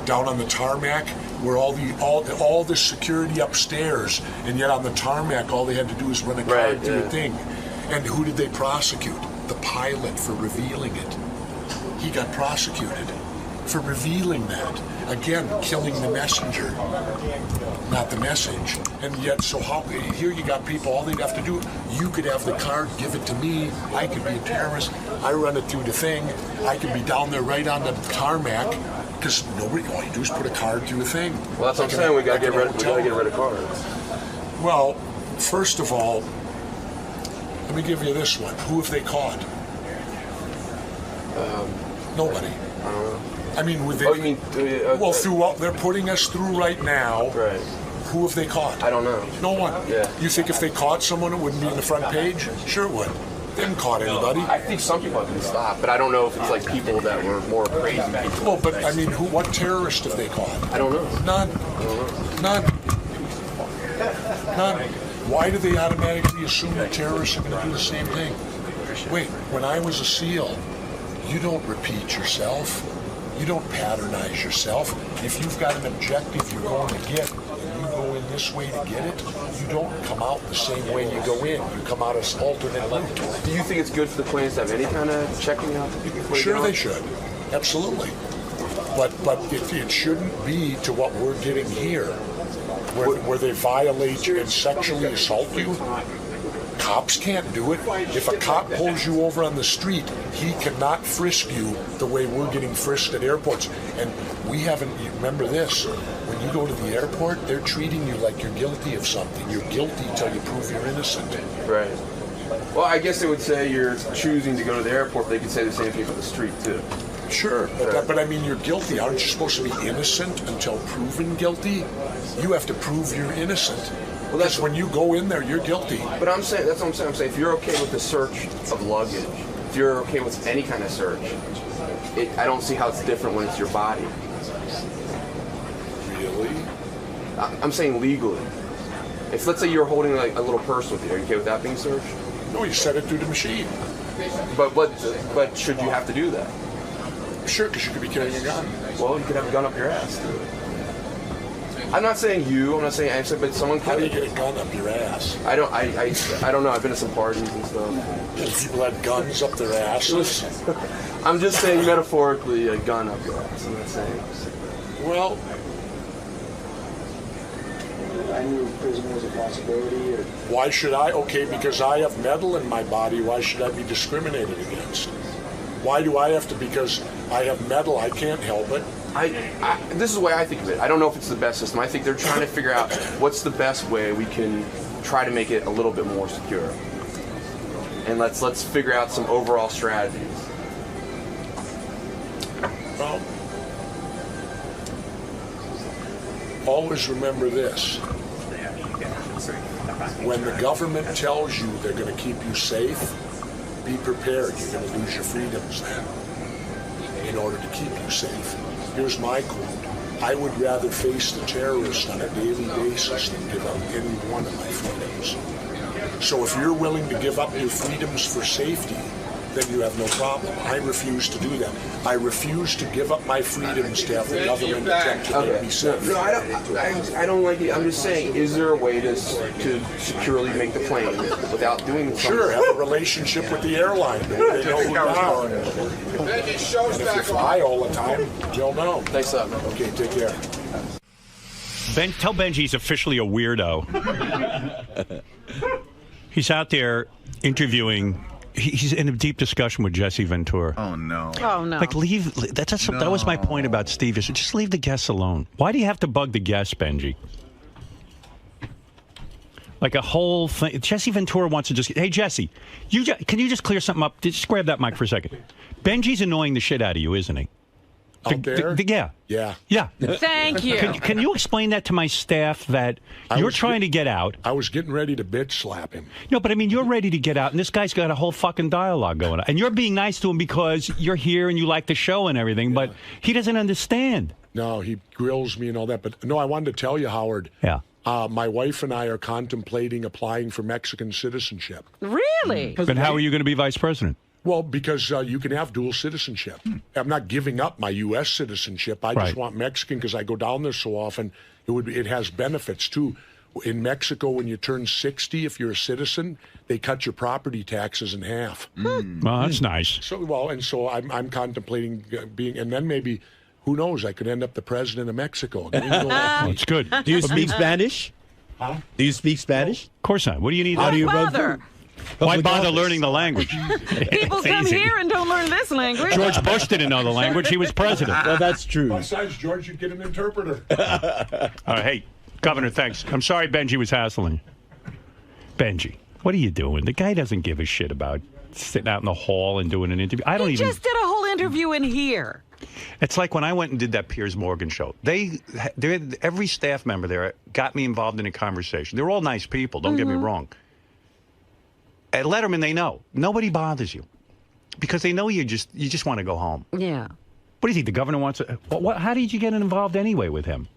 down on the tarmac, where all this security upstairs, and yet on the tarmac all they had to do was run a card through a thing. And who did they prosecute? The pilot for revealing it. He got prosecuted for revealing that. Again, killing the messenger, not the message. And yet, so here you got people, all they'd have to do, you could have the card, give it to me, I could be a terrorist, I run it through the thing, I could be down there right on the tarmac, because all you do is put a card through a thing. Well, that's what I'm saying, we gotta get rid of cards. Well, first of all, let me give you this one. Who have they caught? Nobody. I don't know. I mean, well, through what they're putting us through right now, who have they caught? I don't know. No one. Yeah. You think if they caught someone, it wouldn't be in the front page? Sure it would. They haven't caught anybody. I think some people have been stopped, but I don't know if it's like people that were more crazy people. Well, but I mean, what terrorist have they caught? I don't know. None. None. Why do they automatically assume that terrorists are going to do the same thing? Wait, when I was a SEAL, you don't repeat yourself. You don't patternise yourself. If you've got an objective you're going to get, and you go in this way to get it, you don't come out the same way you go in. You come out as alternate route. Do you think it's good for the planes to have any kind of checking out? Sure they should. Absolutely. But it shouldn't be to what we're getting here, where they violate you and sexually assault you. Cops can't do it. If a cop pulls you over on the street, he cannot frisk you the way we're getting frisked at airports. And we haven't, remember this, when you go to the airport, they're treating you like you're guilty of something. You're guilty until you prove you're innocent. Right. Well, I guess they would say you're choosing to go to the airport. They could say the same thing for the street, too. Sure, but I mean, you're guilty. Aren't you supposed to be innocent until proven guilty? You have to prove you're innocent. Well, that's when you go in there, you're guilty. But I'm saying, that's what I'm saying. I'm saying if you're okay with the search of luggage, if you're okay with any kind of search, I don't see how it's different when it's your body. Really? I'm saying legally. If let's say you're holding like a little purse with you, are you okay with that being searched? No, you set it through the machine. But should you have to do that? Sure, because you could be carrying a gun. Well, you could have a gun up your ass. I'm not saying you. I'm not saying I said, but someone. How do you get a gun up your ass? I don't. I don't know. I've been to some parties and stuff. People had guns up their asses. I'm just saying metaphorically, a gun up your ass. I'm not saying. Well, I knew prison was a possibility. Or... Why should I? Okay, because I have metal in my body. Why should I be discriminated against? Why do I have to? Because I have metal. I can't help it. This is the way I think of it. I don't know if it's the best system. I think they're trying to figure out what's the best way we can try to make it a little bit more secure. And let's figure out some overall strategies. Well, always remember this. When the government tells you they're going to keep you safe, be prepared. You're going to lose your freedoms then in order to keep you safe. Here's my quote. I would rather face the terrorists on a daily basis than give up any one of my freedoms. So if you're willing to give up your freedoms for safety, then you have no problem. I refuse to do that. I refuse to give up my freedoms to have the government attempt to make me safe. No, I don't like it. I'm just saying, is there a way to securely make the plane without doing something? Sure, have a relationship with the airline. They know who you are. And if you fly all the time, you'll know. Thanks up. Okay, take care. Tell Benji he's officially a weirdo. He's out there interviewing. He's in a deep discussion with Jesse Ventura. Oh, no. Oh, no. Like, leave. That was my point about Steve. Is just leave the guests alone. Why do you have to bug the guests, Benji? Like a whole thing. Jesse Ventura wants to just. Hey, Jesse, can you just clear something up? Just grab that mic for a second. Benji's annoying the shit out of you, isn't he? Out there? Yeah. Yeah. Yeah. Thank you. Can you explain that to my staff that you're trying to get out? I was getting ready to bitch slap him. No, but I mean, you're ready to get out, and this guy's got a whole fucking dialogue going on. And you're being nice to him because you're here and you like the show and everything, but he doesn't understand. No, he grills me and all that. But no, I wanted to tell you, Howard. Yeah. My wife and I are contemplating applying for Mexican citizenship. Really? But how are you going to be vice president? Well, because you can have dual citizenship. I'm not giving up my U.S. citizenship. I just want Mexican because I go down there so often. It has benefits, too. In Mexico, when you turn 60, if you're a citizen, they cut your property taxes in half. Well, that's nice. So I'm contemplating being, and then maybe, who knows, I could end up the president of Mexico. That's good. Do you speak Spanish? Huh? Do you speak Spanish? Of course not. What do you need? How do you run bother? Why bother learning the language? People It's come easy. here and don't learn this language. George Bush didn't know the language. He was president. Well, that's true. Besides, George, you'd get an interpreter. All right, hey, Governor, thanks. I'm sorry Benji was hassling you. Benji, what are you doing? The guy doesn't give a shit about sitting out in the hall and doing an interview. I don't He even. just did a whole interview in here. It's like when I went and did that Piers Morgan show. Every staff member there got me involved in a conversation. They're all nice people. Don't get me wrong. At Letterman, they know nobody bothers you because they know you just want to go home. Yeah. What do you think? The governor wants to? How did you get involved anyway with him?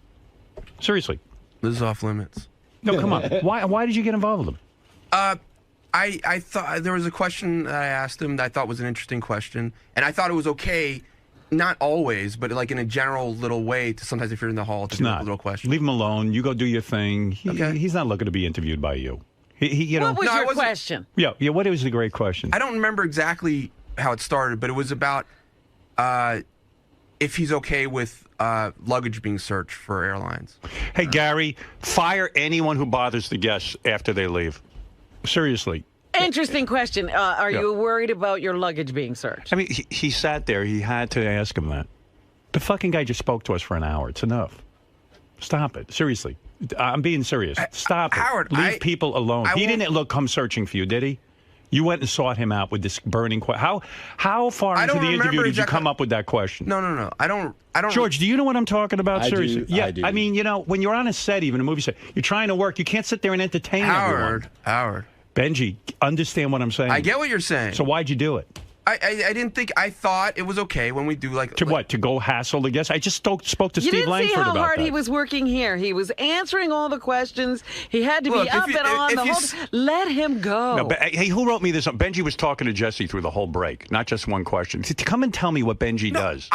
Seriously. This is off limits. No, come on. Why did you get involved with him? I thought there was a question that I asked him that I thought was an interesting question, and I thought it was okay, not always, but like in a general little way to sometimes if you're in the hall to It's do not. a little question. Leave him alone. You go do your thing. He's not looking to be interviewed by you. What was your question? Yeah. What was the great question? I don't remember exactly how it started, but it was about if he's okay with luggage being searched for airlines. Hey, Gary, fire anyone who bothers the guests after they leave. Seriously. Interesting question. Are you worried about your luggage being searched? I mean, he sat there. He had to ask him that. The fucking guy just spoke to us for an hour. It's enough. Stop it. Seriously. I'm being serious. Stop it. Howard, Leave people alone. He didn't come searching for you, did he? You went and sought him out with this burning question. How far into the interview did you come up with that question? No. I don't. George, do you know what I'm talking about? I Seriously. do. Yeah. I do. I mean, when you're on a set, even a movie set, you're trying to work. You can't sit there and entertain everyone. Howard. Benji, understand what I'm saying. I get what you're saying. So why'd you do it? I didn't think. I thought it was okay when we do what? To go hassle the guests? I just spoke to You Steve didn't Langford see how about hard that. he was working here. He was answering all the questions. He had to be up and on the whole. Let him go. No, but, hey, who wrote me this? Benji was talking to Jesse through the whole break, not just one question. Come and tell me what Benji does.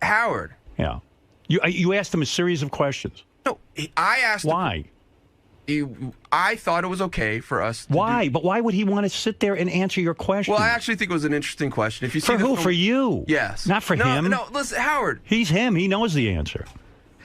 Howard. Yeah. You asked him a series of questions. No, I asked. Why? I thought it was okay for us. Why? But why would he want to sit there and answer your question? Well, I actually think it was an interesting question. If you see for who? For you? Yes. Not for him. No, listen, Howard. He's him. He knows the answer.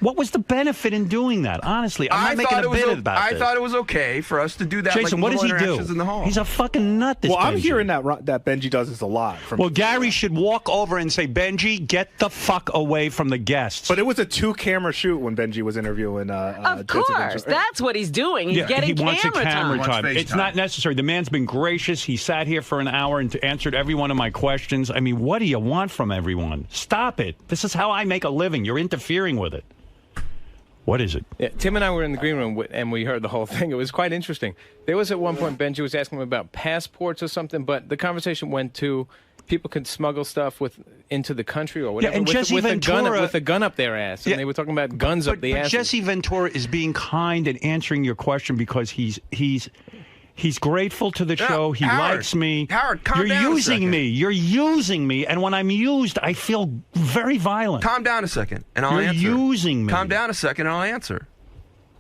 What was the benefit in doing that? Honestly, I'm not making a bit about this. I thought it was okay for us to do that. Jason, what does he do? In the hall. He's a fucking nut. This well, I'm Benji. hearing that Benji does this a lot. Well, Gary should walk over and say, Benji, get the fuck away from the guests. But it was a 2-camera shoot when Benji was interviewing. Of course, that's what he's doing. He's getting he wants camera time. It's not necessary. The man's been gracious. He sat here for an hour and answered every one of my questions. I mean, what do you want from everyone? Stop it. This is how I make a living. You're interfering with it. What is it? Yeah, Tim and I were in the green room, and we heard the whole thing. It was quite interesting. There was at one point, Benji was asking him about passports or something, but the conversation went to people could smuggle stuff into the country or whatever and Jesse Ventura, with a gun up their ass. And they were talking about guns up the ass. But Jesse Ventura is being kind and answering your question because he's grateful to the show. He likes me. Howard, calm You're down using a second. me. You're using me. And when I'm used, I feel very violent. Calm down a second, and I'll answer. You're using me. Calm down a second, and I'll answer.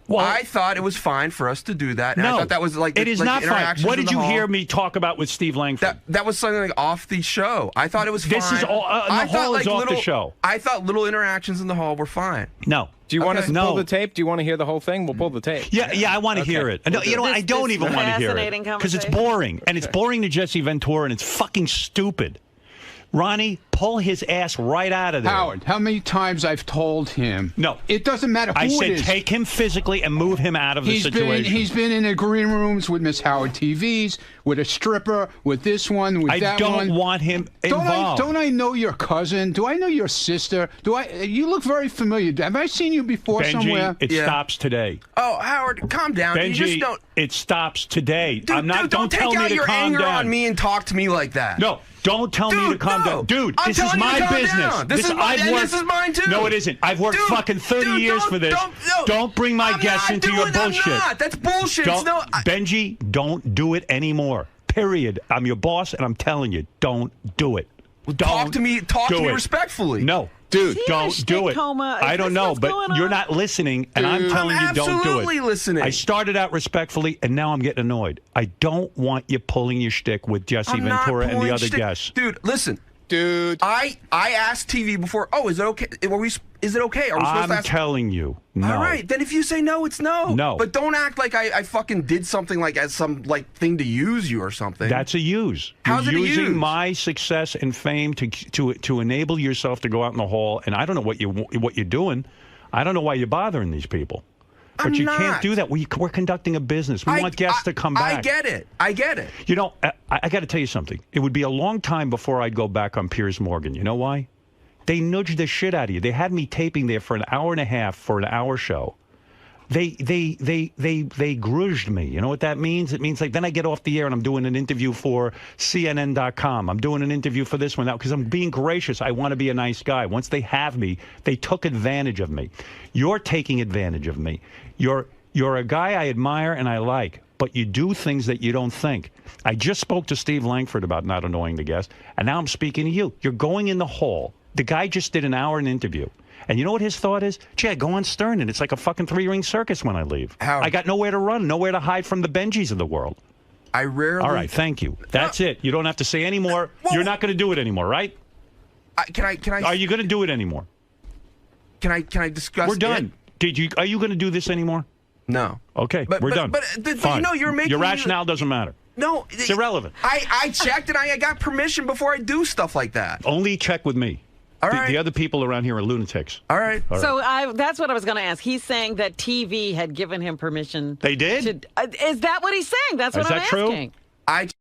Well, I thought it was fine for us to do that. And no, I thought that was like it is like not fine. interactions What in did the you hall. hear me talk about with Steve Langford? That was something like off the show. I thought it was fine. This is all. The hall is off the show. I thought little interactions in the hall were fine. No. Do you want us to pull the tape? Do you want to hear the whole thing? We'll pull the tape. Yeah, I want to hear it. No, you know what? I don't even want to hear it because it's boring, and it's boring to Jesse Ventura, and it's fucking stupid. Ronnie, pull his ass right out of there. Howard, how many times I've told him? No. It doesn't matter who I said it is. take him physically and move him out of the situation. He's been in the green rooms with Miss Howard TVs, with a stripper, with this one, with that one. I don't want him involved. Don't I know your cousin? Do I know your sister? You look very familiar. Have I seen you before Benji, somewhere? it stops today. Oh, Howard, calm down. Benji, you just don't. It stops today. Dude, I'm not. Dude, don't tell take me out to your calm anger down. on me and talk to me like that. No. Don't tell me to calm down. Dude, I'm this is telling you my to calm business. down. This is mine too. No, it isn't. I've worked fucking 30 years for this. Don't bring my guests into your bullshit. I'm not. That's bullshit. Benji, don't do it anymore. Period. I'm your boss, and I'm telling you, don't do it. Talk to me respectfully. No. Dude, don't do it. I don't know, but you're not listening, and I'm telling you, don't do it. I'm absolutely listening. I started out respectfully, and now I'm getting annoyed. I don't want you pulling your shtick with Jesse Ventura and the other guests. Dude, listen. Dude, I asked TV before. Oh, is it okay? Is it okay? Are we supposed to ask? I'm telling you, no. All right, then if you say no, it's no. No. But don't act like I fucking did something like as some thing to use you or something. That's a use. How's You're it a using use? my success and fame to enable yourself to go out in the hall, and I don't know what you're doing. I don't know why you're bothering these people. But you can't do that. We're conducting a business. We want guests to come back. I get it. I get it. You know, I got to tell you something. It would be a long time before I'd go back on Piers Morgan. You know why? They nudged the shit out of you. They had me taping there for an hour and a half for an hour show. They gruged me. You know what that means? It means like then I get off the air and I'm doing an interview for CNN.com. I'm doing an interview for this one now because I'm being gracious. I want to be a nice guy. Once they have me, they took advantage of me. You're taking advantage of me. You're a guy I admire and I like, but you do things that you don't think. I just spoke to Steve Langford about not annoying the guests, and now I'm speaking to you. You're going in the hall. The guy just did an hour interview. And you know what his thought is? Gee, I go on Stern, and it's like a fucking three-ring circus when I leave. I got nowhere to run, nowhere to hide from the Benjis of the world. I rarely... All right, thank you. That's it. You don't have to say any more. You're not going to do it anymore, right? Can I... Are you going to do it anymore? Can I discuss We're done. Are you going to do this anymore? No. Okay, we're done. But Fine. you know, you're making... Your rationale doesn't matter. No. It's irrelevant. I checked and I got permission before I do stuff like that. Only check with me. All right. The other people around here are lunatics. All right. So that's what I was going to ask. He's saying that TV had given him permission. They did? Is that what he's saying? That's what I'm asking. Is that true?